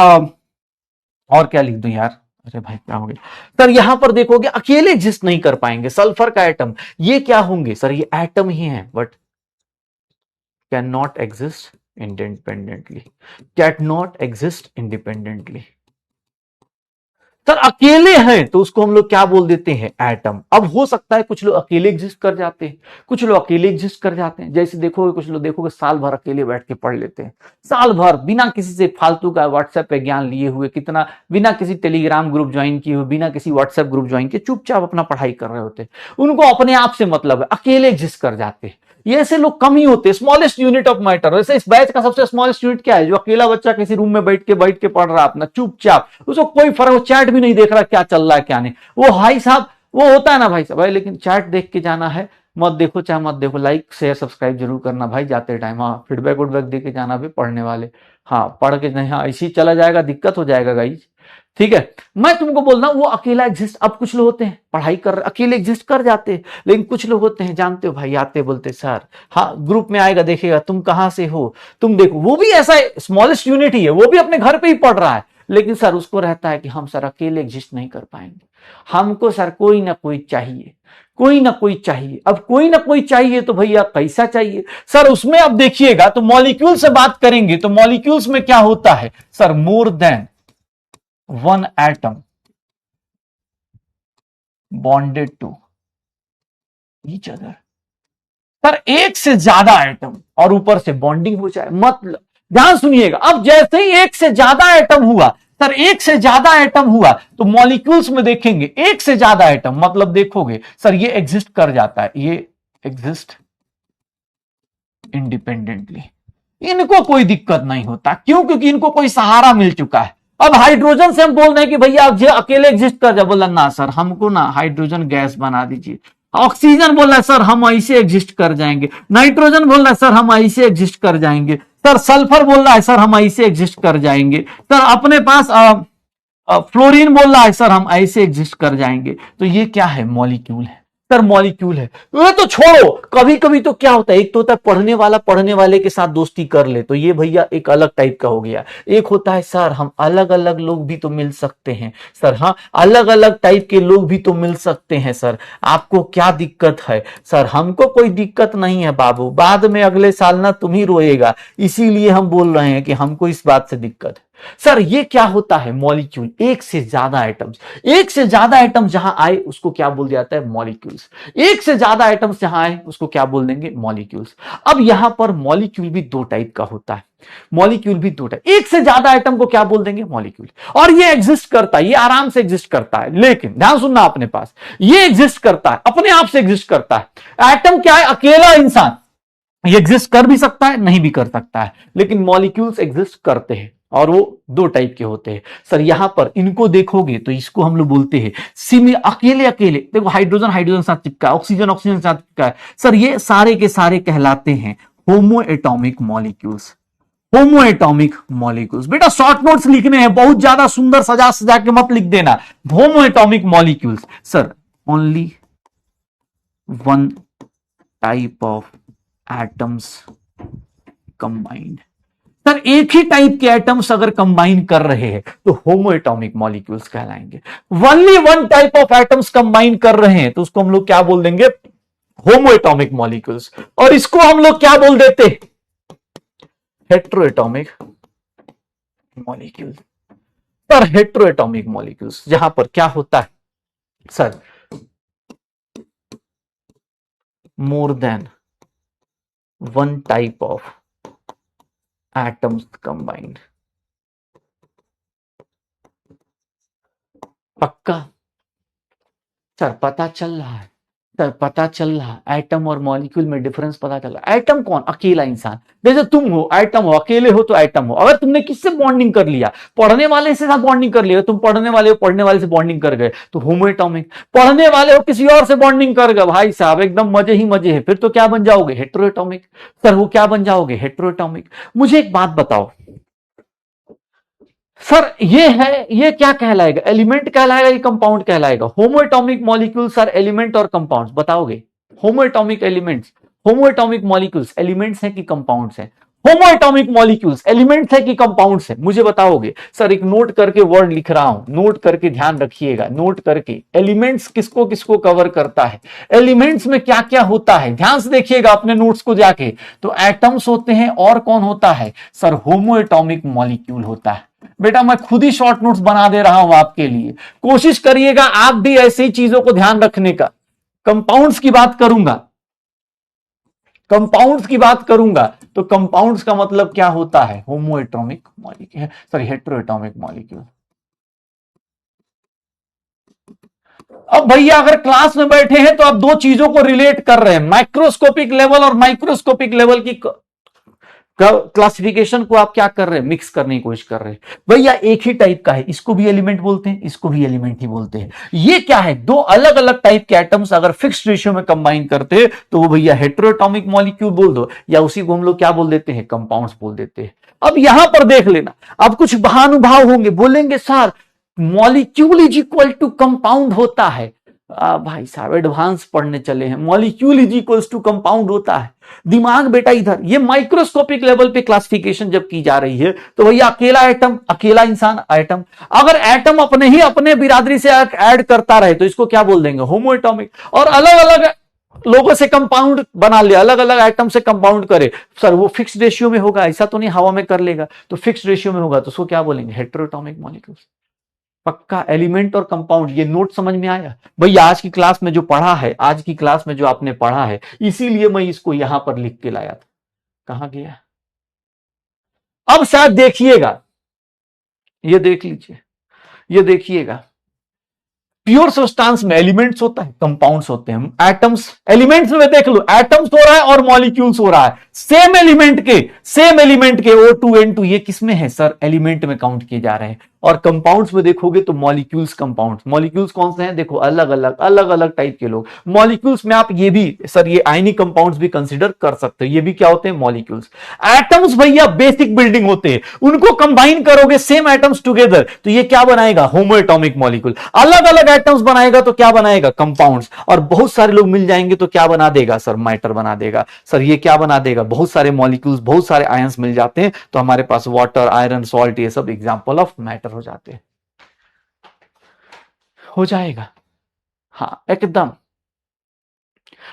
और क्या लिख दूं यार, अरे भाई क्या हो गया सर, यहां पर देखोगे अकेले एग्जिस्ट नहीं कर पाएंगे। सल्फर का एटम, ये क्या होंगे सर, ये एटम ही है but can not exist independently sir. अकेले हैं तो उसको हम लोग क्या बोल देते हैं, एटम। अब हो सकता है कुछ लोग अकेले एग्जिस्ट कर जाते हैं, जैसे देखोगे कुछ लोग देखोगे साल भर अकेले बैठ के पढ़ लेते हैं, साल भर बिना किसी से फालतू का व्हाट्सएप पे ज्ञान लिए हुए, कितना बिना किसी टेलीग्राम ग्रुप ज्वाइन किए हुए, बिना किसी व्हाट्सएप ग्रुप ज्वाइन किए चुपचाप अपना पढ़ाई कर रहे होते हैं। उनको अपने आप से मतलब है, अकेले एग्जिस्ट कर जाते हैं। ये ऐसे लोग कम ही होते हैं, स्मॉलेस्ट यूनिट ऑफ मैटर। वैसे इस बैच का सबसे स्मॉलेस्ट यूनिट क्या है? जो अकेला बच्चा किसी रूम में बैठ के पढ़ रहा अपना चुपचाप, उसको कोई फर्क, वो चैट भी नहीं देख रहा क्या चल रहा है क्या नहीं। वो भाई साहब वो होता है ना भाई साहब, भाई लेकिन चैट देख के जाना है, मत देखो चाहे मत देखो, लाइक शेयर सब्सक्राइब जरूर करना भाई जाते टाइम। हाँ फीडबैक वुडबैक दे के जाना भी पढ़ने वाले, हाँ पढ़ के नहीं, हाँ इसी चला जाएगा, दिक्कत हो जाएगा गाइज, ठीक है। मैं तुमको बोल रहा हूं वो अकेला एग्जिस्ट, अब कुछ लोग होते हैं पढ़ाई कर रहे अकेले एग्जिस्ट कर जाते हैं, लेकिन कुछ लोग होते हैं जानते हो भाई, आते बोलते सर, हाँ ग्रुप में आएगा देखेगा तुम कहां से हो, तुम देखो, वो भी ऐसा स्मॉलेस्ट यूनिट ही है, वो भी अपने घर पे ही पढ़ रहा है, लेकिन सर उसको रहता है कि हम सर अकेले एग्जिस्ट नहीं कर पाएंगे, हमको सर कोई ना कोई चाहिए, अब कोई ना कोई चाहिए तो भैया कैसा चाहिए सर, उसमें अब देखिएगा तो मॉलिक्यूल से बात करेंगे तो मॉलिक्यूल्स में क्या होता है sir, more than one atom bonded to each other sir, एक से ज्यादा एटम और ऊपर से बॉन्डिंग हो जाए, मतलब ध्यान सुनिएगा, अब जैसे ही एक से ज्यादा एटम हुआ सर, एक से ज्यादा एटम हुआ तो मॉलिक्यूल्स में देखेंगे एक से ज्यादा एटम, मतलब देखोगे सर ये एग्जिस्ट कर जाता है, ये एग्जिस्ट इंडिपेंडेंटली, इनको कोई दिक्कत नहीं होता, क्यों? क्योंकि इनको कोई सहारा मिल चुका है। अब हाइड्रोजन से हम बोल रहे हैं कि भैया आप जो अकेले एग्जिस्ट कर जाए, बोला ना सर हमको ना हाइड्रोजन गैस बना दीजिए। ऑक्सीजन बोल रहा है सर हम ऐसे एग्जिस्ट कर जाएंगे, नाइट्रोजन बोल रहा है सर हम ऐसे एग्जिस्ट कर जाएंगे, सर सल्फर बोल रहा है सर हम ऐसे एग्जिस्ट कर जाएंगे, सर अपने पास फ्लोरीन बोल रहा है सर हम ऐसे एग्जिस्ट कर जाएंगे। तो ये क्या है? मॉलिक्यूल है सर, मॉलिक्यूल है। ये तो छोड़ो, कभी कभी तो क्या होता है, एक तो होता है पढ़ने वाला पढ़ने वाले के साथ दोस्ती कर ले, तो ये भैया एक अलग टाइप का हो गया। एक होता है सर हम अलग अलग लोग भी तो मिल सकते हैं सर, हाँ अलग अलग टाइप के लोग भी तो मिल सकते हैं सर, आपको क्या दिक्कत है सर? हमको कोई दिक्कत नहीं है बाबू, बाद में अगले साल ना तुम ही रोएगा, इसीलिए हम बोल रहे हैं कि हमको इस बात से दिक्कत है सर। ये क्या होता है? मॉलिक्यूल, एक से ज्यादा आइटम्स, एक से ज्यादा आइटम्स जहां आए उसको क्या बोल जाता है? मॉलिक्यूल्स। एक से ज्यादा आइटम्स जहां आए उसको क्या बोल देंगे? मॉलिक्यूल्स। अब यहां पर मॉलिक्यूल भी दो टाइप का होता है, एक से ज्यादा आइटम को क्या बोल देंगे? मॉलिक्यूल। और ये एग्जिस्ट करता है, ये आराम से एग्जिस्ट करता है, लेकिन ध्यान सुनना अपने पास, ये एग्जिस्ट करता है, अपने आप से एग्जिस्ट करता है। एटम क्या है? अकेला इंसान, ये एग्जिस्ट कर भी सकता है नहीं भी कर सकता है, लेकिन मॉलिक्यूल्स एग्जिस्ट करते हैं और वो दो टाइप के होते हैं सर। यहां पर इनको देखोगे तो इसको हम लोग बोलते हैं सिमी, अकेले अकेले देखो, हाइड्रोजन हाइड्रोजन साथ चिपका है, ऑक्सीजन ऑक्सीजन साथ चिपका है सर, ये सारे के सारे कहलाते हैं होमो एटॉमिक मॉलिक्यूल्स। बेटा शॉर्ट नोट्स लिखने हैं, बहुत ज्यादा सुंदर सजा सजा के मत लिख देना। होमो atomic molecules sir, only one type of atoms combined sir, एक ही टाइप के एटम्स अगर कंबाइन कर रहे हैं तो होमो एटॉमिक मॉलिक्यूल्स कहलाएंगे। Only one type of atoms combine कर रहे हैं तो उसको हम लोग क्या बोल देंगे? होमो एटॉमिक मॉलिक्यूल्स। और इसको हम लोग क्या बोल देते? Hetero atomic molecules. Sir hetero atomic molecules जहां पर क्या होता है sir, more than one type of atoms combined. पक्का सर पता चल रहा है, सर पता चल रहा है, एटम और मॉलिक्यूल में डिफरेंस पता चल रहा है। एटम कौन? अकेला इंसान। जैसे तुम हो एटम हो, अकेले हो तो एटम हो। अगर तुमने किससे बॉन्डिंग कर लिया, पढ़ने वाले से साथ बॉन्डिंग कर लिया, तुम पढ़ने वाले हो, पढ़ने वाले से बॉन्डिंग कर गए तो होमो एटॉमिक। पढ़ने वाले हो किसी और से बॉन्डिंग कर गए, भाई साहब एकदम मजे ही मजे है, फिर तो क्या बन जाओगे? Hetero atomic. सर वो क्या बन जाओगे? Hetero atomic. मुझे एक बात बताओ सर, ये है, ये क्या कहलाएगा? एलिमेंट कहलाएगा या कंपाउंड कहलाएगा? Homo atomic molecules are element और कंपाउंड्स, बताओगे? Homo atomic elements, homo atomic molecules elements हैं कि कंपाउंड्स हैं? होमो एटॉमिक मॉलिक्यूल्स एलिमेंट्स है कि कंपाउंड्स है? मुझे बताओगे? सर एक नोट करके वर्ड लिख रहा हूं, नोट करके ध्यान रखिएगा, नोट करके। एलिमेंट्स किसको किसको कवर करता है, एलिमेंट्स में क्या क्या होता है, ध्यान से देखिएगा अपने नोट्स को जाके। तो एटम्स होते हैं और कौन होता है? सर होमो एटॉमिक मॉलिक्यूल होता है। बेटा मैं खुद ही शॉर्ट नोट्स बना दे रहा हूं आपके लिए, कोशिश करिएगा आप भी ऐसी चीजों को ध्यान रखने का। कंपाउंड्स की बात करूंगा, कंपाउंड्स की बात करूंगा तो कंपाउंड्स का मतलब क्या होता है? होमो atomic molecule, sorry hetero atomic molecule. अब भैया अगर क्लास में बैठे हैं तो आप दो चीजों को रिलेट कर रहे हैं, माइक्रोस्कोपिक लेवल और माइक्रोस्कोपिक लेवल की क्लासिफिकेशन को आप क्या कर रहे हैं? मिक्स करने की कोशिश कर रहे हैं। भैया एक ही टाइप का है, इसको भी एलिमेंट बोलते हैं, इसको भी एलिमेंट ही बोलते हैं। ये क्या है? दो अलग अलग टाइप के एटम्स अगर फिक्स्ड रेशियो में कंबाइन करते हैं तो वो भैया हेट्रोएटॉमिक मॉलिक्यूल बोल दो, या उसी को हम लोग क्या बोल देते हैं? कंपाउंड्स बोल देते हैं। अब यहां पर देख लेना, अब कुछ महानुभाव होंगे, बोलेंगे sir molecule is equal to compound होता है। भाई साहब एडवांस पढ़ने चले हैं, molecule is equals to compound होता है। दिमाग बेटा इधर, ये माइक्रोस्कोपिक लेवल पे क्लासिफिकेशन जब की जा रही है तो भैया अकेला एटम, अकेला इंसान एटम। अगर एटम अपने ही अपने बिरादरी से ऐड करता रहे तो इसको क्या बोल देंगे? होमो एटॉमिक। और अलग अलग लोगों से कंपाउंड बना ले, अलग अलग आइटम से कंपाउंड करे, सर वो फिक्स रेशियो में होगा, ऐसा तो नहीं हवा में कर लेगा, तो फिक्स रेशियो में होगा तो उसको क्या बोलेंगे? Heteroatomic molecules. पक्का एलिमेंट और कंपाउंड, ये नोट समझ में आया भैया? आज की क्लास में जो पढ़ा है, आज की क्लास में जो आपने पढ़ा है, इसीलिए मैं इसको यहां पर लिख के लाया था। कहां गया? अब शायद देखिएगा, ये देख लीजिए, ये देखिएगा, प्योर सब्सटेंस में एलिमेंट्स होता है, कंपाउंड्स होते हैं। एटम्स, एलिमेंट्स में देख लो, एटम्स हो रहा है और मॉलिक्यूल्स हो रहा है, सेम एलिमेंट के, सेम एलिमेंट के O2N2, ये किसमें है सर? एलिमेंट में काउंट किए जा रहे हैं। और कंपाउंड्स में देखोगे तो मॉलिक्यूल्स, कंपाउंड्स, मॉलिक्यूल्स कौन से हैं? देखो अलग अलग अलग अलग टाइप के लोग। मॉलिक्यूल्स में आप ये भी सर, ये आयनिक कंपाउंड्स भी कंसीडर कर सकते हो, ये भी क्या होते हैं? मॉलिक्यूल्स। एटम्स भैया बेसिक बिल्डिंग होते हैं, उनको कंबाइन करोगे सेम एटम्स टुगेदर तो ये क्या बनाएगा? होमो एटॉमिक मॉलिक्यूल। अलग अलग एटम्स बनाएगा तो क्या बनाएगा? कंपाउंड्स। और बहुत सारे लोग मिल जाएंगे तो क्या बना देगा सर? मैटर बना देगा। सर ये क्या बना देगा? बहुत सारे मॉलिक्यूल्स, बहुत सारे आयंस मिल जाते हैं तो हमारे पास वाटर, आयरन, सॉल्ट, ये सब एग्जांपल ऑफ मैटर हो जाते हैं। हो जाएगा, हाँ एकदम।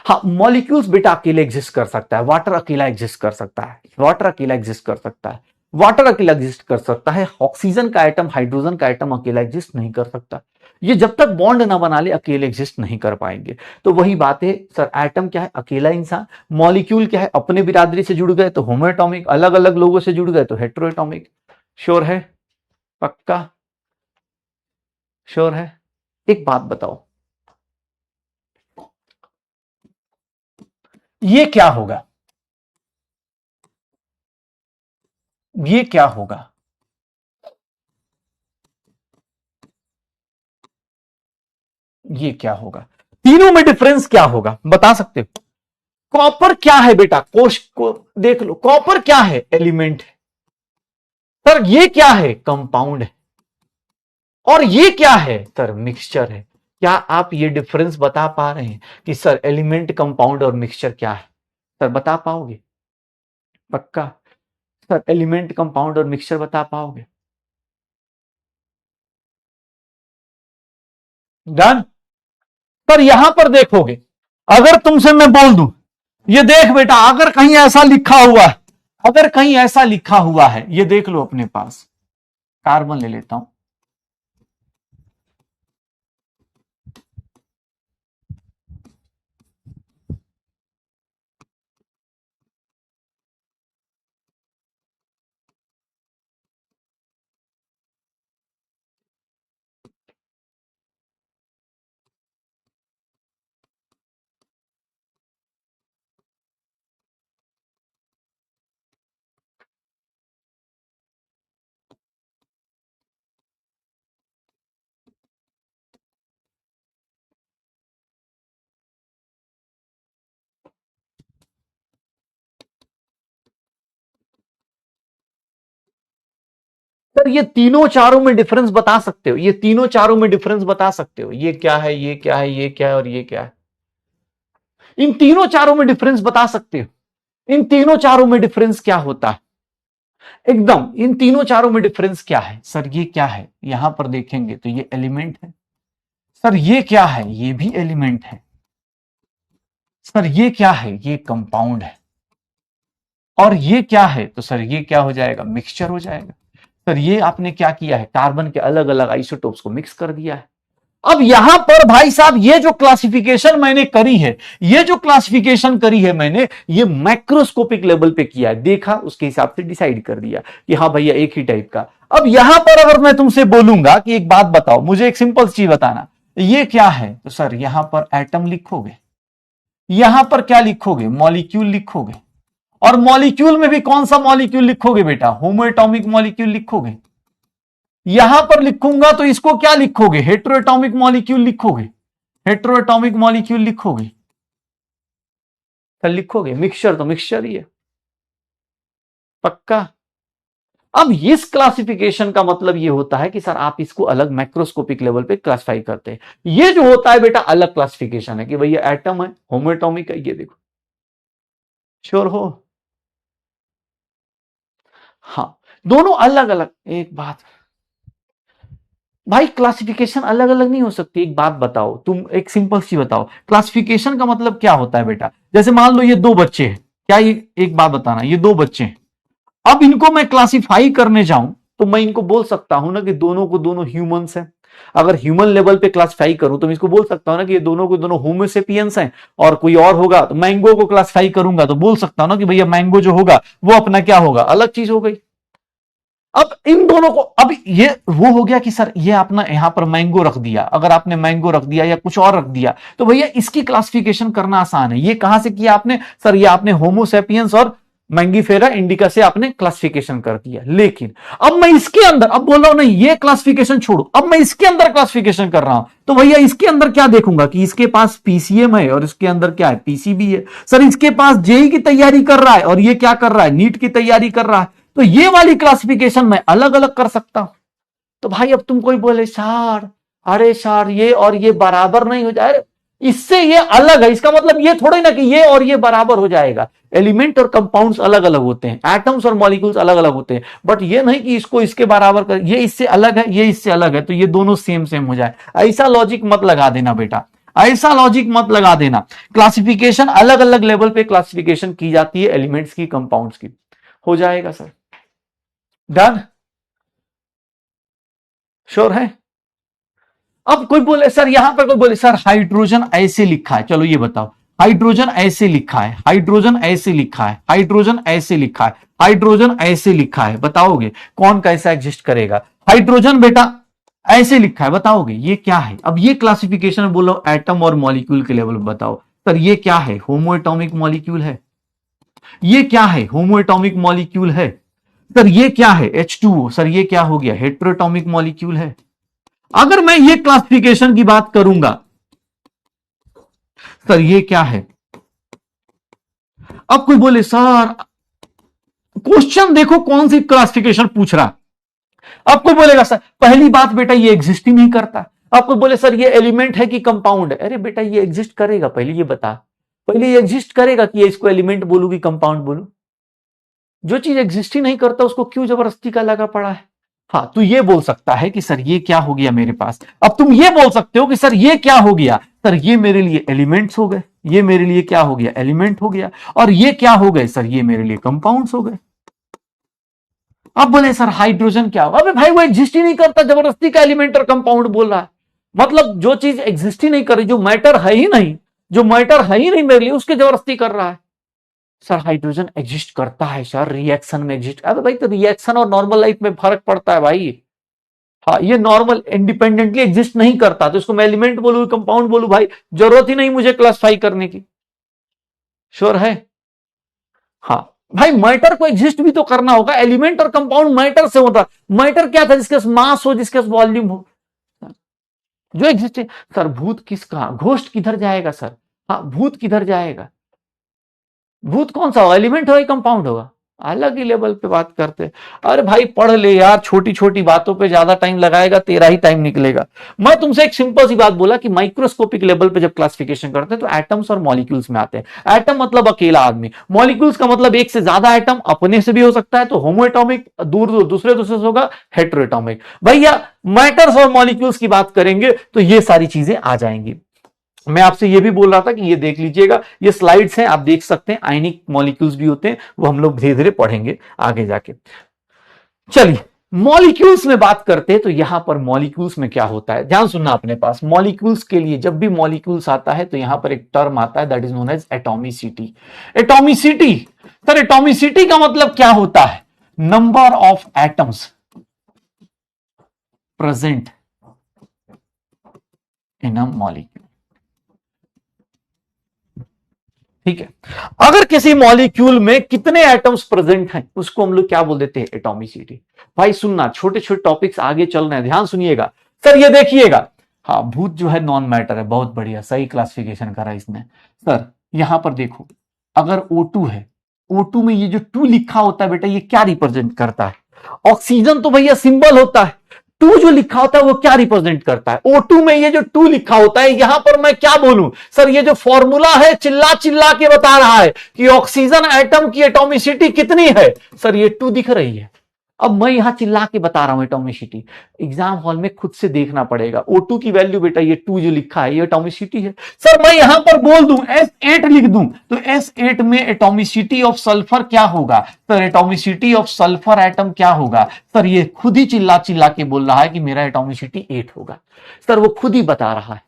हाँ मॉलिक्यूल्स बेटा अकेले एग्जिस्ट कर सकता है, वाटर अकेला एग्जिस्ट कर सकता है, वाटर अकेला एग्जिस्ट कर सकता है, वाटर अकेला एग्जिस्ट कर सकता है। ऑक्सीजन का एटम, हाइड्रोजन का एटम अकेला एग्जिस्ट नहीं कर सकता। ये जब तक बॉन्ड ना बना ले अकेले एग्जिस्ट नहीं कर पाएंगे। तो वही बात है सर, एटम क्या है? अकेला इंसान। मॉलिक्यूल क्या है? अपने बिरादरी से जुड़ गए तो होमो एटॉमिक, अलग अलग लोगों से जुड़ गए तो हेट्रो एटॉमिक। श्योर है? पक्का श्योर है? एक बात बताओ, ये क्या होगा? ये क्या होगा? ये क्या होगा? तीनों में डिफरेंस क्या होगा बता सकते हो? कॉपर क्या है बेटा? कोश को देख लो, कॉपर क्या है? एलिमेंट है। सर ये क्या है? कंपाउंड है। और ये क्या है सर? मिक्सचर है। क्या आप ये डिफरेंस बता पा रहे हैं कि सर एलिमेंट, कंपाउंड और मिक्सचर क्या है? सर बता पाओगे? पक्का सर एलिमेंट, कंपाउंड और मिक्सचर बता पाओगे? डन। पर यहां पर देखोगे, अगर तुमसे मैं बोल दूं ये देख बेटा, अगर कहीं ऐसा लिखा हुआ है, अगर कहीं ऐसा लिखा हुआ है, ये देख लो अपने पास, कार्बन ले लेता हूं, सर ये तीनों चारों में डिफरेंस बता सकते हो, ये तीनों चारों में डिफरेंस बता सकते हो, ये क्या है, ये क्या है, ये क्या है और ये क्या है, इन तीनों चारों में डिफरेंस बता सकते हो। इन तीनों चारों में डिफरेंस क्या होता है एकदम, इन तीनों चारों में डिफरेंस क्या है सर, ये क्या है, यहां पर देखेंगे तो ये एलिमेंट है सर, ये क्या है, ये भी एलिमेंट है सर, ये क्या है, ये कंपाउंड है, और ये क्या है तो सर ये क्या हो जाएगा, मिक्सचर हो जाएगा। सर ये आपने क्या किया है, कार्बन के अलग अलग आइसोटोप्स को मिक्स कर दिया है। अब यहां पर भाई साहब ये जो क्लासिफिकेशन मैंने करी है, ये जो क्लासिफिकेशन करी है मैंने, ये मैक्रोस्कोपिक लेवल पे किया है, देखा उसके हिसाब से डिसाइड कर दिया कि हाँ भैया एक ही टाइप का। अब यहां पर अगर मैं तुमसे बोलूंगा कि एक बात बताओ, मुझे एक सिंपल चीज बताना, ये क्या है, तो सर यहां पर एटम लिखोगे, यहां पर क्या लिखोगे, मॉलिक्यूल लिखोगे, और मॉलिक्यूल में भी कौन सा मॉलिक्यूल लिखोगे बेटा, होमोएटॉमिक मॉलिक्यूल लिखोगे। यहां पर लिखूंगा तो इसको क्या लिखोगे, हेट्रोएटॉमिक मॉलिक्यूल लिखोगे, हेट्रोएटॉमिक मॉलिक्यूल लिखोगे, तो लिखोगे मिक्सचर तो मिक्सचर ही है पक्का। अब इस क्लासिफिकेशन का मतलब ये होता है कि सर आप इसको अलग मैक्रोस्कोपिक लेवल पे क्लासिफाई करते हैं, ये जो होता है बेटा अलग क्लासिफिकेशन है कि भैया एटम है, होमोएटॉमिक है, ये देखो, श्योर हो। हाँ दोनों अलग अलग। एक बात भाई, क्लासिफिकेशन अलग अलग नहीं हो सकती। एक बात बताओ, तुम एक सिंपल सी बताओ, क्लासिफिकेशन का मतलब क्या होता है बेटा। जैसे मान लो ये दो बच्चे हैं, क्या ये, एक बात बताना, ये दो बच्चे हैं, अब इनको मैं क्लासिफाई करने जाऊं तो मैं इनको बोल सकता हूं ना कि दोनों को दोनों ह्यूमंस हैं। अगर ह्यूमन लेवल पे क्लासिफाई करूं तो मैं इसको बोल सकता हूं ना कि ये दोनों को दोनों होमोसेपियंस हैं। और कोई और होगा तो मैंगो को क्लासिफाई करूंगा तो बोल सकता हूं ना कि भैया मैंगो जो होगा वो अपना क्या होगा, अलग चीज हो गई। अब इन दोनों को, अब ये वो हो गया कि सर ये आपने यहां पर मैंगो रख दिया, अगर आपने मैंगो रख दिया या कुछ और रख दिया तो भैया इसकी क्लासिफिकेशन करना आसान है। ये कहां से किया आपने, सर ये आपने होमोसेपियंस और मैंगीफेरा इंडिका से आपने क्लासिफिकेशन कर दिया। लेकिन अब मैं इसके अंदर, अब बोल रहा हूं नहीं ये क्लासिफिकेशन छोड़ो, अब मैं इसके अंदर क्लासिफिकेशन कर रहा हूं तो भैया इसके अंदर क्या देखूंगा कि इसके पास पीसीएम है और इसके अंदर क्या है, पीसीबी है। सर इसके पास जेई की तैयारी कर रहा है और ये क्या कर रहा है, नीट की तैयारी कर रहा है, तो ये वाली क्लासिफिकेशन मैं अलग अलग कर सकता हूं। तो भाई अब तुम कोई बोले सर, अरे सर ये और ये बराबर नहीं हो जाए, इससे ये अलग है, इसका मतलब ये थोड़ी ना कि ये और ये बराबर हो जाएगा। एलिमेंट और कंपाउंड्स अलग अलग होते हैं, एटम्स और मॉलिक्यूल्स अलग अलग होते हैं, बट ये नहीं कि इसको इसके बराबर कर, ये इससे अलग है, ये इससे अलग है तो ये दोनों सेम सेम हो जाए। ऐसा लॉजिक मत लगा देना बेटा, ऐसा लॉजिक मत लगा देना। क्लासिफिकेशन अलग अलग लेवल पे क्लासिफिकेशन की जाती है एलिमेंट्स की, कंपाउंड्स की। हो जाएगा सर, डन, श्योर है। अब कोई बोले सर, यहां पर कोई बोले सर हाइड्रोजन ऐसे लिखा है, चलो ये बताओ, हाइड्रोजन ऐसे लिखा है, हाइड्रोजन ऐसे लिखा है, हाइड्रोजन ऐसे लिखा है, हाइड्रोजन ऐसे लिखा है, बताओगे कौन कैसा एग्जिस्ट करेगा। हाइड्रोजन बेटा ऐसे लिखा है, बताओगे ये क्या है। अब ये क्लासिफिकेशन बोलो एटम और मॉलिक्यूल के लेवल बताओ, सर ये क्या है, होमोएटॉमिक मॉलिक्यूल है, ये क्या है, होमोएटॉमिक मॉलिक्यूल है। सर ये क्या है, H2O, सर ये क्या हो गया, हेट्रोएटॉमिक मॉलिक्यूल है। अगर मैं ये क्लासिफिकेशन की बात करूंगा, सर ये क्या है। अब कोई बोले सर, क्वेश्चन देखो कौन सी क्लासिफिकेशन पूछ रहा। अब कोई बोलेगा सर पहली बात बेटा ये एग्जिस्ट ही नहीं करता। अब कोई बोले सर ये एलिमेंट है कि कंपाउंड है। अरे बेटा ये एग्जिस्ट करेगा, पहले ये बता, पहले ये एग्जिस्ट करेगा कि ये इसको एलिमेंट बोलू कि कंपाउंड बोलू। जो चीज एग्जिस्ट ही नहीं करता उसको क्यों जबरदस्ती का लगा पड़ा है। हाँ तू ये बोल सकता है कि सर ये क्या हो गया मेरे पास। अब तुम ये बोल सकते हो कि सर ये क्या हो गया, सर ये मेरे लिए एलिमेंट्स हो गए, ये मेरे लिए क्या हो गया, एलिमेंट हो गया, और ये क्या हो गए, सर ये मेरे लिए कंपाउंड्स हो गए। अब बोले सर हाइड्रोजन क्या होगा, अबे भाई वो एग्जिस्ट ही नहीं करता, जबरदस्ती का एलिमेंट और कंपाउंड बोल रहा है। मतलब जो चीज एग्जिस्ट ही नहीं कर रही, जो मैटर है ही नहीं, जो मैटर है ही नहीं मेरे लिए, उसके जबरदस्ती कर रहा है। सर हाइड्रोजन एग्जिस्ट करता है सर, रिएक्शन में एग्जिस्ट, अबे भाई तो रिएक्शन और नॉर्मल लाइफ में फर्क पड़ता है भाई। हाँ ये नॉर्मल इंडिपेंडेंटली एग्जिस्ट नहीं करता तो इसको मैं एलिमेंट बोलूं कंपाउंड बोलूं, भाई जरूरत ही नहीं मुझे क्लासिफाई करने की। श्योर है। हाँ भाई मैटर को एग्जिस्ट भी तो करना होगा, एलिमेंट और कंपाउंड मैटर से होता। मैटर क्या था, जिसके पास मास हो, जिसके पास वॉल्यूम हो, जो एग्जिस्ट है। सर भूत किसका, घोस्ट किधर जाएगा सर, हाँ भूत किधर जाएगा, भूत कौन सा होगा, एलिमेंट होगा कंपाउंड होगा। अलग ही लेवल पे बात करते हैं। अरे भाई पढ़ ले यार, छोटी छोटी बातों पे ज्यादा टाइम लगाएगा तेरा ही टाइम निकलेगा। मैं तुमसे एक सिंपल सी बात बोला कि माइक्रोस्कोपिक लेवल पे जब क्लासिफिकेशन करते हैं तो एटम्स और मॉलिक्यूल्स में आते हैं। एटम मतलब अकेला आदमी, मॉलिक्यूल्स का मतलब एक से ज्यादा एटम, अपने से भी हो सकता है तो होमोएटॉमिक, दूसरे दूसरे से होगा हेटेरोएटॉमिक। भैया मैटर्स और मॉलिक्यूल्स की बात करेंगे तो ये सारी चीजें आ जाएंगी। मैं आपसे ये भी बोल रहा था कि ये देख लीजिएगा, ये स्लाइड्स हैं, आप देख सकते हैं, आयनिक मॉलिक्यूल्स भी होते हैं, वो हम लोग धीरे धीरे पढ़ेंगे आगे जाके। चलिए मॉलिक्यूल्स में बात करते हैं तो यहां पर मॉलिक्यूल्स में क्या होता है, ध्यान सुनना अपने पास। मॉलिक्यूल्स के लिए जब भी मॉलिक्यूल्स आता है तो यहां पर एक टर्म आता है that is known as atomicity. Atomicity, sir atomicity का मतलब क्या होता है? Number of atoms present in a molecule. ठीक है, अगर किसी मॉलिक्यूल में कितने एटम्स प्रेजेंट हैं उसको हम लोग क्या बोल देते हैं? एटॉमिसिटी। भाई सुनना, छोटे छोटे टॉपिक्स आगे चल रहे हैं, ध्यान सुनिएगा। सर ये देखिएगा, हाँ भूत जो है नॉन मैटर है, बहुत बढ़िया, सही क्लासिफिकेशन करा इसने। सर यहां पर देखो, अगर O2 है, O2 में ये जो 2 लिखा होता है बेटा, ये क्या रिप्रेजेंट करता है? ऑक्सीजन तो भैया सिंबल होता है, 2 जो लिखा होता है वो क्या रिप्रेजेंट करता है? O2 में ये जो 2 लिखा होता है, यहां पर मैं क्या बोलूं? सर ये जो फॉर्मूला है चिल्ला चिल्ला के बता रहा है कि ऑक्सीजन एटम की एटॉमिसिटी कितनी है। सर ये 2 दिख रही है, अब मैं यहां चिल्ला के बता रहा हूं एटॉमिसिटी, एग्जाम हॉल में खुद से देखना पड़ेगा। O2 की वैल्यू बेटा ये 2 जो लिखा है ये एटॉमिसिटी है। सर मैं यहां पर बोल दूं S8 लिख दूं तो S8 में एटॉमिसिटी ऑफ सल्फर क्या होगा? Sir atomicity of sulphur atom क्या होगा? सर ये खुद ही चिल्ला चिल्ला के बोल रहा है कि मेरा एटॉमिसिटी 8 होगा। सर वो खुद ही बता रहा है,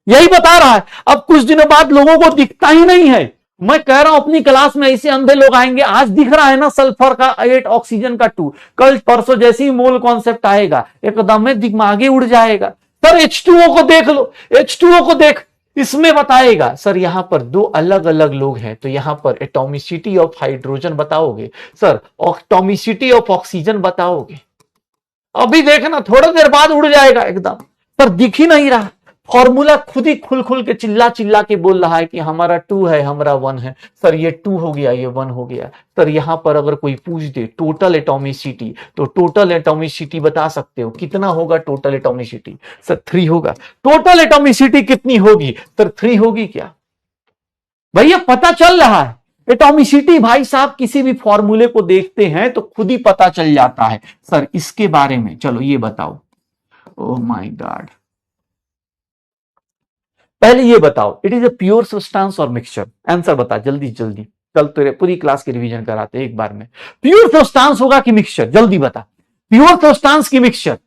यही बता रहा है। अब कुछ दिनों बाद लोगों को दिखता ही नहीं है, मैं कह रहा हूं अपनी क्लास में ऐसे अंधे लोग आएंगे, आज दिख रहा है ना सल्फर का 8, ऑक्सीजन का 2, कल परसों जैसे ही मोल कॉन्सेप्ट आएगा एकदम में दिमागे उड़ जाएगा। सर H2O को देख लो, H2O को देख, इसमें बताएगा सर यहां पर 2 अलग अलग लोग हैं तो यहां पर एटॉमिसिटी ऑफ हाइड्रोजन बताओगे, सर एटॉमिसिटी ऑफ ऑक्सीजन बताओगे, अभी देखना थोड़ी देर बाद उड़ जाएगा एकदम। सर दिख ही नहीं रहा, फॉर्मूला खुद ही खुल खुल के चिल्ला चिल्ला के बोल रहा है कि हमारा 2 है, हमारा 1 है। सर ये 2 हो गया, ये 1 हो गया। सर यहां पर अगर कोई पूछ दे टोटल एटॉमिसिटी, तो टोटल एटॉमिसिटी बता सकते हो कितना होगा? टोटल एटॉमिसिटी सर 3 होगा। टोटल एटॉमिसिटी कितनी होगी? सर 3 होगी क्या? भैया पता चल रहा है एटॉमिसिटी, भाई साहब किसी भी फॉर्मूले को देखते हैं तो खुद ही पता चल जाता है। सर इसके बारे में चलो ये बताओ। ओह माय गॉड, पहले ये बताओ it is a pure substance और मिक्सचर? आंसर बता जल्दी जल्दी, कल तेरे पूरी क्लास की रिवीजन कराते हैं एक बार में। प्योर सब्सटेंस होगा कि मिक्सचर? जल्दी बता, प्योर सब्सटेंस की मिक्सचर?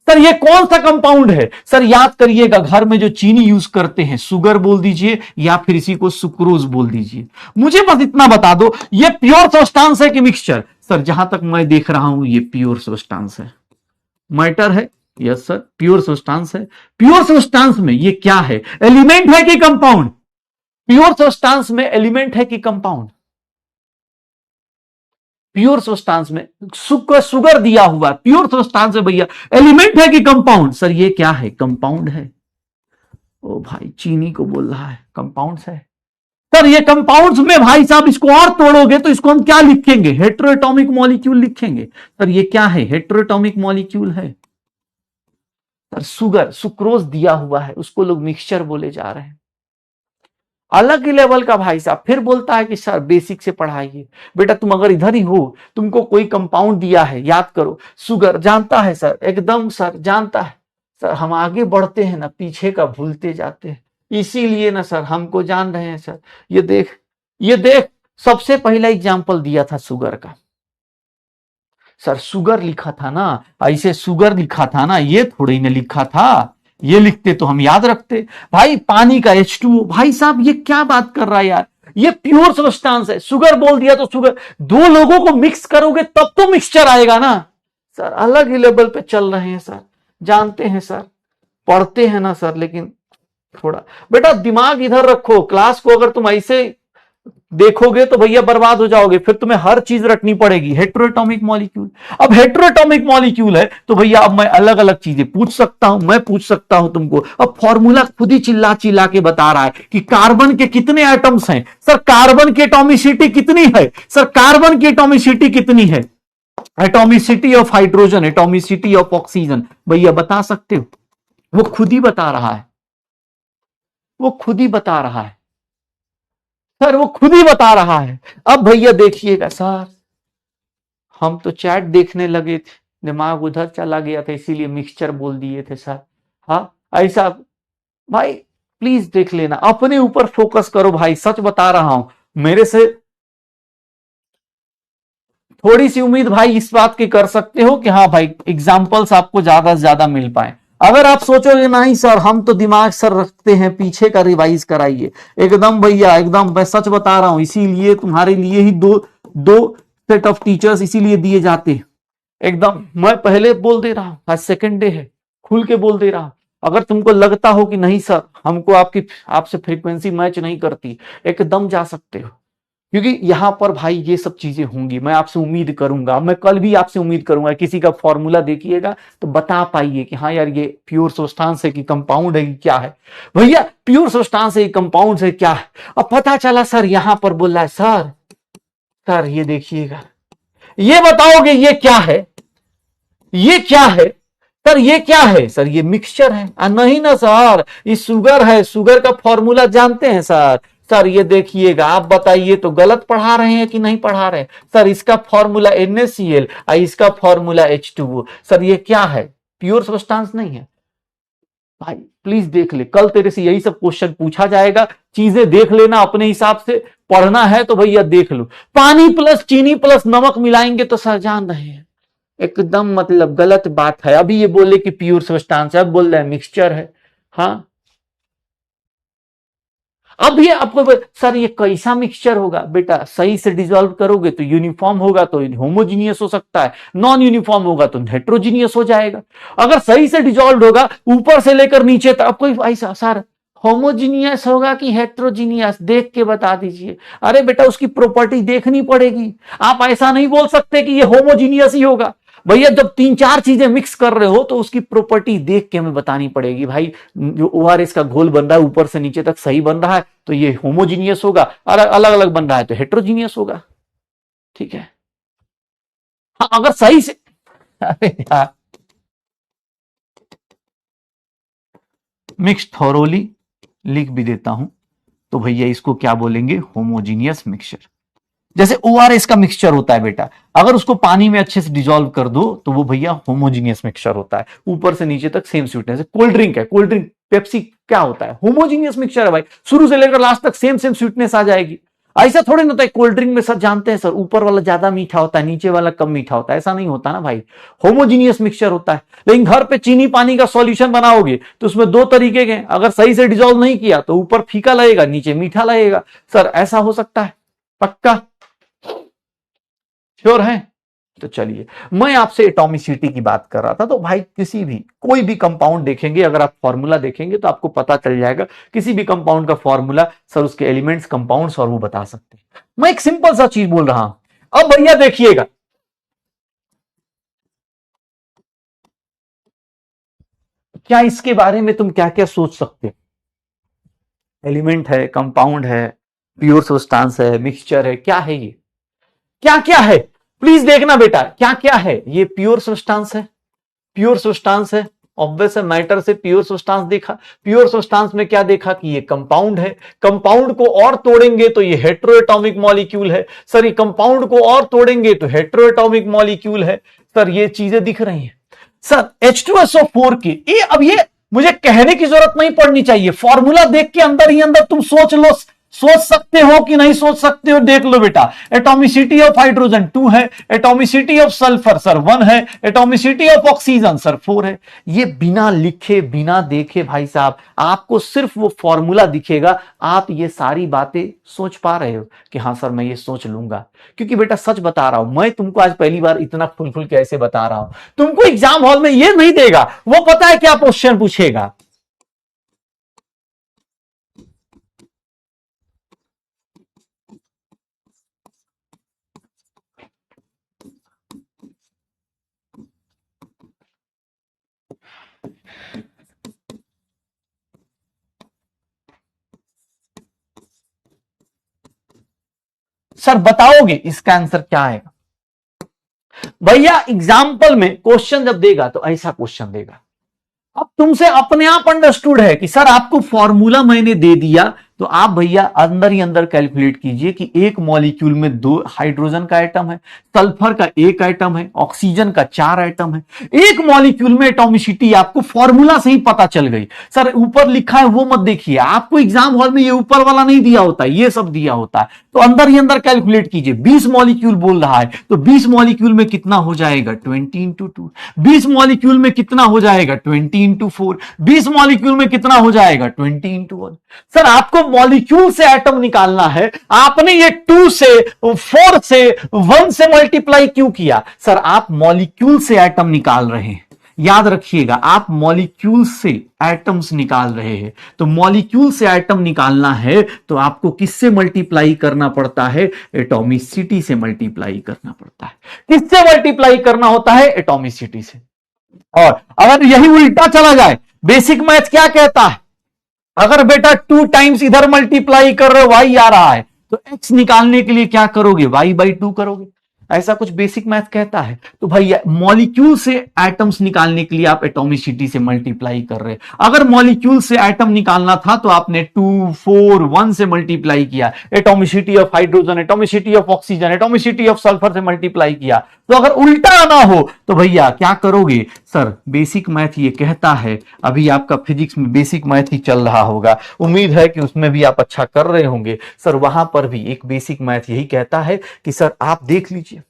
सर ये कौन सा कंपाउंड है? सर याद करिएगा, घर में जो चीनी यूज करते हैं सुगर बोल दीजिए या फिर इसी को सुक्रोज बोल दीजिए, मुझे बस इतना बता दो ये प्योर सब्सटेंस है कि मिक्सचर? सर जहां तक मैं देख रहा हूं ये प्योर सब्सटेंस है। मैटर है? यस सर प्योर सब्सटेंस है। प्योर सब्सटेंस में ये क्या है? एलिमेंट है कि कंपाउंड? प्योर सब्सटेंस में एलिमेंट है कि कंपाउंड? प्योर सब्सटेंस में सुगर दिया हुआ है, प्योर सब्सटेंस है भैया, एलिमेंट है कि कंपाउंड? सर ये क्या है? कंपाउंड है। ओ भाई चीनी को बोल रहा है कंपाउंड है। सर ये कंपाउंड्स में भाई साहब इसको और तोड़ोगे तो इसको हम क्या लिखेंगे? हेटेरोएटॉमिक मॉलिक्यूल लिखेंगे। सर ये क्या है? हेटेरोएटॉमिक मॉलिक्यूल है। सर सुगर, सुक्रोज दिया हुआ है, उसको लोग मिक्सचर बोले जा रहे हैं, अलग ही लेवल का भाई साहब। फिर बोलता है कि सर बेसिक से पढ़ाइए। बेटा तुम अगर इधर ही हो, तुमको कोई कंपाउंड दिया है, याद करो सुगर, जानता है सर, एकदम सर जानता है सर। हम आगे बढ़ते हैं ना पीछे का भूलते जाते हैं, इसीलिए ना सर हमको जान रहे हैं सर। ये देख, ये देख, सबसे पहला एग्जाम्पल दिया था सुगर का। सर सुगर लिखा था ना, ऐसे सुगर लिखा था ना, ये थोड़ी ना लिखा था, ये लिखते तो हम याद रखते। भाई पानी का H2O, भाई साहब ये क्या बात कर रहा है यार, ये प्योर सब्सटेंस है। शुगर बोल दिया तो शुगर, दो लोगों को मिक्स करोगे तब तो मिक्सचर आएगा ना। सर अलग ही लेवल पे चल रहे हैं सर, जानते हैं सर, पढ़ते हैं ना सर, लेकिन थोड़ा बेटा दिमाग इधर रखो। क्लास को अगर तुम ऐसे देखोगे तो भैया बर्बाद हो जाओगे, फिर तुम्हें हर चीज रटनी पड़ेगी। हेट्रोएटॉमिक मॉलिक्यूल, अब हेट्रोएटॉमिक मॉलिक्यूल है तो भैया अब मैं अलग अलग चीजें पूछ सकता हूं, मैं पूछ सकता हूं तुमको। अब फॉर्मूला खुद ही चिल्ला चिल्ला के बता रहा है कि कार्बन के कितने एटम्स हैं। सर कार्बन की एटॉमिसिटी कितनी है? सर कार्बन की एटॉमिसिटी कितनी है? Atomicity of hydrogen, atomicity of oxygen, भैया बता सकते हो? वो खुद ही बता रहा है, वो खुद ही बता रहा है सर, वो खुद ही बता रहा है। अब भैया देखिएगा सर, हम तो चैट देखने लगे थे, दिमाग उधर चला गया था, इसीलिए मिक्सचर बोल दिए थे सर। हाँ ऐसा भाई, प्लीज देख लेना, अपने ऊपर फोकस करो भाई, सच बता रहा हूं। मेरे से थोड़ी सी उम्मीद भाई इस बात की कर सकते हो कि हाँ भाई एग्जाम्पल्स आपको ज्यादा से ज्यादा मिल पाए। अगर आप सोचोगे नहीं सर हम तो दिमाग सर रखते हैं, पीछे का रिवाइज कराइए, एकदम भैया एकदम, मैं सच बता रहा हूं, इसीलिए तुम्हारे लिए ही दो दो सेट ऑफ टीचर्स इसीलिए दिए जाते हैं। एकदम मैं पहले बोल दे रहा हूं, आज सेकंड डे है, खुल के बोल दे रहा हूं। अगर तुमको लगता हो कि नहीं सर हमको आपकी आपसे फ्रीक्वेंसी मैच नहीं करती, एकदम जा सकते हो, क्योंकि यहां पर भाई ये सब चीजें होंगी। मैं आपसे उम्मीद करूंगा, मैं कल भी आपसे उम्मीद करूंगा, किसी का फॉर्मूला देखिएगा तो बता पाइए कि हाँ यार ये प्योर सब्सटेंस है कि कंपाउंड है कि क्या है। भैया प्योर सब्सटेंस है कि कंपाउंड है क्या है? अब पता चला सर यहां पर बोल रहा है सर, सर ये देखिएगा, ये बताओगे ये क्या है? ये क्या है सर? ये क्या है सर? ये मिक्सचर है। नहीं ना सर, ये शुगर है, शुगर का फॉर्मूला जानते हैं सर? सर ये देखिएगा, आप बताइए तो गलत पढ़ा रहे हैं कि नहीं पढ़ा रहे हैं? सर इसका फॉर्मूला NaCl और इसका फॉर्मूला H2O। सर ये क्या है? प्योर सब्सटेंस नहीं है भाई, प्लीज देख ले, कल तेरे से यही सब क्वेश्चन पूछा जाएगा, चीजें देख लेना अपने हिसाब से। पढ़ना है तो भैया देख लो, पानी प्लस चीनी प्लस नमक मिलाएंगे तो सर जान रहे हैं एकदम मतलब गलत बात है। अभी ये बोले कि प्योर सब्सटेंस है, अब बोल रहे हैं मिक्सचर है। हाँ अब ये आपको सर ये कैसा मिक्सचर होगा? बेटा सही से डिजोल्व करोगे तो यूनिफॉर्म होगा तो होमोजीनियस हो सकता है, नॉन यूनिफॉर्म होगा तो हेट्रोजीनियस हो जाएगा। अगर सही से डिजोल्व होगा ऊपर से लेकर नीचे तक, कोई ऐसा सर होमोजीनियस होगा कि हेट्रोजीनियस देख के बता दीजिए। अरे बेटा उसकी प्रॉपर्टी देखनी पड़ेगी, आप ऐसा नहीं बोल सकते कि ये होमोजीनियस ही होगा। भैया जब तीन चार चीजें मिक्स कर रहे हो तो उसकी प्रॉपर्टी देख के हमें बतानी पड़ेगी भाई। जो ORS का घोल बन रहा है ऊपर से नीचे तक सही बन रहा है तो ये होमोजीनियस होगा, अलग अलग अलग बन रहा है तो हेट्रोजीनियस होगा। ठीक है, हाँ अगर सही से अरे यार, मिक्स थॉरोली लिख भी देता हूं तो भैया इसको क्या बोलेंगे? Homogeneous mixture. जैसे ORS का मिक्सचर होता है बेटा, अगर उसको पानी में अच्छे से डिजोल्व कर दो तो वो भैया होमोजीनियस मिक्सचर होता है, ऊपर से नीचे तक सेम स्वीटनेस है। कोल्ड ड्रिंक है, कोल्ड ड्रिंक पेप्सी क्या होता है? होमोजीनियस मिक्सचर है भाई, शुरू से लेकर लास्ट तक सेम सेम स्वीटनेस आ जाएगी। ऐसा थोड़ी ना होता है कोल्ड ड्रिंक में सर जानते हैं सर ऊपर वाला ज्यादा मीठा होता है नीचे वाला कम मीठा होता है, ऐसा नहीं होता ना भाई, होमोजीनियस मिक्सचर होता है। लेकिन घर पे चीनी पानी का सॉल्यूशन बनाओगे तो उसमें दो तरीके के, अगर सही से डिजोल्व नहीं किया तो ऊपर फीका लगेगा नीचे मीठा लगेगा। सर ऐसा हो सकता है? पक्का श्योर है? तो चलिए, मैं आपसे एटॉमिसिटी की बात कर रहा था, तो भाई किसी भी कोई भी कंपाउंड देखेंगे, अगर आप फॉर्मूला देखेंगे तो आपको पता चल जाएगा किसी भी कंपाउंड का फॉर्मूला, सर उसके एलिमेंट्स कंपाउंड्स और वो बता सकते हैं। मैं एक सिंपल सा चीज बोल रहा हूं, अब भैया देखिएगा, क्या इसके बारे में तुम क्या क्या सोच सकते हो? एलिमेंट है, कंपाउंड है, प्योर सब्सटेंस है, मिक्सचर है, क्या है ये? क्या क्या है? प्लीज देखना बेटा, क्या क्या है ये? प्योर सब्सटेंस है, प्योर सब्सटेंस है, ऑब्वियस है, मैटर से प्योर सब्सटेंस देखा। प्योर सब्सटेंस में क्या देखा कि ये कंपाउंड है, कंपाउंड को और तोड़ेंगे तो ये हेट्रोएटॉमिक मॉलिक्यूल है। सर ये कंपाउंड को और तोड़ेंगे तो हेट्रोएटॉमिक मॉलिक्यूल है। सर ये चीजें दिख रही हैं। सर H2SO4 के ये, अब ये मुझे कहने की जरूरत नहीं पड़नी चाहिए, फॉर्मूला देख के अंदर ही अंदर तुम सोच लो, सोच सकते हो कि नहीं सोच सकते हो? देख लो बेटा, एटॉमिसिटी ऑफ हाइड्रोजन 2 है, एटॉमिसिटी ऑफ सल्फर सर 1 है, एटॉमिसिटी ऑफ ऑक्सीजन सर 4 है। ये बिना लिखे बिना देखे भाई साहब, आपको सिर्फ वो फॉर्मूला दिखेगा, आप ये सारी बातें सोच पा रहे हो कि हाँ सर मैं ये सोच लूंगा। क्योंकि बेटा सच बता रहा हूं, मैं तुमको आज पहली बार इतना खुल खुल के ऐसे बता रहा हूं। तुमको एग्जाम हॉल में ये नहीं देगा, वो पता है क्या क्वेश्चन पूछेगा। सर बताओगे इसका आंसर क्या आएगा? भैया एग्जाम्पल में क्वेश्चन जब देगा तो ऐसा क्वेश्चन देगा। अब तुमसे अपने आप अंडरस्टूड है कि सर आपको फॉर्मूला मैंने दे दिया, तो आप भैया अंदर ही अंदर कैलकुलेट कीजिए कि एक मॉलिक्यूल में 2 हाइड्रोजन का आइटम है, सल्फर का 1 आइटम है, ऑक्सीजन का 4 आइटम है। एक मॉलिक्यूल में एटॉमिसिटी आपको फॉर्मूला से ही पता चल गई। सर ऊपर लिखा है वो मत देखिए, आपको एग्जाम हॉल में ये ऊपर वाला नहीं दिया होता, ये सब दिया होता है। तो अंदर ही अंदर कैलकुलेट कीजिए। 20 मॉलिक्यूल बोल रहा है तो 20 मॉलिक्यूल में कितना हो जाएगा? 20 इंटू 2। 20 मॉलिक्यूल में कितना हो जाएगा? 20 इंटू 4। 20 मॉलिक्यूल में कितना हो जाएगा? 20 इंटू 1। सर आपको मॉलिक्यूल से एटम निकालना है, आपने ये 2 से 4 से 1 से मल्टीप्लाई क्यों किया? सर आप मॉलिक्यूल से एटम निकाल रहे हैं, याद रखिएगा, आप मॉलिक्यूल से एटम्स निकाल रहे हैं। तो मॉलिक्यूल से एटम निकालना है तो आपको किससे मल्टीप्लाई करना पड़ता है? एटॉमिसिटी से मल्टीप्लाई करना पड़ता है। किससे मल्टीप्लाई करना होता है? एटॉमिसिटी से। और अगर यही उल्टा चला जाए, बेसिक मैथ क्या कहता है? अगर बेटा 2 टाइम्स इधर मल्टीप्लाई कर रहे हो, वाई आ रहा है, तो एक्स निकालने के लिए क्या करोगे? वाई बाई 2 करोगे। ऐसा कुछ बेसिक मैथ कहता है। तो भैया मॉलिक्यूल से एटम्स निकालने के लिए आप एटॉमिसिटी से मल्टीप्लाई कर रहे हैं। अगर मॉलिक्यूल से एटम निकालना था तो आपने 2, 4, 1 से मल्टीप्लाई किया। Atomicity of hydrogen, atomicity of oxygen, atomicity of sulphur से मल्टीप्लाई किया। तो अगर उल्टा आना हो तो भैया क्या करोगे? सर बेसिक मैथ ये कहता है, अभी आपका फिजिक्स में बेसिक मैथ ही चल रहा होगा, उम्मीद है कि उसमें भी आप अच्छा कर रहे होंगे। सर वहां पर भी एक बेसिक मैथ यही कहता है कि सर आप देख लीजिए,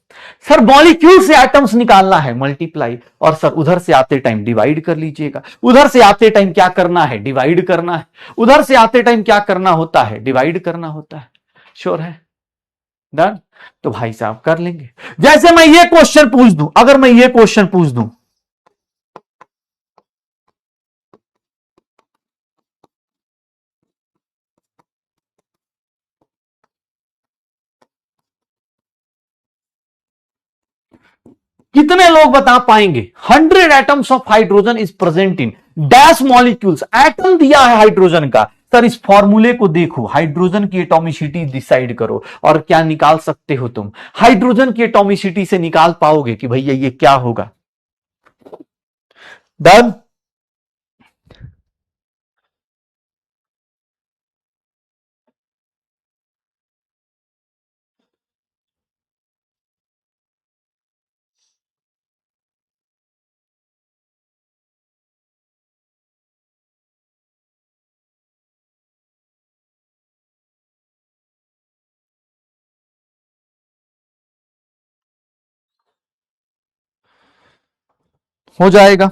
सर मॉलिक्यूल से एटम्स निकालना है, मल्टीप्लाई, और सर उधर से आते टाइम डिवाइड कर लीजिएगा। उधर से आते टाइम क्या करना है? डिवाइड करना है। उधर से आते टाइम क्या करना होता है? डिवाइड करना होता है। श्योर है? डन? तो भाई साहब कर लेंगे। जैसे मैं ये क्वेश्चन पूछ दूं, अगर मैं ये क्वेश्चन पूछ दूं, कितने लोग बता पाएंगे 100 atoms of hydrogen is present in dash molecules? Atom दिया है हाइड्रोजन का। सर इस फॉर्मूले को देखो, हाइड्रोजन की एटॉमिसिटी डिसाइड करो, और क्या निकाल सकते हो तुम? हाइड्रोजन की एटॉमिसिटी से निकाल पाओगे कि भैया ये क्या होगा? डन? हो जाएगा।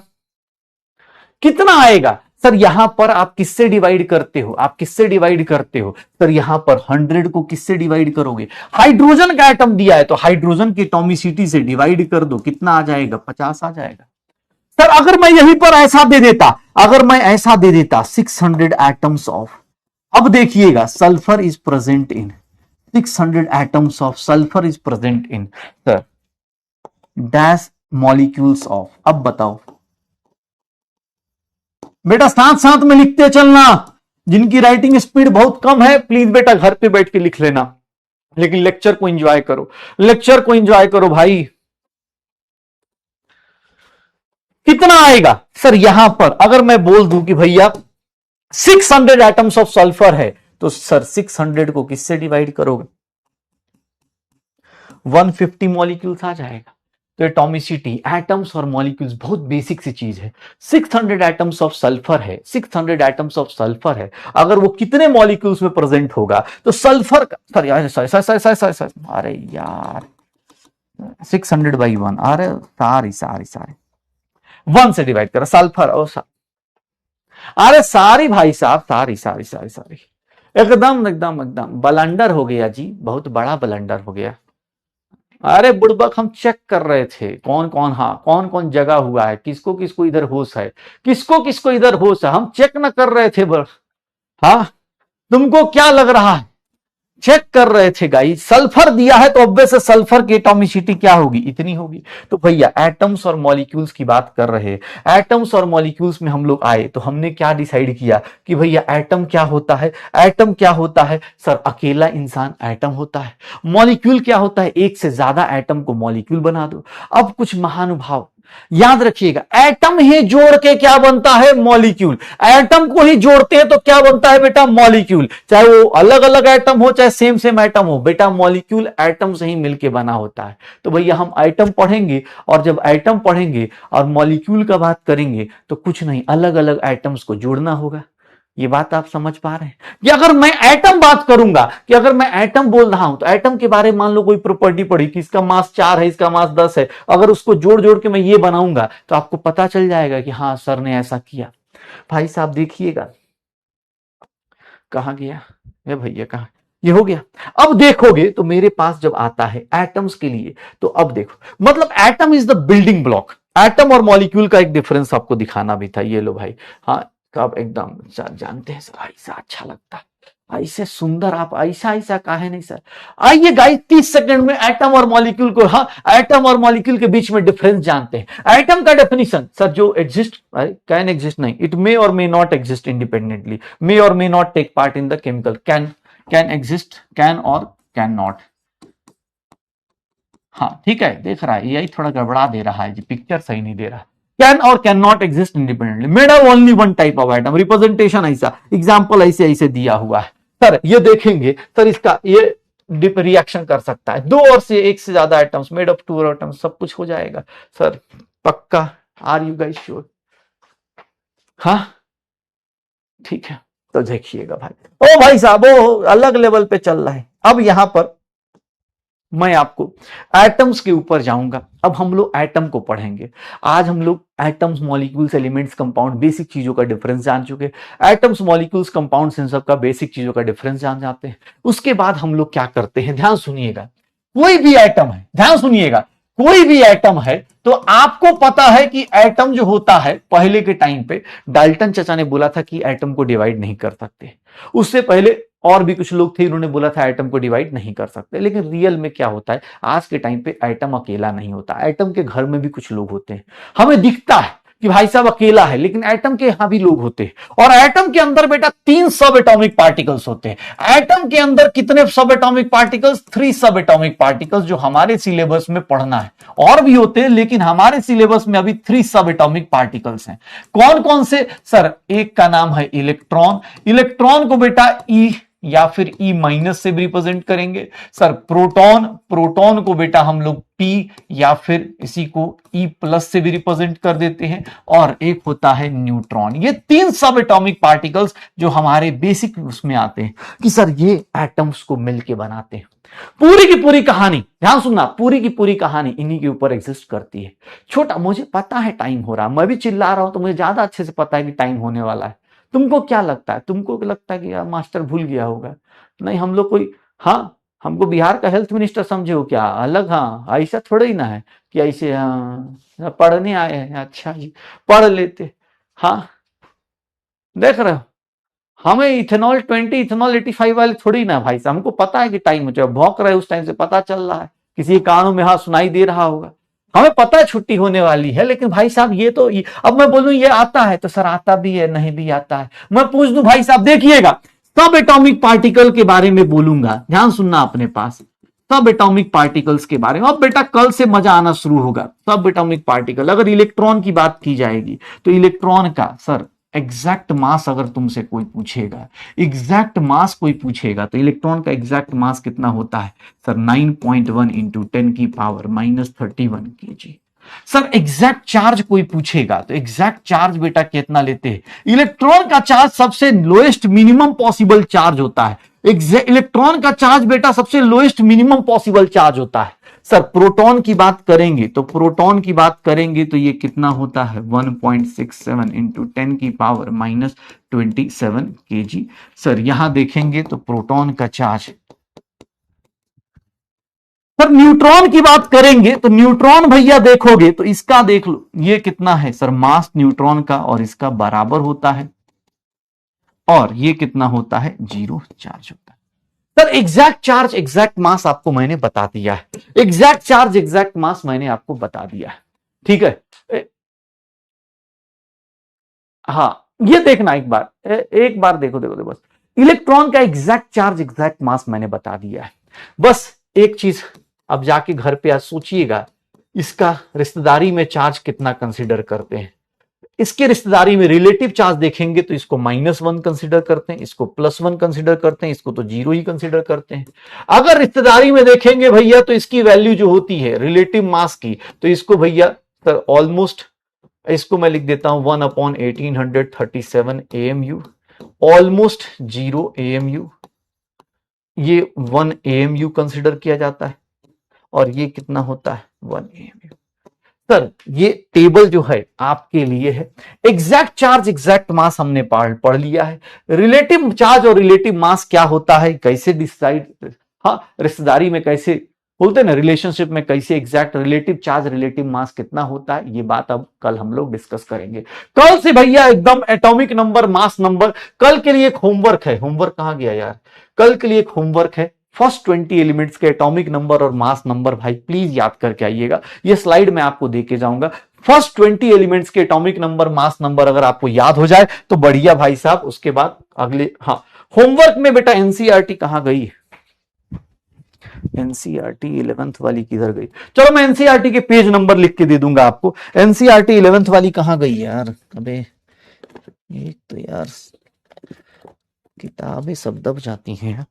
कितना आएगा? सर यहां पर आप किससे डिवाइड करते हो? आप किससे डिवाइड करते हो? सर यहां पर 100 को किससे डिवाइड करोगे? हाइड्रोजन का एटम दिया है तो हाइड्रोजन की एटॉमिसिटी से डिवाइड कर दो, कितना आ जाएगा? 50 आ जाएगा। सर अगर मैं यहीं पर ऐसा दे देता, अगर मैं ऐसा दे देता 600 एटम्स ऑफ, अब देखिएगा sulphur is present in 600 atoms of sulphur is present in sir dash molecules of. अब बताओ बेटा, साथ साथ में लिखते चलना। जिनकी राइटिंग स्पीड बहुत कम है प्लीज बेटा घर पे बैठ के लिख लेना, लेकिन लेक्चर को एंजॉय करो, लेक्चर को एंजॉय करो भाई। कितना आएगा? सर यहां पर अगर मैं बोल दूं कि भैया 600 एटम्स ऑफ सल्फर है, तो सर 600 को किससे डिवाइड करोगे? 150 मॉलिक्यूल्स आ जाएगा। तो एटॉमिसिटी, एटम्स और मॉलिक्यूल्स बहुत बेसिक सी चीज है। 600 एटम्स ऑफ सल्फर है, 600 एटम्स ऑफ सल्फर है, अगर वो कितने मॉलिक्यूल्स में प्रेजेंट होगा तो सल्फर का, सर यार अरे यार 600 बाई 1, अरे सारी सारी सारी 1 से डिवाइड करा सल्फर और अरे सारी भाई साहब, सारी सारी सारी सारी एकदम एकदम एकदम बलंडर हो गया जी, बहुत बड़ा बलंडर हो गया। अरे बुड़बक, हम चेक कर रहे थे कौन कौन, हाँ कौन कौन जगह हुआ है, किसको किसको इधर होश है, किसको किसको इधर होश है, हम चेक न कर रहे थे हाँ तुमको क्या लग रहा है? चेक कर रहे थे गाइस, सल्फर दिया है तो ऑब्वियस सल्फर की एटॉमिसिटी क्या होगी, इतनी होगी। तो भैया एटम्स और मॉलिक्यूल्स की बात कर रहे हैं, एटम्स और मॉलिक्यूल्स में हम लोग आए तो हमने क्या डिसाइड किया कि भैया एटम क्या होता है, एटम क्या होता है सर, अकेला इंसान एटम होता है। मॉलिक्यूल क्या होता है, एक से ज्यादा एटम को मॉलिक्यूल बना दो। अब कुछ महानुभाव याद रखिएगा, एटम ही जोड़ के क्या बनता है, मॉलिक्यूल। एटम को ही जोड़ते हैं तो क्या बनता है बेटा, मॉलिक्यूल। चाहे वो अलग अलग एटम हो चाहे सेम सेम एटम हो, बेटा मॉलिक्यूल एटम से ही मिलके बना होता है। तो भैया हम एटम पढ़ेंगे, और जब एटम पढ़ेंगे और मॉलिक्यूल का बात करेंगे तो कुछ नहीं, अलग अलग एटम्स को जोड़ना होगा। ये बात आप समझ पा रहे हैं कि अगर मैं एटम बात करूंगा, कि अगर मैं एटम बोल रहा हूं तो एटम के बारे में मान लो कोई प्रॉपर्टी पड़ी कि इसका मास 4 है, इसका मास 10 है, अगर उसको जोड़ जोड़ के मैं ये बनाऊंगा तो आपको पता चल जाएगा कि हाँ सर ने ऐसा किया। भाई साहब देखिएगा, कहां गया ये भैया, कहां, ये हो गया। अब देखोगे तो मेरे पास जब आता है एटम्स के लिए, तो अब देखो मतलब atom is the building block. Atom और मॉलिक्यूल का एक डिफरेंस आपको दिखाना भी था, ये लो भाई। हाँ कब एकदम जानते हैं सर, ऐसा अच्छा लगता है, ऐसे सुंदर आप ऐसा ऐसा काहे नहीं सर। आइए गाइस 30 सेकंड में एटम और मॉलिक्यूल को, हाँ एटम और मॉलिक्यूल के बीच में डिफरेंस जानते हैं। एटम का डेफिनेशन सर, जो एग्जिस्ट, कैन एग्जिस्ट नहीं, इट मे और may not exist independently, may और may not take part in the chemical, can exist, can or can not. हाँ ठीक है, देख रहा है यही थोड़ा गड़बड़ा दे रहा है जी, पिक्चर सही नहीं दे रहा। Can or can not exist independently, made of only one type of atom, representation ऐसा, एग्जांपल ऐसे ऐसे दिया हुआ है सर। ये देखेंगे सर, इसका ये रिएक्शन कर सकता है, दो और से एक से ज्यादा atoms, made of two atoms, सब कुछ हो जाएगा सर पक्का। Are you guys sure? हाँ ठीक है, तो देखिएगा भाई, ओ भाई साहब वो अलग लेवल पे चल रहा है। अब यहां पर मैं आपको एटम्स के ऊपर जाऊंगा। अब हम लोग एटम को पढ़ेंगे। आज हम लोग atoms, molecules, elements, compound, basic चीजों का डिफरेंस जान चुके। एटम्स, मॉलिक्यूल्स, कंपाउंड्स, इन सब का बेसिक चीजों का डिफरेंस जान जाते हैं। उसके बाद हम लोग क्या करते हैं, ध्यान सुनिएगा। कोई भी एटम है, ध्यान सुनिएगा, कोई भी एटम है तो आपको पता है कि एटम जो होता है, पहले के टाइम पे डाल्टन चाचा ने बोला था कि एटम को डिवाइड नहीं कर सकते। उससे पहले और भी कुछ लोग थे, उन्होंने बोला था एटम को डिवाइड नहीं कर सकते। लेकिन रियल में क्या होता है, आज के टाइम पे एटम अकेला नहीं होता, एटम के घर में भी कुछ लोग होते हैं। हमें दिखता है कि भाई साहब अकेला है, लेकिन एटम के यहां भी लोग होते हैं। और एटम के अंदर बेटा 3 सब एटॉमिक पार्टिकल्स होते हैं। एटम के अंदर कितने सब एटॉमिक पार्टिकल्स, 3 सब एटॉमिक पार्टिकल्स, जो हमारे सिलेबस में पढ़ना है। और भी होते हैं लेकिन हमारे सिलेबस में अभी 3 सब एटॉमिक पार्टिकल्स हैं। कौन कौन से सर, एक का नाम है इलेक्ट्रॉन। इलेक्ट्रॉन को बेटा ई या फिर ई माइनस से भी रिप्रेजेंट करेंगे सर। प्रोटॉन, प्रोटॉन को बेटा हम लोग पी या फिर इसी को ई प्लस से भी रिप्रेजेंट कर देते हैं। और एक होता है न्यूट्रॉन। ये 3 सब एटॉमिक पार्टिकल्स जो हमारे बेसिक उसमें आते हैं कि सर ये एटम्स को मिलके बनाते हैं। पूरी की पूरी कहानी, ध्यान सुनना, पूरी की पूरी कहानी इन्हीं के ऊपर एग्जिस्ट करती है। छोटा, मुझे पता है टाइम हो रहा, मैं भी चिल्ला रहा हूं तो मुझे ज्यादा अच्छे से पता है कि टाइम होने वाला है। तुमको क्या लगता है, तुमको लगता है कि यार मास्टर भूल गया होगा? नहीं, हम लोग कोई, हाँ हमको बिहार का हेल्थ मिनिस्टर समझे हो क्या अलग? हाँ ऐसा थोड़ा ही ना है कि ऐसे हाँ पढ़ने आए हैं, अच्छा जी पढ़ लेते। हाँ देख रहे हो, हमें इथेनॉल 20, इथेनॉल 85 वाले थोड़ी ना भाई साहब, हमको पता है कि टाइम हो, भौंक रहे उस टाइम से पता चल रहा है, किसी के कानों में हाँ सुनाई दे रहा होगा। हमें पता है छुट्टी होने वाली है, लेकिन भाई साहब ये तो अब मैं बोलूं ये आता है तो सर आता भी है, नहीं भी आता है। मैं पूछ दूं भाई साहब, देखिएगा सब एटॉमिक पार्टिकल के बारे में बोलूंगा, ध्यान सुनना अपने पास, सब एटॉमिक पार्टिकल्स के बारे में। अब बेटा कल से मजा आना शुरू होगा। सब एटॉमिक पार्टिकल, अगर इलेक्ट्रॉन की बात की जाएगी तो इलेक्ट्रॉन का सर एग्जैक्ट मास अगर तुमसे कोई पूछेगा, एग्जैक्ट मास कोई पूछेगा तो इलेक्ट्रॉन का एग्जैक्ट मास कितना होता है सर? 9.1 इंटू 10 की power -31 kg। Sir exact charge कोई पूछेगा तो एग्जैक्ट चार्ज बेटा कितना लेते हैं? इलेक्ट्रॉन का चार्ज सबसे लोएस्ट मिनिमम पॉसिबल चार्ज होता है। इलेक्ट्रॉन का चार्ज बेटा सबसे लोएस्ट मिनिमम पॉसिबल चार्ज होता है। सर प्रोटॉन की बात करेंगे तो प्रोटॉन की बात करेंगे तो ये कितना होता है? 1.67 इंटू 10 की पावर -27 kg। सर यहां देखेंगे तो प्रोटॉन का चार्ज। सर न्यूट्रॉन की बात करेंगे तो न्यूट्रॉन भैया देखोगे तो इसका देख लो, ये कितना है सर? मास न्यूट्रॉन का और इसका बराबर होता है, और ये कितना होता है? 0 चार्ज होता है। सर एग्जैक्ट चार्ज एग्जैक्ट मास आपको मैंने बता दिया है, एग्जैक्ट चार्ज एग्जैक्ट मास मैंने आपको बता दिया है, ठीक है। हाँ, ये देखना एक बार, एक बार देखो देखो देखो, बस इलेक्ट्रॉन का एग्जैक्ट चार्ज एग्जैक्ट मास मैंने बता दिया है। बस एक चीज अब जाके घर पे आज सोचिएगा, इसका रिश्तेदारी में चार्ज कितना कंसीडर करते हैं। इसके रिश्तेदारी में रिलेटिव चार्ज देखेंगे तो इसको -1 कंसीडर करते हैं, इसको +1 कंसीडर करते हैं, इसको तो 0 ही कंसीडर करते हैं। अगर रिश्तेदारी में देखेंगे भैया तो इसकी वैल्यू जो होती है रिलेटिव मास की, तो इसको भैया सर ऑलमोस्ट, इसको मैं लिख देता हूं 1/1837 AMU, ऑलमोस्ट 0 AMU, ये 1 AMU कंसिडर किया जाता है, और ये कितना होता है 1 AMU। सर ये टेबल जो है आपके लिए है, एग्जैक्ट चार्ज एग्जैक्ट मास हमने पढ़ लिया है, रिलेटिव चार्ज और रिलेटिव मास क्या होता है, कैसे डिसाइड, हाँ रिश्तेदारी में कैसे बोलते हैं ना, रिलेशनशिप में कैसे exact relative charge relative mass कितना होता है, ये बात अब कल हम लोग डिस्कस करेंगे। कल से भैया एकदम एटॉमिक नंबर मास नंबर, कल के लिए एक होमवर्क है, होमवर्क कहां गया यार, कल के लिए एक होमवर्क है, फर्स्ट 20 एलिमेंट्स के एटॉमिक नंबर और मास नंबर भाई प्लीज याद करके आइएगा। ये स्लाइड मैं आपको देके जाऊंगा, फर्स्ट 20 एलिमेंट्स के एटॉमिक नंबर मास नंबर अगर आपको याद हो जाए तो बढ़िया भाई साहब, उसके बाद अगले, हाँ होमवर्क में बेटा एनसीईआरटी कहां गई, एनसीईआरटी 11th वाली किधर गई, चलो मैं एनसीईआरटी के पेज नंबर लिख के दे दूंगा आपको, एनसीईआरटी 11th वाली कहां गई यार, अबे एक तो यार किताबें सब दब जाती हैं।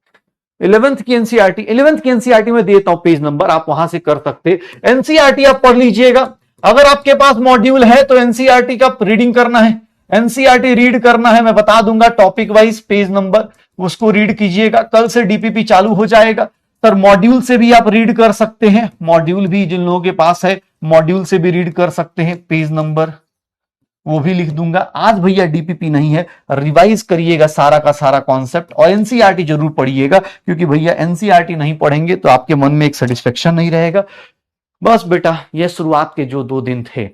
11th की एनसीईआरटी में देता हूं पेज नंबर, आप वहां से कर सकते, एनसीईआरटी आप पढ़ लीजिएगा। अगर आपके पास मॉड्यूल है तो एनसीईआरटी का रीडिंग करना है, एनसीईआरटी रीड करना है, मैं बता दूंगा टॉपिक वाइज पेज नंबर, उसको रीड कीजिएगा। कल से डीपीपी चालू हो जाएगा। सर मॉड्यूल से भी आप रीड कर सकते हैं, मॉड्यूल भी जिन लोगों के पास है मॉड्यूल से भी रीड कर सकते हैं, पेज नंबर वो भी लिख दूंगा। आज भैया डीपीपी नहीं है, रिवाइज करिएगा सारा का सारा कॉन्सेप्ट, और एनसीईआरटी जरूर पढ़िएगा, क्योंकि भैया एनसीईआरटी नहीं पढ़ेंगे तो आपके मन में एक सेटिस्फेक्शन नहीं रहेगा। बस बेटा ये शुरुआत के जो 2 दिन थे,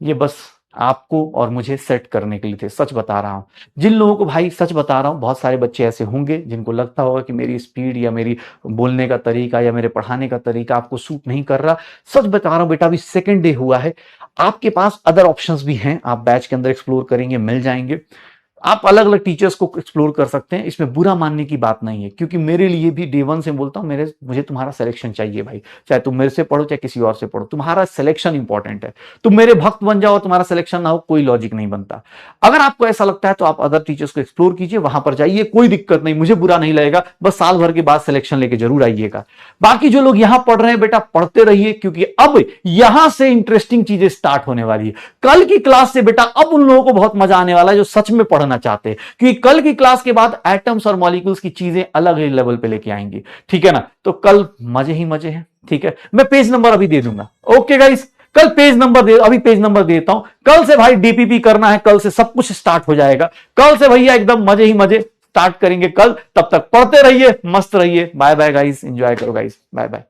ये बस आपको और मुझे सेट करने के लिए थे, सच बता रहा हूं। जिन लोगों को भाई सच बता रहा हूं, बहुत सारे बच्चे ऐसे होंगे जिनको लगता होगा कि मेरी स्पीड या मेरी बोलने का तरीका या मेरे पढ़ाने का तरीका आपको सूट नहीं कर रहा। सच बता रहा हूं बेटा, अभी सेकंड डे हुआ है, आपके पास अदर ऑप्शंस भी हैं, आप बैच के अंदर एक्सप्लोर करेंगे मिल जाएंगे, आप अलग अलग टीचर्स को एक्सप्लोर कर सकते हैं, इसमें बुरा मानने की बात नहीं है, क्योंकि मेरे लिए भी डे 1 से बोलता हूं, मुझे तुम्हारा सिलेक्शन चाहिए भाई, चाहे तुम मेरे से पढ़ो चाहे किसी और से पढ़ो, तुम्हारा सिलेक्शन इंपॉर्टेंट है। तुम मेरे भक्त बन जाओ, तुम्हारा सिलेक्शन ना हो, कोई लॉजिक नहीं बनता। अगर आपको ऐसा लगता है तो आप अदर टीचर्स को एक्सप्लोर कीजिए, वहां पर जाइए, कोई दिक्कत नहीं, मुझे बुरा नहीं लगेगा, बस साल भर के बाद सिलेक्शन लेके जरूर आइएगा। बाकी जो लोग यहां पढ़ रहे हैं बेटा, पढ़ते रहिए, क्योंकि अब यहां से इंटरेस्टिंग चीजें स्टार्ट होने वाली है। कल की क्लास से बेटा अब उन लोगों को बहुत मजा आने वाला है जो सच में पढ़ना चाहते हैं, क्योंकि कल की क्लास के बाद एटम्स और मॉलिक्यूल्स की चीजें अलग ही लेवल पे लेके आएंगी, ठीक है ना। तो कल मजे ही मजे हैं, ठीक है। मैं पेज नंबर अभी दे दूंगा, ओके गाइस, कल पेज नंबर अभी पेज नंबर देता हूं। कल से भाई डीपीपी करना है, कल से सब कुछ स्टार्ट हो जाएगा, कल से भैया एकदम मजे ही मजे स्टार्ट करेंगे कल। तब तक पढ़ते रहिए, मस्त रहिए, बाय बाय गाइस, एंजॉय करो गाइस, बाय बाय।